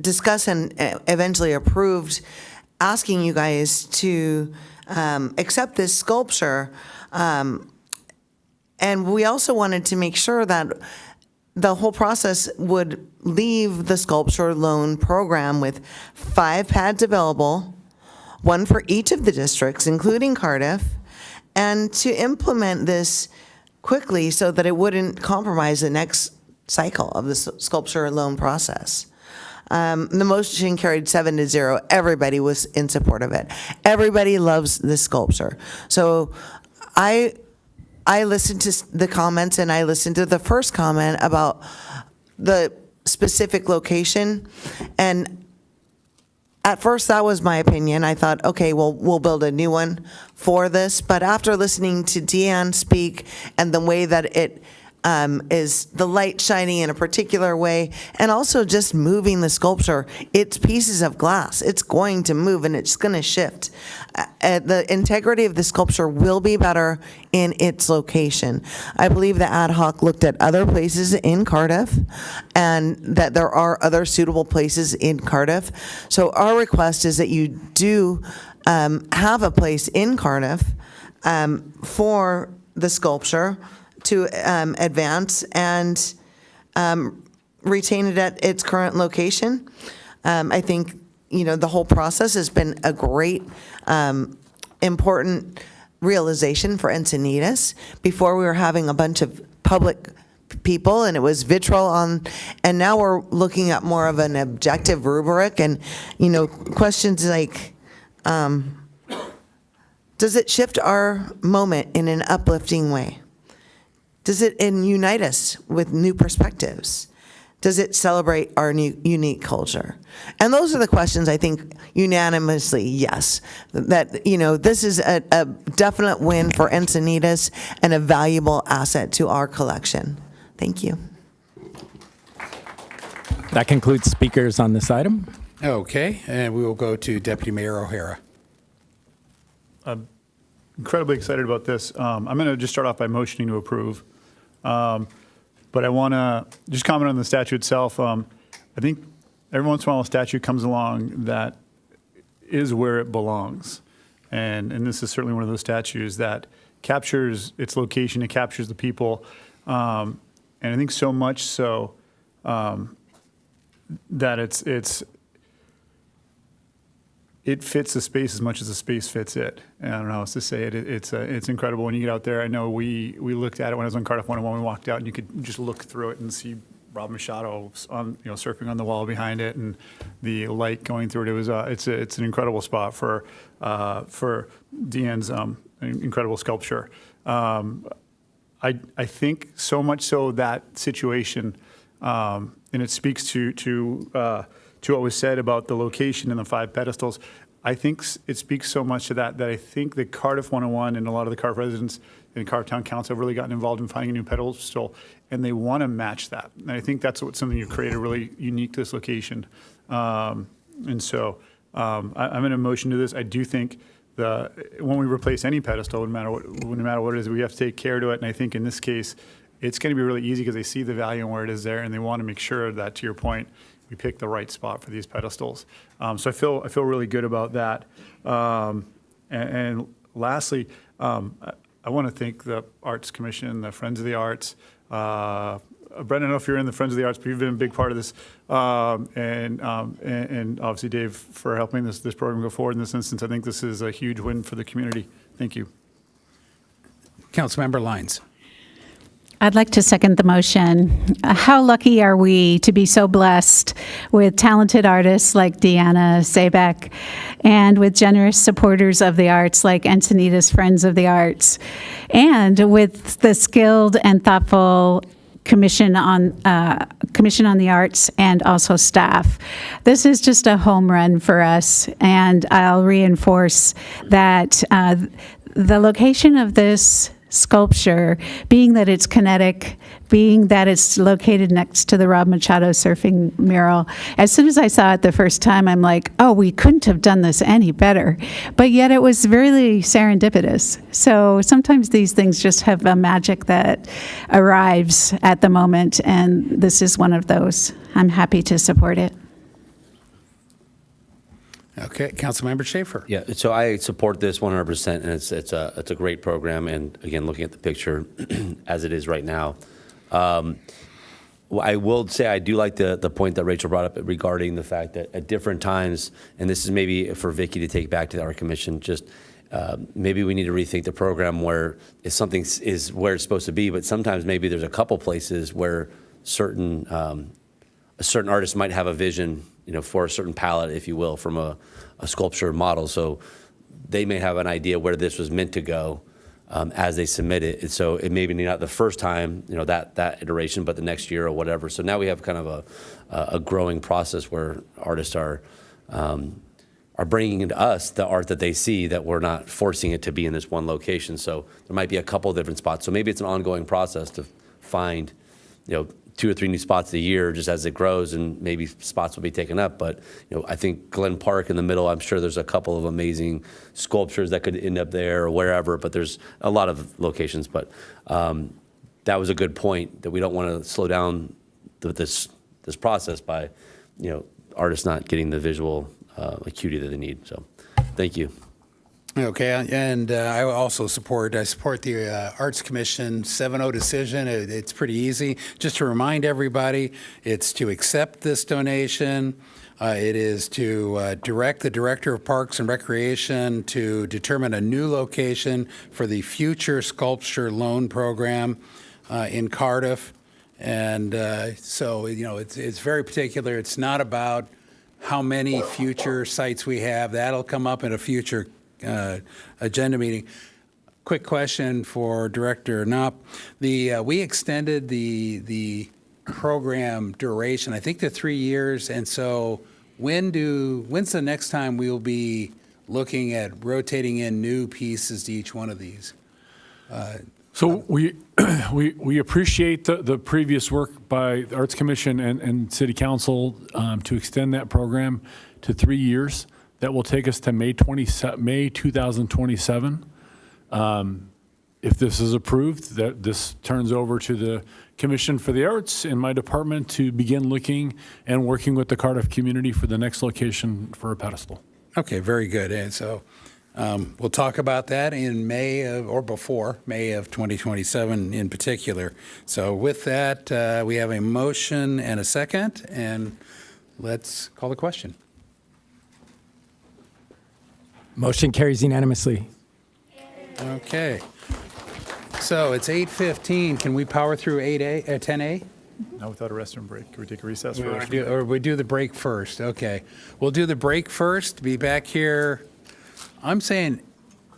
discuss and eventually approved asking you guys to accept this sculpture. And we also wanted to make sure that the whole process would leave the sculpture loan program with 5 pads available, 1 for each of the districts, including Cardiff, and to implement this quickly so that it wouldn't compromise the next cycle of the sculpture loan process. The motion carried 7-0. Everybody was in support of it. Everybody loves this sculpture. So I listened to the comments, and I listened to the first comment about the specific location. And at first, that was my opinion. I thought, okay, well, we'll build a new one for this. But after listening to Deanne speak and the way that it is the light shining in a particular way, and also just moving the sculpture, it's pieces of glass. It's going to move and it's going to shift. The integrity of the sculpture will be better in its location. I believe the ad hoc looked at other places in Cardiff and that there are other suitable places in Cardiff. So our request is that you do have a place in Cardiff for the sculpture to advance, and retain it at its current location. I think, the whole process has been a great, important realization for Encinitas. Before, we were having a bunch of public people and it was vitriol and now we're looking at more of an objective rubric and, questions like, does it shift our moment in an uplifting way? Does it unite us with new perspectives? Does it celebrate our new unique culture? And those are the questions I think unanimously, yes. That, this is a definite win for Encinitas and a valuable asset to our collection. Thank you. That concludes speakers on this item. Okay, and we will go to Deputy Mayor O'Hara. I'm incredibly excited about this. I'm going to just start off by motioning to approve. But I want to just comment on the statute itself. I think every once in a while a statute comes along that is where it belongs. And this is certainly one of those statutes that captures its location, it captures the people. And I think so much so that it fits the space as much as the space fits it. And I don't know how else to say it. It's incredible when you get out there. I know we looked at it when I was on Cardiff 101. We walked out and you could just look through it and see Rob Machado on surfing on the wall behind it and the light going through it. It's an incredible spot for Deanne's incredible sculpture. I think so much so that situation, and it speaks to what was said about the location and the 5 pedestals. I think it speaks so much to that I think that Cardiff 101 and a lot of the Cardiff residents and Cardiff Town Council have really gotten involved in finding a new pedestal, and they want to match that. And I think that's something you created really unique to this location. And so I'm in a motion to this. I do think when we replace any pedestal, no matter what it is, we have to take care to it. And I think in this case, it's going to be really easy because they see the value and where it is there, and they want to make sure that, to your point, we pick the right spot for these pedestals. So I feel really good about that. And lastly, I want to thank the Arts Commission, the Friends of the Arts. Brent, I don't know if you're in the Friends of the Arts, but you've been a big part of this. And obviously Dave for helping this program go forward in this instance. I think this is a huge win for the community. Thank you. Councilmember Lyons. I'd like to second the motion. How lucky are we to be so blessed with talented artists like Deanna Sabek and with generous supporters of the arts like Encinitas Friends of the Arts, and with the skilled and thoughtful Commission on the Arts and also staff. This is just a home run for us, and I'll reinforce that the location of this sculpture, being that it's kinetic, being that it's located next to the Rob Machado surfing mural, as soon as I saw it the first time, I'm like, oh, we couldn't have done this any better. But yet it was really serendipitous. So sometimes these things just have a magic that arrives at the moment, and this is one of those. I'm happy to support it. Okay, Councilmember Schaefer. Yeah, so I support this 100%, and it's a great program. And again, looking at the picture as it is right now, I will say I do like the point that Rachel brought up regarding the fact that at different times, and this is maybe for Vicky to take back to our commission, just maybe we need to rethink the program where if something is where it's supposed to be, but sometimes maybe there's a couple places where a certain artist might have a vision, for a certain palette, if you will, from a sculpture model. So they may have an idea where this was meant to go as they submit it. And so it may be not the first time, that iteration, but the next year or whatever. So now we have kind of a growing process where artists are bringing into us the art that they see, that we're not forcing it to be in this one location. So there might be a couple of different spots. So maybe it's an ongoing process to find, 2 or 3 new spots a year just as it grows, and maybe spots will be taken up. But I think Glen Park in the middle, I'm sure there's a couple of amazing sculptures that could end up there or wherever, but there's a lot of locations. But that was a good point, that we don't want to slow down this process by artists not getting the visual acuity that they need. So thank you. Okay, and I also support the Arts Commission 7-0 decision. It's pretty easy. Just to remind everybody, it's to accept this donation. It is to direct the Director of Parks and Recreation to determine a new location for the future sculpture loan program in Cardiff. And so, it's very particular. It's not about how many future sites we have. That'll come up in a future agenda meeting. Quick question for Director Knopp. We extended the program duration, I think, to 3 years. And so when's the next time we'll be looking at rotating in new pieces to each one of these? So we appreciate the previous work by the Arts Commission and City Council to extend that program to 3 years. That will take us to May 2027. If this is approved, that this turns over to the Commission for the Arts in my department to begin looking and working with the Cardiff community for the next location for a pedestal. Okay, very good. And so we'll talk about that in or before May of 2027 in particular. So with that, we have a motion and a second, and let's call the question. Motion carries unanimously. Okay. So it's 8:15. Can we power through 10A? Not without a restroom break. Can we take a recess for a restroom break? Or we do the break first? Okay. We'll do the break first. Be back here, I'm saying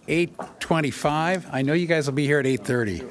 8:25. I know you guys will be here at 8:30.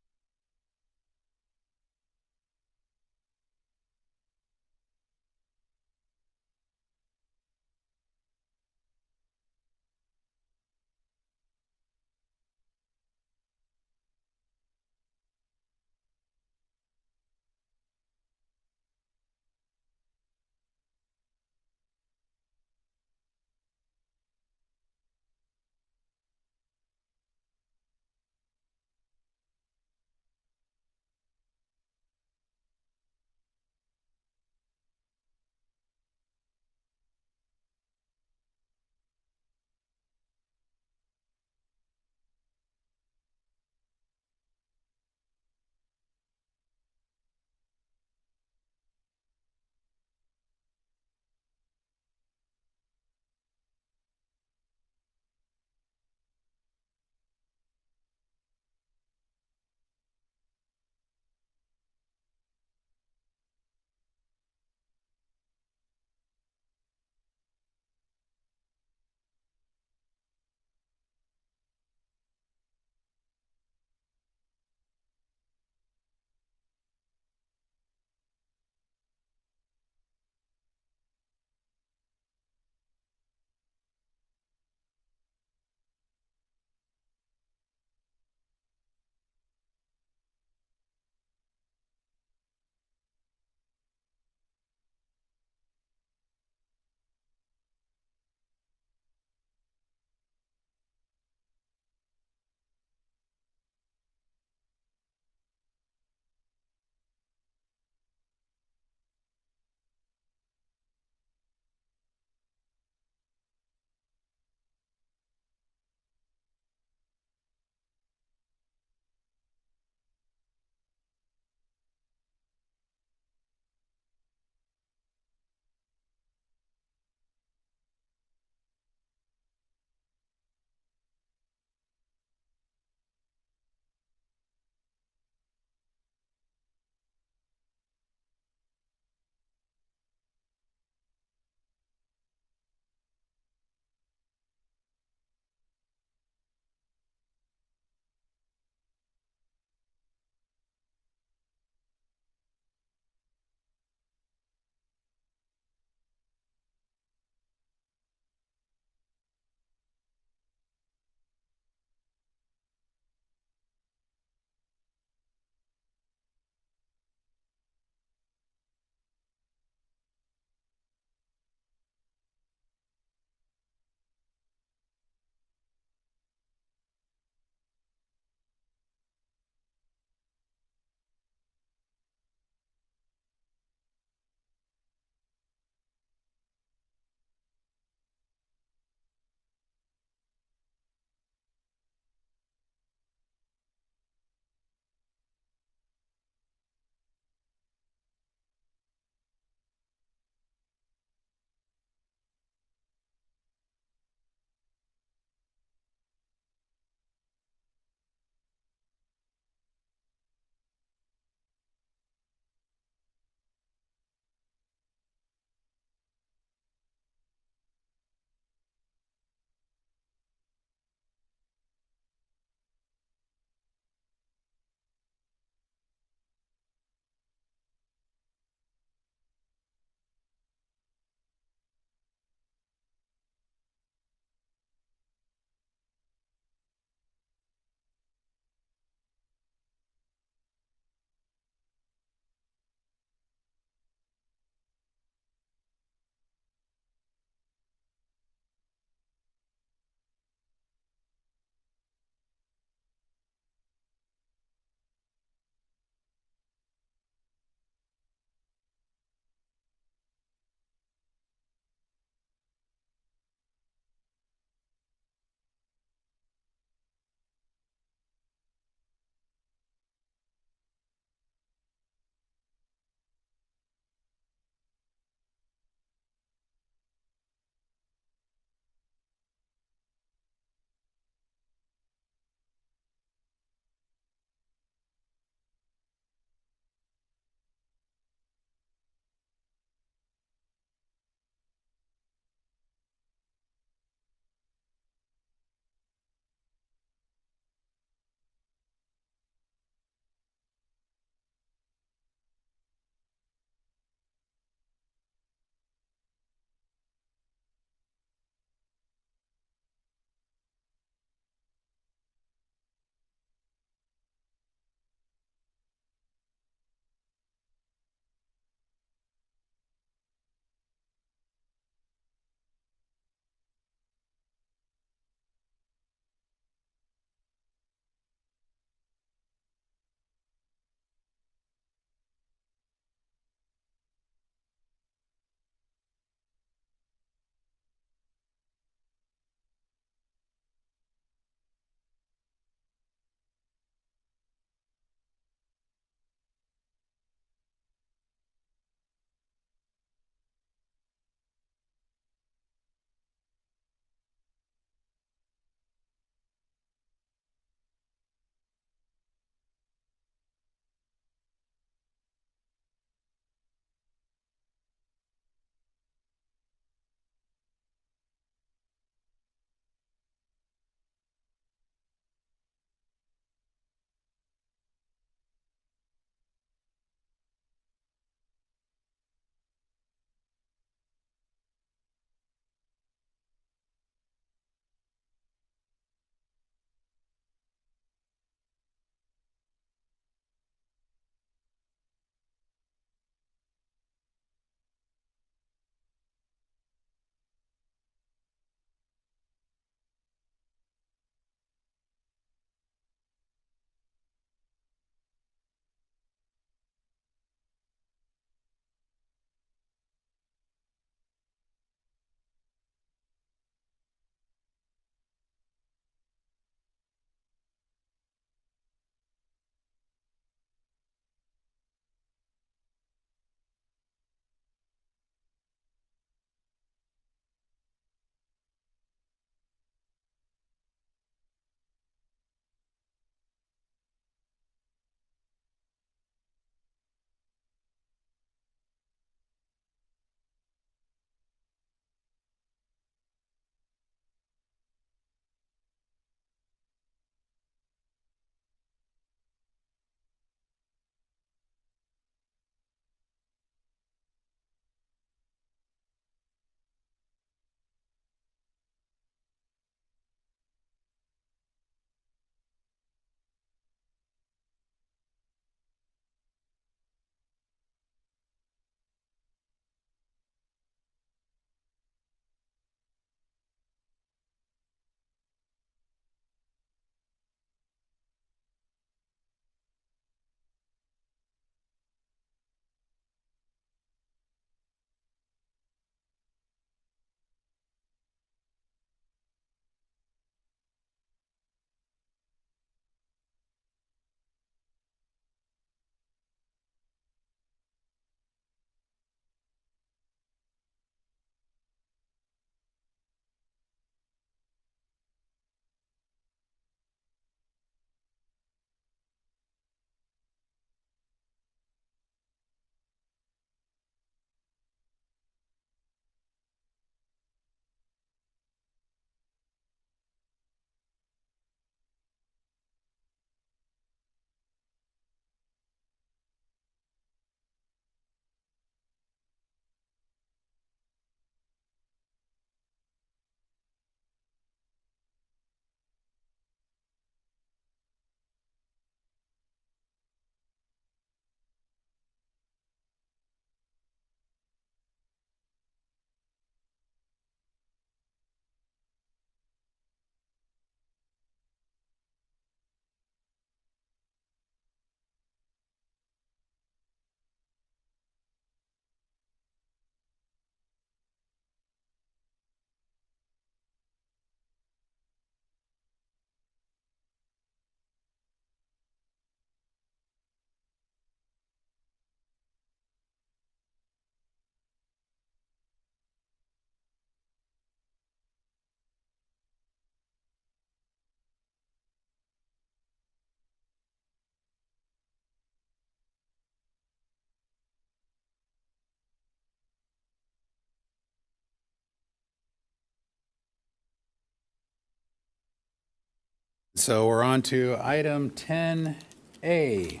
so we're on to item 10A,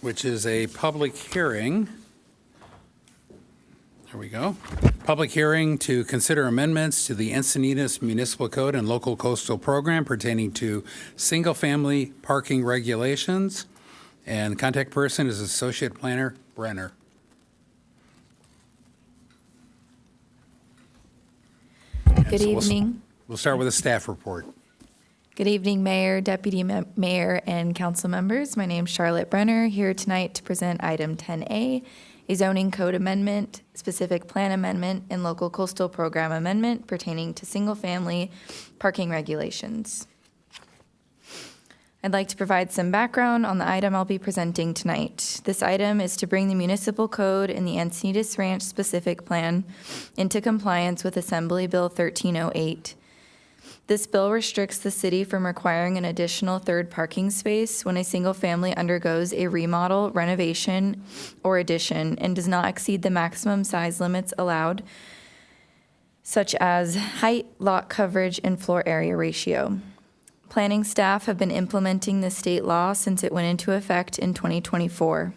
which is a public hearing. There we go. Public hearing to consider amendments to the Encinitas Municipal Code and Local Coastal Program pertaining to single-family parking regulations. And the contact person is Associate Planner Brenner. Good evening. We'll start with a staff report. Good evening, Mayor, Deputy Mayor, and council members. My name is Charlotte Brenner, here tonight to present item 10A, a zoning code amendment, specific plan amendment, and local coastal program amendment pertaining to single-family parking regulations. I'd like to provide some background on the item I'll be presenting tonight. This item is to bring the municipal code and the Encinitas Ranch specific plan into compliance with Assembly Bill 1308. This bill restricts the city from requiring an additional third parking space when a single family undergoes a remodel, renovation, or addition and does not exceed the maximum size limits allowed, such as height, lot coverage, and floor area ratio. Planning staff have been implementing this state law since it went into effect in 2024.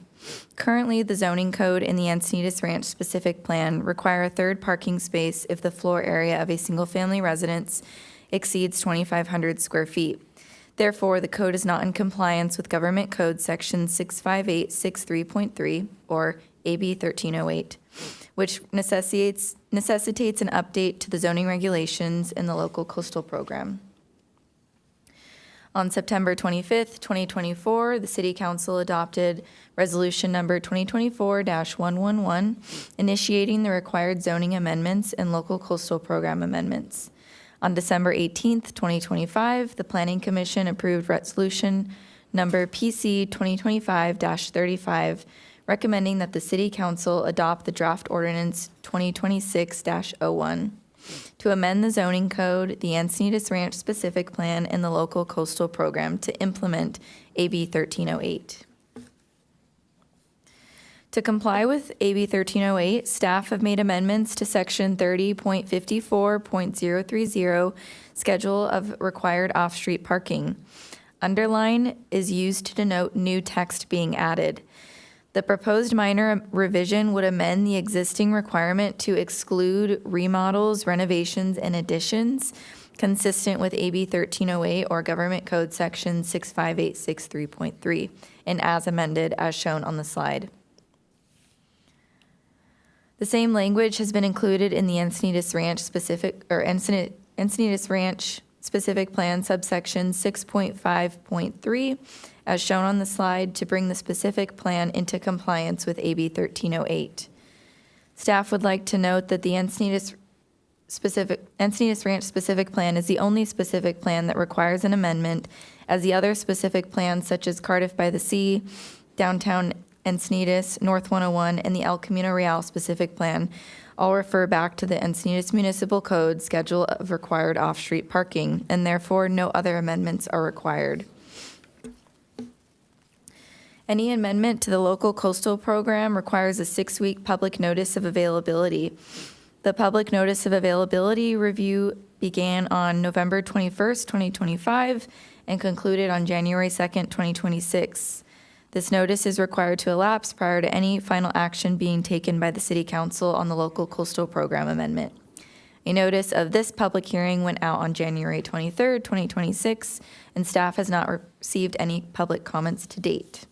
Currently, the zoning code and the Encinitas Ranch specific plan require a third parking space if the floor area of a single-family residence exceeds 2,500 square feet. Therefore, the code is not in compliance with Government Code Section 65863.3, or AB 1308, which necessitates an update to the zoning regulations in the local coastal program. On September 25th, 2024, the City Council adopted Resolution Number 2024-111, initiating the required zoning amendments and local coastal program amendments. On December 18th, 2025, the Planning Commission approved Resolution Number PC 2025-35, recommending that the City Council adopt the draft ordinance 2026-01. To amend the zoning code, the Encinitas Ranch specific plan, and the local coastal program to implement AB 1308. To comply with AB 1308, staff have made amendments to Section 30.54.030, Schedule of Required Off-Street Parking. Underline is used to denote new text being added. The proposed minor revision would amend the existing requirement to exclude remodels, renovations, and additions consistent with AB 1308 or Government Code Section 65863.3, and as amended as shown on the slide. The same language has been included in the Encinitas Ranch specific, or Encinitas Ranch specific plan subsection 6.5.3, as shown on the slide, to bring the specific plan into compliance with AB 1308. Staff would like to note that the Encinitas Ranch specific plan is the only specific plan that requires an amendment, as the other specific plans such as Cardiff by the Sea, Downtown Encinitas, North 101, and the El Camino Real specific plan all refer back to the Encinitas Municipal Code Schedule of Required Off-Street Parking, and therefore no other amendments are required. Any amendment to the local coastal program requires a 6-week public notice of availability. The public notice of availability review began on November 21st, 2025, and concluded on January 2nd, 2026. This notice is required to elapse prior to any final action being taken by the City Council on the local coastal program amendment. A notice of this public hearing went out on January 23rd, 2026, and staff has not received any public comments to date.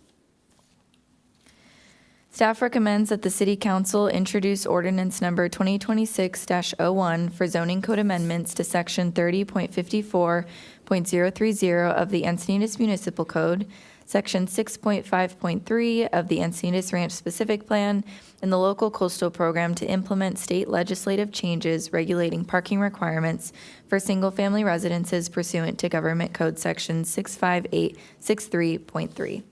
Staff recommends that the City Council introduce ordinance number 2026-01 for zoning code amendments to section 30.54.030 of the Encinitas Municipal Code, section 6.5.3 of the Encinitas Ranch Specific Plan, and the local coastal program to implement state legislative changes regulating parking requirements for single-family residences pursuant to Government Code Section 65863.3.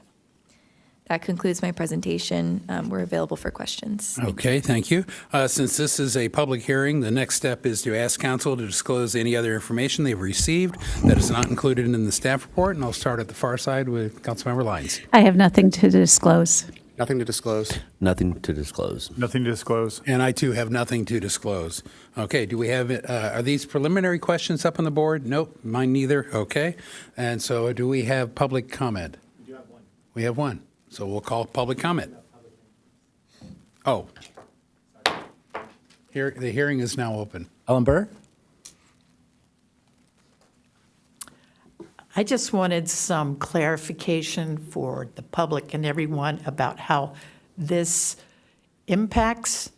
That concludes my presentation. We're available for questions. Okay, thank you. Since this is a public hearing, the next step is to ask council to disclose any other information they've received that is not included in the staff report, and I'll start at the far side with Councilmember Lyons. I have nothing to disclose. Nothing to disclose. Nothing to disclose. Nothing to disclose. And I too have nothing to disclose. Okay, do we have, are these preliminary questions up on the board? Nope, mine neither. Okay. And so do we have public comment? We do have one. We have one. So we'll call public comment. Oh. Here, the hearing is now open. Ellen Burr? I just wanted some clarification for the public and everyone about how this impacts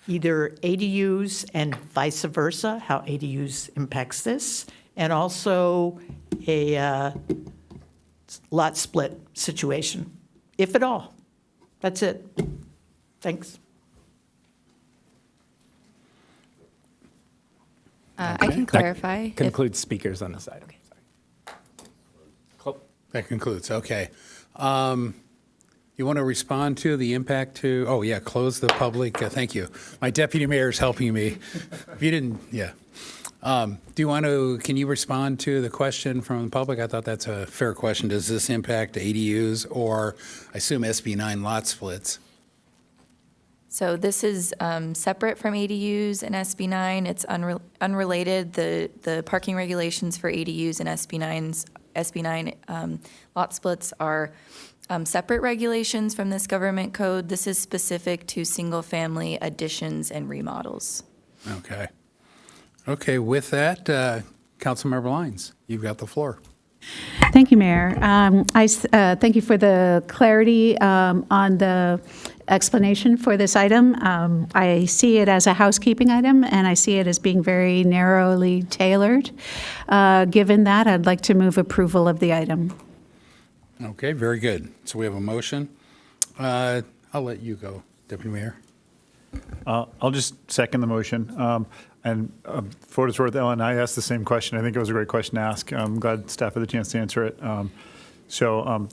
either ADUs and vice versa, how ADUs impacts this, and also a lot split situation, if at all. That's it. Thanks. I can clarify. That concludes speakers on this item. That concludes, okay. You want to respond to the impact to, oh yeah, close the public, thank you. My deputy mayor is helping me. If you didn't, yeah. Do you want to, can you respond to the question from the public? I thought that's a fair question. Does this impact ADUs or, I assume, SB9 lot splits? So this is separate from ADUs and SB9. It's unrelated. The parking regulations for ADUs and SB9 lot splits are separate regulations from this government code. This is specific to single-family additions and remodels. Okay. Okay, with that, Councilmember Lyons, you've got the floor. Thank you, Mayor. Thank you for the clarity on the explanation for this item. I see it as a housekeeping item, and I see it as being very narrowly tailored. Given that, I'd like to move approval of the item. Okay, very good. So we have a motion. I'll let you go, Deputy Mayor. I'll just second the motion. And for what it's worth, Ellen, I asked the same question. I think it was a great question to ask. I'm glad staff had the chance to answer it. I'll join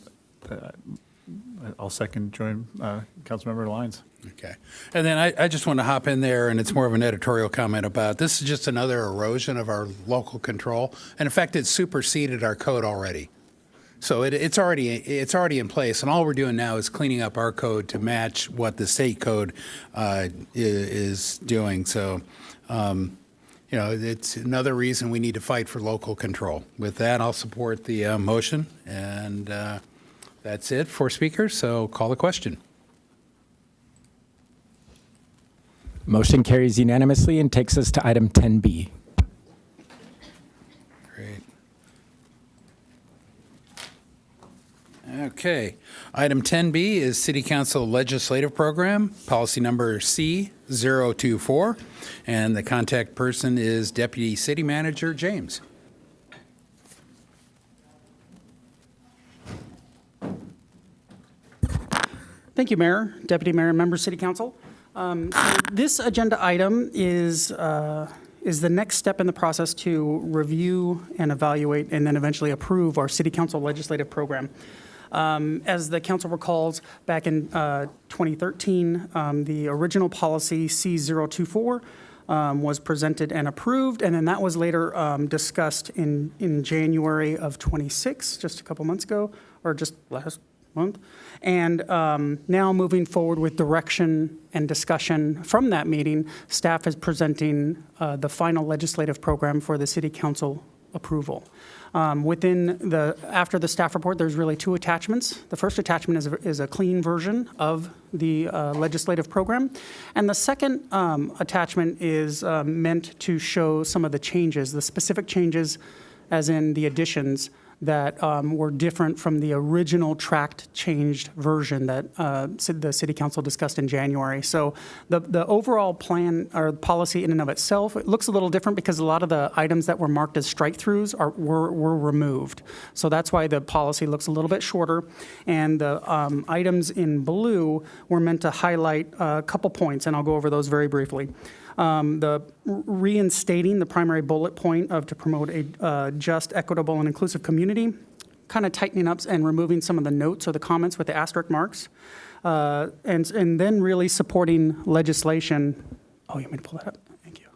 Councilmember Lyons. Okay. And then I just want to hop in there, and it's more of an editorial comment about this is just another erosion of our local control. And in fact, it's superseded our code already. So it's already in place, and all we're doing now is cleaning up our code to match what the state code is doing. So, it's another reason we need to fight for local control. With that, I'll support the motion, and that's it for speakers. So call the question. Motion carries unanimously and takes us to item 10B. Great. Okay. Item 10B is City Council Legislative Program, policy number C024, and the contact person is Deputy City Manager James. Thank you, Mayor, Deputy Mayor, and members of City Council. So this agenda item is the next step in the process to review and evaluate and then eventually approve our City Council legislative program. As the council recalls, back in 2013, the original policy C024 was presented and approved, and then that was later discussed in January of 26, just a couple months ago, or just last month. And now moving forward with direction and discussion from that meeting, staff is presenting the final legislative program for the City Council approval. After the staff report, there's really two attachments. The first attachment is a clean version of the legislative program. And the second attachment is meant to show some of the changes, the specific changes, as in the additions that were different from the original tracked changed version that the City Council discussed in January. So the overall plan or policy in and of itself, it looks a little different because a lot of the items that were marked as strike-throughs were removed. So that's why the policy looks a little bit shorter. And the items in blue were meant to highlight a couple points, and I'll go over those very briefly. The reinstating the primary bullet point of to promote a just, equitable, and inclusive community, kind of tightening up and removing some of the notes or the comments with the asterisk marks, and then really supporting legislation. Oh, you want me to pull that up? Thank you.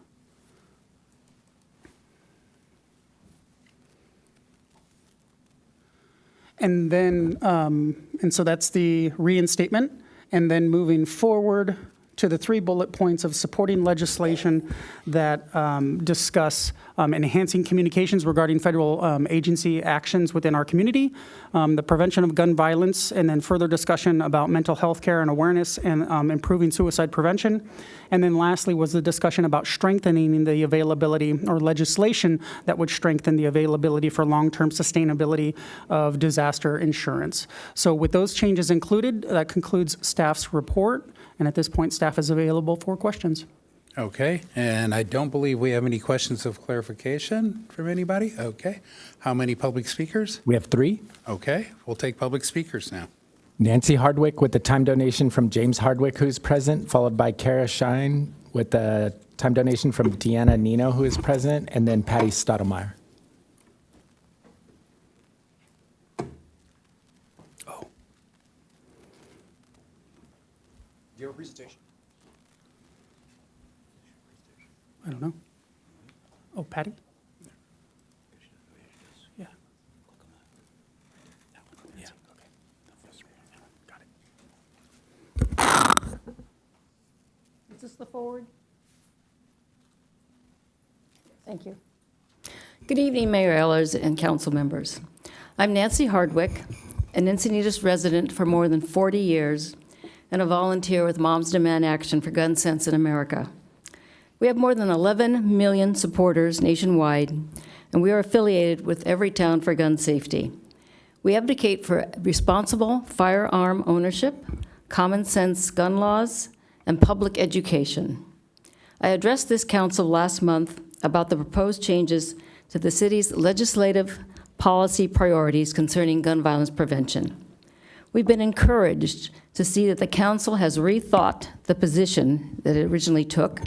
And then, and so that's the reinstatement. And then moving forward to the 3 bullet points of supporting legislation that discuss enhancing communications regarding federal agency actions within our community, the prevention of gun violence, and then further discussion about mental health care and awareness and improving suicide prevention. And then lastly was the discussion about strengthening the availability or legislation that would strengthen the availability for long-term sustainability of disaster insurance. So with those changes included, that concludes staff's report. And at this point, staff is available for questions. Okay, and I don't believe we have any questions of clarification from anybody. Okay, how many public speakers? We have 3. Okay, we'll take public speakers now. Nancy Hardwick with the time donation from James Hardwick, who's present, followed by Kara Shine with the time donation from Deanna Nino, who is present, and then Patty Stottlemyre. Do you have a presentation? I don't know. Oh, Patty? Yeah. Yeah. Got it. Is this the forward? Thank you. Good evening, Mayor Ehlers and council members. I'm Nancy Hardwick, an Encinitas resident for more than 40 years and a volunteer with Moms Demand Action for Gun Sense in America. We have more than 11 million supporters nationwide, and we are affiliated with Everytown for Gun Safety. We advocate for responsible firearm ownership, common sense gun laws, and public education. I addressed this council last month about the proposed changes to the city's legislative policy priorities concerning gun violence prevention. We've been encouraged to see that the council has rethought the position that it originally took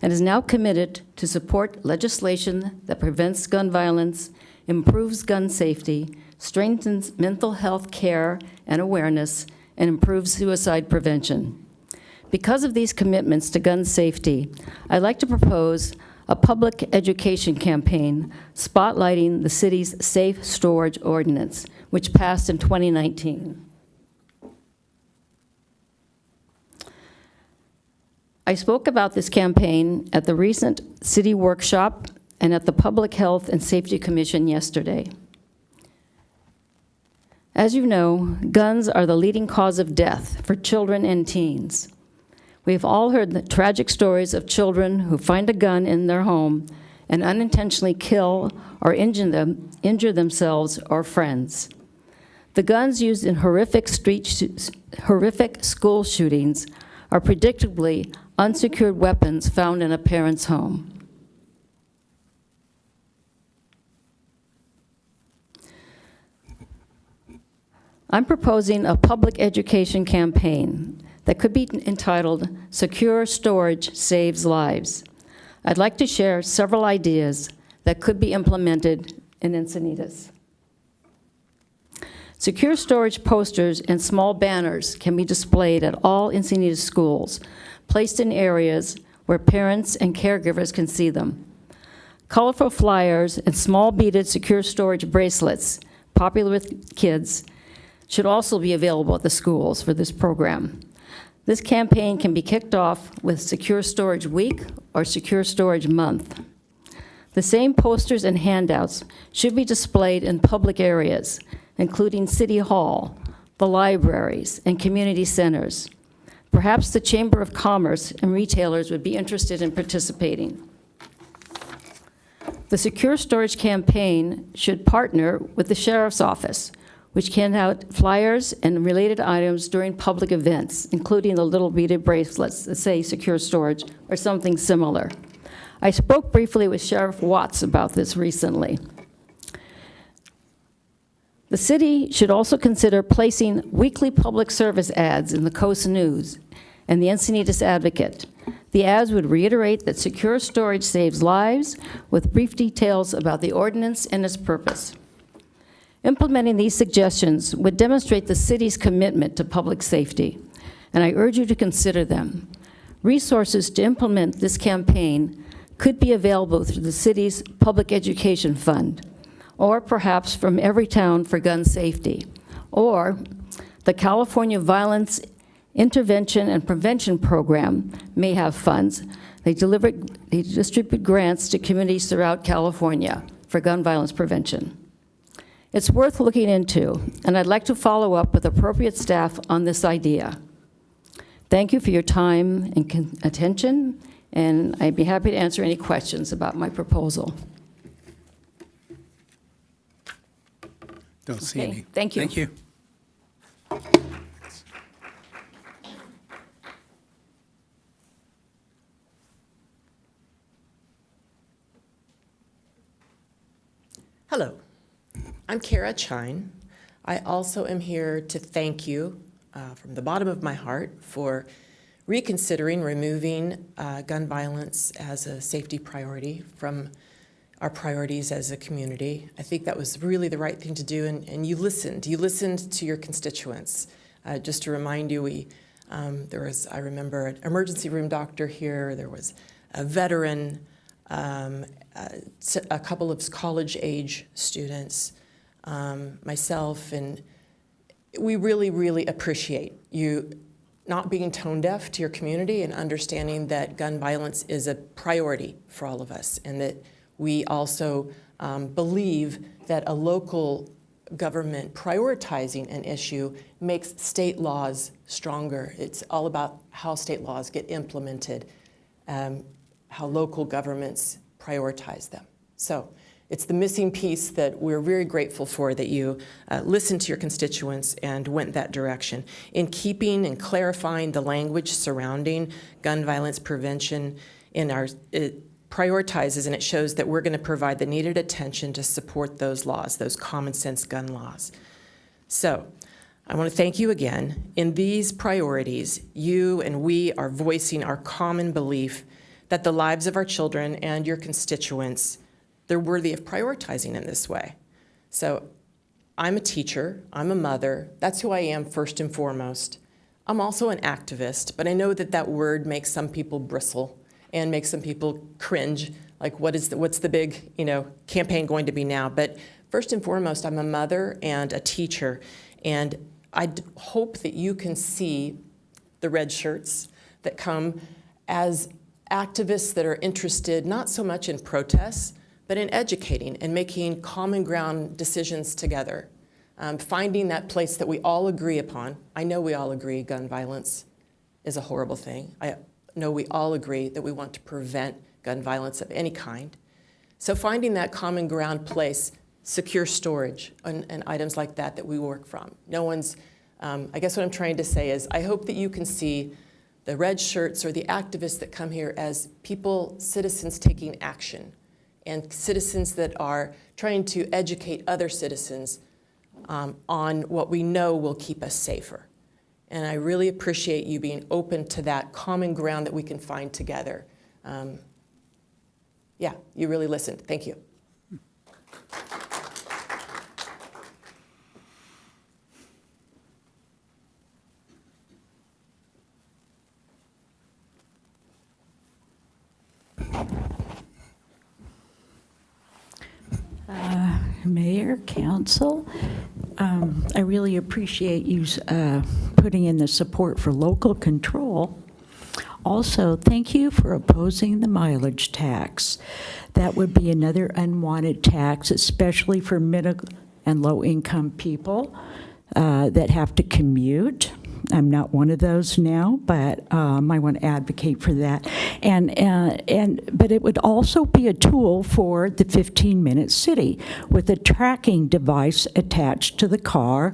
and is now committed to support legislation that prevents gun violence, improves gun safety, strengthens mental health care and awareness, and improves suicide prevention. Because of these commitments to gun safety, I'd like to propose a public education campaign spotlighting the city's safe storage ordinance, which passed in 2019. I spoke about this campaign at the recent city workshop and at the Public Health and Safety Commission yesterday. As you know, guns are the leading cause of death for children and teens. We've all heard the tragic stories of children who find a gun in their home and unintentionally kill or injure themselves or friends. The guns used in horrific school shootings are predictably unsecured weapons found in a parent's home. I'm proposing a public education campaign that could be entitled Secure Storage Saves Lives. I'd like to share several ideas that could be implemented in Encinitas. Secure storage posters and small banners can be displayed at all Encinitas schools, placed in areas where parents and caregivers can see them. Colorful flyers and small beaded secure storage bracelets, popular with kids, should also be available at the schools for this program. This campaign can be kicked off with Secure Storage Week or Secure Storage Month. The same posters and handouts should be displayed in public areas, including City Hall, the libraries, and community centers. Perhaps the Chamber of Commerce and retailers would be interested in participating. The Secure Storage campaign should partner with the Sheriff's Office, which can hand out flyers and related items during public events, including the little beaded bracelets that say Secure Storage or something similar. I spoke briefly with Sheriff Watts about this recently. The city should also consider placing weekly public service ads in the Coast News and the Encinitas Advocate. The ads would reiterate that secure storage saves lives with brief details about the ordinance and its purpose. Implementing these suggestions would demonstrate the city's commitment to public safety, and I urge you to consider them. Resources to implement this campaign could be available through the city's public education fund, or perhaps from Everytown for Gun Safety. Or the California Violence Intervention and Prevention Program may have funds. They distribute grants to communities throughout California for gun violence prevention. It's worth looking into, and I'd like to follow up with appropriate staff on this idea. Thank you for your time and attention, and I'd be happy to answer any questions about my proposal. Don't see Okay, any. thank you. Thank you. Hello, I'm Kara Chine. I also am here to thank you from the bottom of my heart for reconsidering removing gun violence as a safety priority from our priorities as a community. I think that was really the right thing to do, and you listened. You listened to your constituents. Just to remind you, there was, I remember, an emergency room doctor here. There was a veteran, a couple of college-age students, myself, and we really, really appreciate you not being tone deaf to your community and understanding that gun violence is a priority for all of us, and that we also believe that a local government prioritizing an issue makes state laws stronger. It's all about how state laws get implemented, how local governments prioritize them. So it's the missing piece that we're very grateful for, that you listened to your constituents and went that direction. In keeping and clarifying the language surrounding gun violence prevention in our, it prioritizes and it shows that we're going to provide the needed attention to support those laws, those common sense gun laws. So I want to thank you again. In these priorities, you and we are voicing our common belief that the lives of our children and your constituents, they're worthy of prioritizing in this way. So I'm a teacher, I'm a mother, that's who I am first and foremost. I'm also an activist, but I know that that word makes some people bristle and makes some people cringe, like what's the big, campaign going to be now? But first and foremost, I'm a mother and a teacher, and I hope that you can see the red shirts that come as activists that are interested not so much in protests, but in educating and making common ground decisions together, finding that place that we all agree upon. I know we all agree gun violence is a horrible thing. I know we all agree that we want to prevent gun violence of any kind. So finding that common ground place, secure storage, and items like that we work from. No one's, I guess what I'm trying to say is I hope that you can see the red shirts or the activists that come here as people, citizens taking action, and citizens that are trying to educate other citizens on what we know will keep us safer. And I really appreciate you being open to that common ground that we can find together. Yeah, you really listened. Thank you. Mayor, Council, I really appreciate you putting in the support for local control. Also, thank you for opposing the mileage tax. That would be another unwanted tax, especially for middle and low-income people that have to commute. I'm not one of those now, but I want to advocate for that. But it would also be a tool for the 15-minute city with a tracking device attached to the car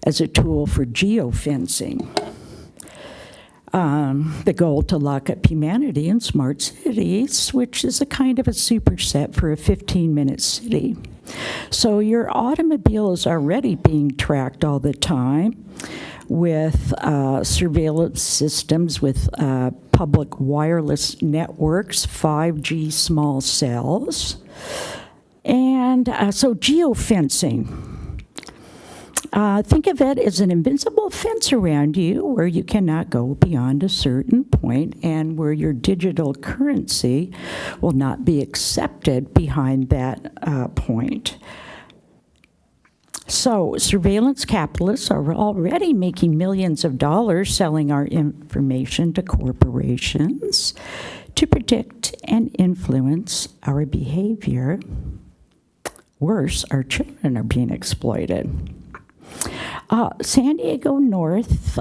as a tool for geofencing. The goal to lock up humanity in smart cities, which is a kind of a superset for a 15-minute city. So your automobile is already being tracked all the time with surveillance systems, with public wireless networks, 5G small cells. And so geofencing. Think of it as an invisible fence around you where you cannot go beyond a certain point and where your digital currency will not be accepted behind that point. So, surveillance capitalists are already making millions of dollars selling our information to corporations to predict and influence our behavior. Worse, our children are being exploited. San Diego North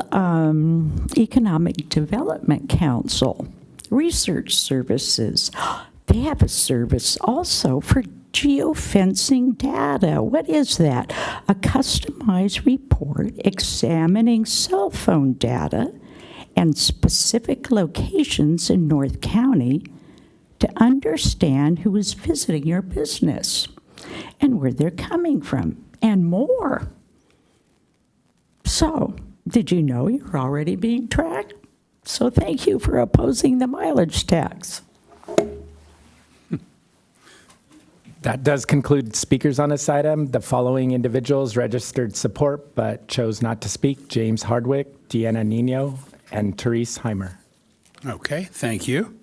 Economic Development Council, research services. They have a service also for geofencing data. What is that? A customized report examining cell phone data and specific locations in North County to understand who is visiting your business and where they're coming from, and more. So, did you know you're already being tracked? So thank you for opposing the mileage tax. That does conclude speakers on this item. The following individuals registered support but chose not to speak: James Hardwick, Deanna Nino, and Therese Heimer. Okay, thank you.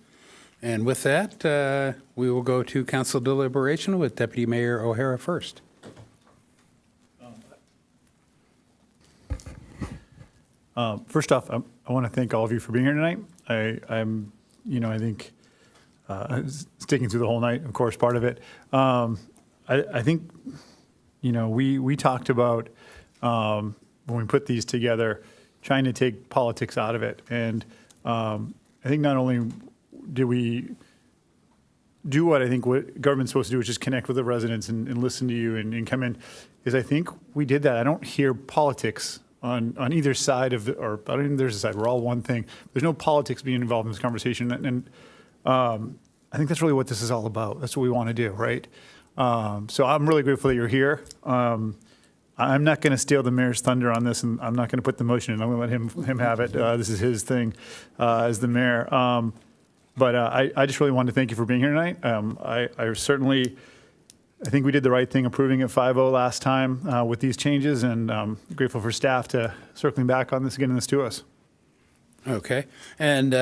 And with that, we will go to council deliberation with Deputy Mayor O'Hara first. First off, I want to thank all of you for being here tonight. I'm, I think sticking through the whole night, of course, part of it. I think, we talked about when we put these together, trying to take politics out of it. And I think not only did we do what I think what government's supposed to do, which is connect with the residents and listen to you and come in, is I think we did that. I don't hear politics on either side of or I don't even there's a side. We're all one thing. There's no politics being involved in this conversation. And I think that's really what this is all about. That's what we want to do, right? So I'm really grateful that you're here. I'm not going to steal the mayor's thunder on this, and I'm not going to put the motion in. I'm going to let him have it. This is his thing as the mayor. But I just really wanted to thank you for being here tonight. I think we did the right thing approving it 5-0 last time with these changes, and grateful for staff to circling back on this, getting this to us. Okay. And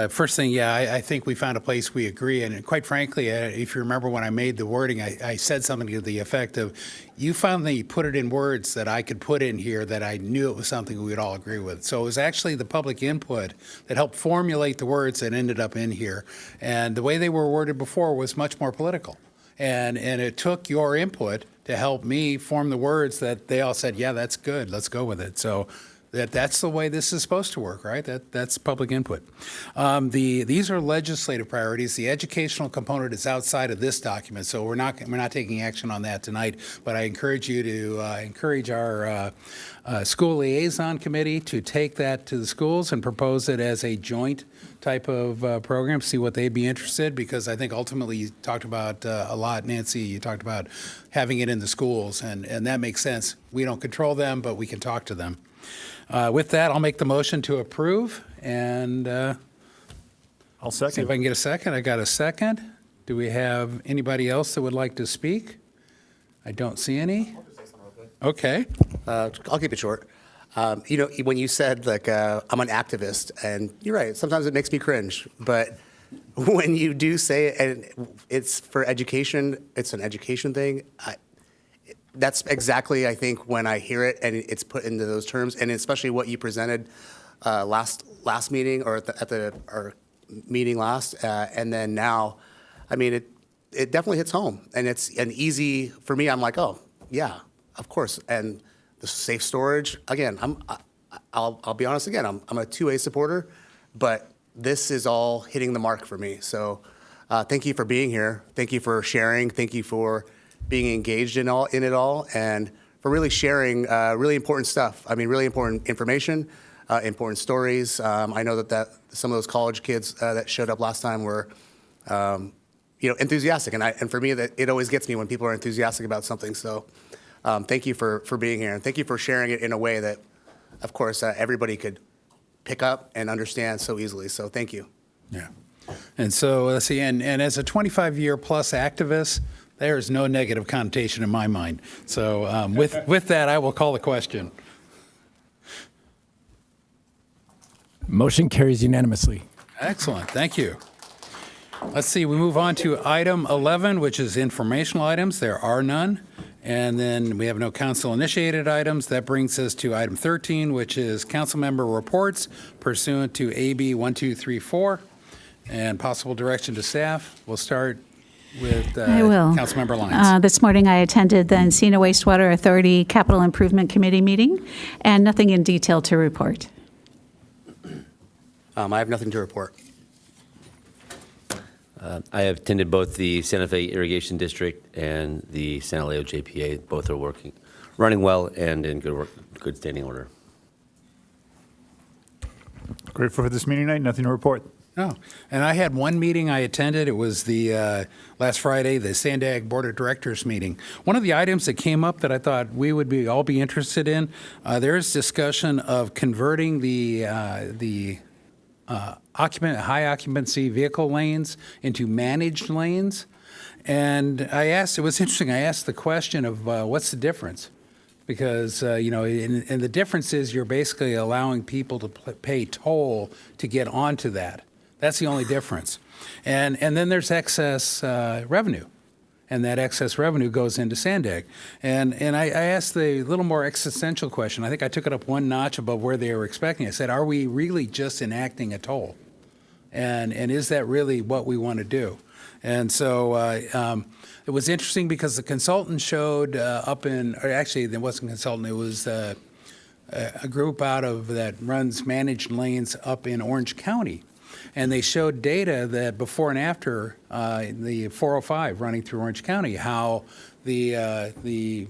first thing, I think we found a place we agree. And quite frankly, if you remember when I made the wording, I said something to the effect of, you finally put it in words that I could put in here that I knew it was something we would all agree with. So it was actually the public input that helped formulate the words that ended up in here. And the way they were worded before was much more political. And it took your input to help me form the words that they all said, yeah, that's good, let's go with it. So that's the way this is supposed to work, right? That's public input. These are legislative priorities. The educational component is outside of this document, so we're not taking action on that tonight. But I encourage you to encourage our school liaison committee to take that to the schools and propose it as a joint type of program, see what they'd be interested, because I think ultimately you talked about a lot, Nancy, you talked about having it in the schools, and that makes sense. We don't control them, but we can talk to them. With that, I'll make the motion to approve, and I'll second. See if I can get a second. I got a second. Do we have anybody else that would like to speak? I don't see any. Okay. I'll keep it short. When you said, I'm an activist, and you're right, sometimes it makes me cringe, but when you do say it, and it's for education, it's an education thing, that's exactly, I think, when I hear it and it's put into those terms, and especially what you presented last meeting or at our meeting last, and then now, I mean, it definitely hits home, and it's an easy, for me, I'm like, oh, yeah, of course, and the safe storage, again, I'll be honest again, I'm a 2A supporter, but this is all hitting the mark for me. So thank you for being here. Thank you for sharing. Thank you for being engaged in it all, and for really sharing really important stuff. I mean, really important information, important stories. I know that some of those college kids that showed up last time were enthusiastic, and for me, that it always gets me when people are enthusiastic about something. So thank you for being here, and thank you for sharing it in a way that, of course, everybody could pick up and understand so easily. So thank you. Yeah. And so let's see, and as a 25-year plus activist, there is no negative connotation in my mind. So with that, I will call the question. Motion carries unanimously. Excellent, thank you. Let's see, we move on to item 11, which is informational items. There are none. And then we have no council-initiated items. That brings us to item 13, which is council member reports pursuant to AB 1234 and possible direction to staff. We'll start with I will. Councilmember Lyons. This morning, I attended the Encina Wastewater Authority Capital Improvement Committee meeting, and nothing in detail to report. I have nothing to report. I have attended both the Santa Fe Irrigation District and the San Leo JPA. Both are running well and in good standing order. Grateful for this meeting tonight, nothing to report. Oh, and I had one meeting I attended. It was the last Friday, the Sandag Board of Directors meeting. One of the items that came up that I thought we would all be interested in, there is discussion of converting the high occupancy vehicle lanes into managed lanes. And it was interesting, I asked the question of what's the difference? Because, and the difference is you're basically allowing people to pay toll to get onto that. That's the only difference. And then there's excess revenue. And that excess revenue goes into Sandag. And I asked the little more existential question. I think I took it up one notch above where they were expecting. I said, are we really just enacting a toll? And is that really what we want to do? And so it was interesting because the consultant showed actually there wasn't a consultant, it was a group that runs managed lanes up in Orange County. And they showed data that before and after the 405 running through Orange County, how the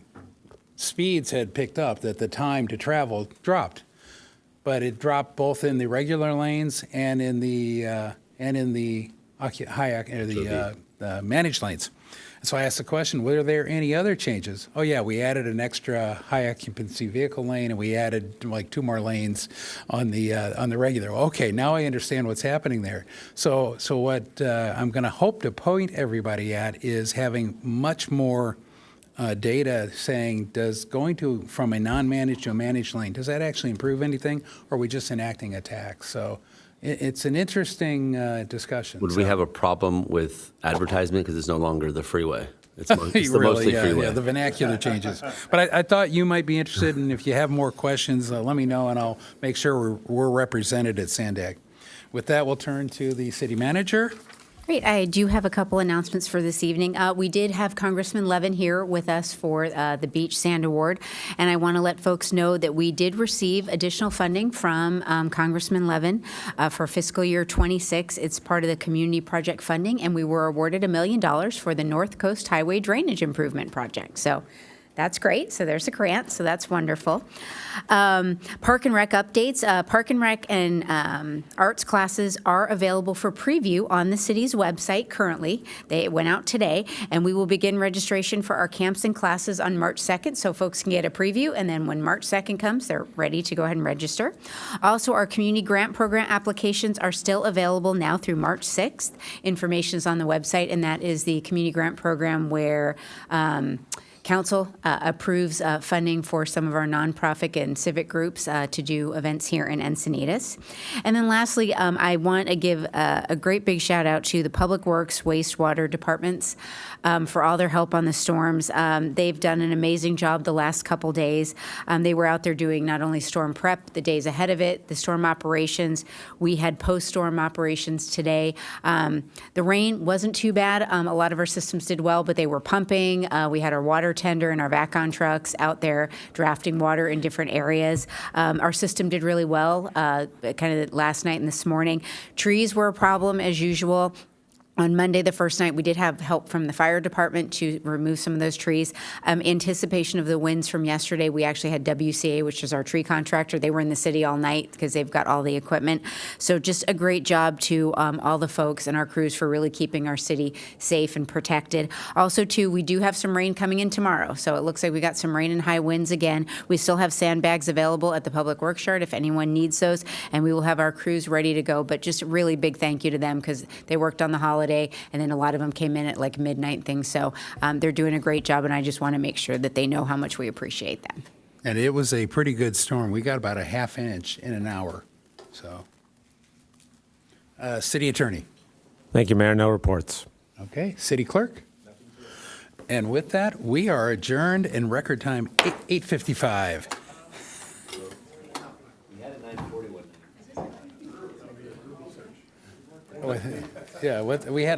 speeds had picked up, that the time to travel dropped. But it dropped both in the regular lanes and in the managed lanes. So I asked the question, were there any other changes? Oh yeah, we added an extra high occupancy vehicle lane and we added like 2 more lanes on the regular. Okay, now I understand what's happening there. So what I'm going to hope to point everybody at is having much more data saying, does going from a non-managed to a managed lane, does that actually improve anything, or are we just enacting a tax? So it's an interesting discussion. Would we have a problem with advertisement because it's no longer the freeway? It's the Really, mostly freeway. Yeah, the vernacular changes. But I thought you might be interested, and if you have more questions, let me know, and I'll make sure we're represented at Sandag. With that, we'll turn to the city manager. Great. I do have a couple announcements for this evening. We did have Congressman Levin here with us for the Beach Sand Award, and I want to let folks know that we did receive additional funding from Congressman Levin for fiscal year 26. It's part of the community project funding, and we were awarded $1 million for the North Coast Highway Drainage Improvement Project. So that's great. So there's a grant. So that's wonderful. Park and Rec updates. Park and Rec and arts classes are available for preview on the city's website currently. They went out today, and we will begin registration for our camps and classes on March 2nd, so folks can get a preview, and then when March 2nd comes, they're ready to go ahead and register. Also, our community grant program applications are still available now through March 6th. Information is on the website, and that is the community grant program where Council approves funding for some of our nonprofit and civic groups to do events here in Encinitas. And then lastly, I want to give a great big shout out to the Public Works, Wastewater departments for all their help on the storms. They've done an amazing job the last couple days. They were out there doing not only storm prep, the days ahead of it, the storm operations. We had post-storm operations today. The rain wasn't too bad. A lot of our systems did well, but they were pumping. We had our water tender and our vac-on trucks out there drafting water in different areas. Our system did really well kind of last night and this morning. Trees were a problem as usual. On Monday, the first night, we did have help from the fire department to remove some of those trees. Anticipation of the winds from yesterday, we actually had WCA, which is our tree contractor. They were in the city all night because they've got all the equipment. So just a great job to all the folks and our crews for really keeping our city safe and protected. Also, too, we do have some rain coming in tomorrow. So it looks like we got some rain and high winds again. We still have sandbags available at the Public Works Yard if anyone needs those, and we will have our crews ready to go. But just a really big thank you to them because they worked on the holiday. And then a lot of them came in at like midnight and things. So they're doing a great job, and I just want to make sure that they know how much we appreciate them. And it was a pretty good storm. We got about a ½ inch in an hour. So, City Attorney. Thank you, Mayor. No reports. Okay. City Clerk. And with that, we are adjourned in record time, 8:55. Yeah, we had a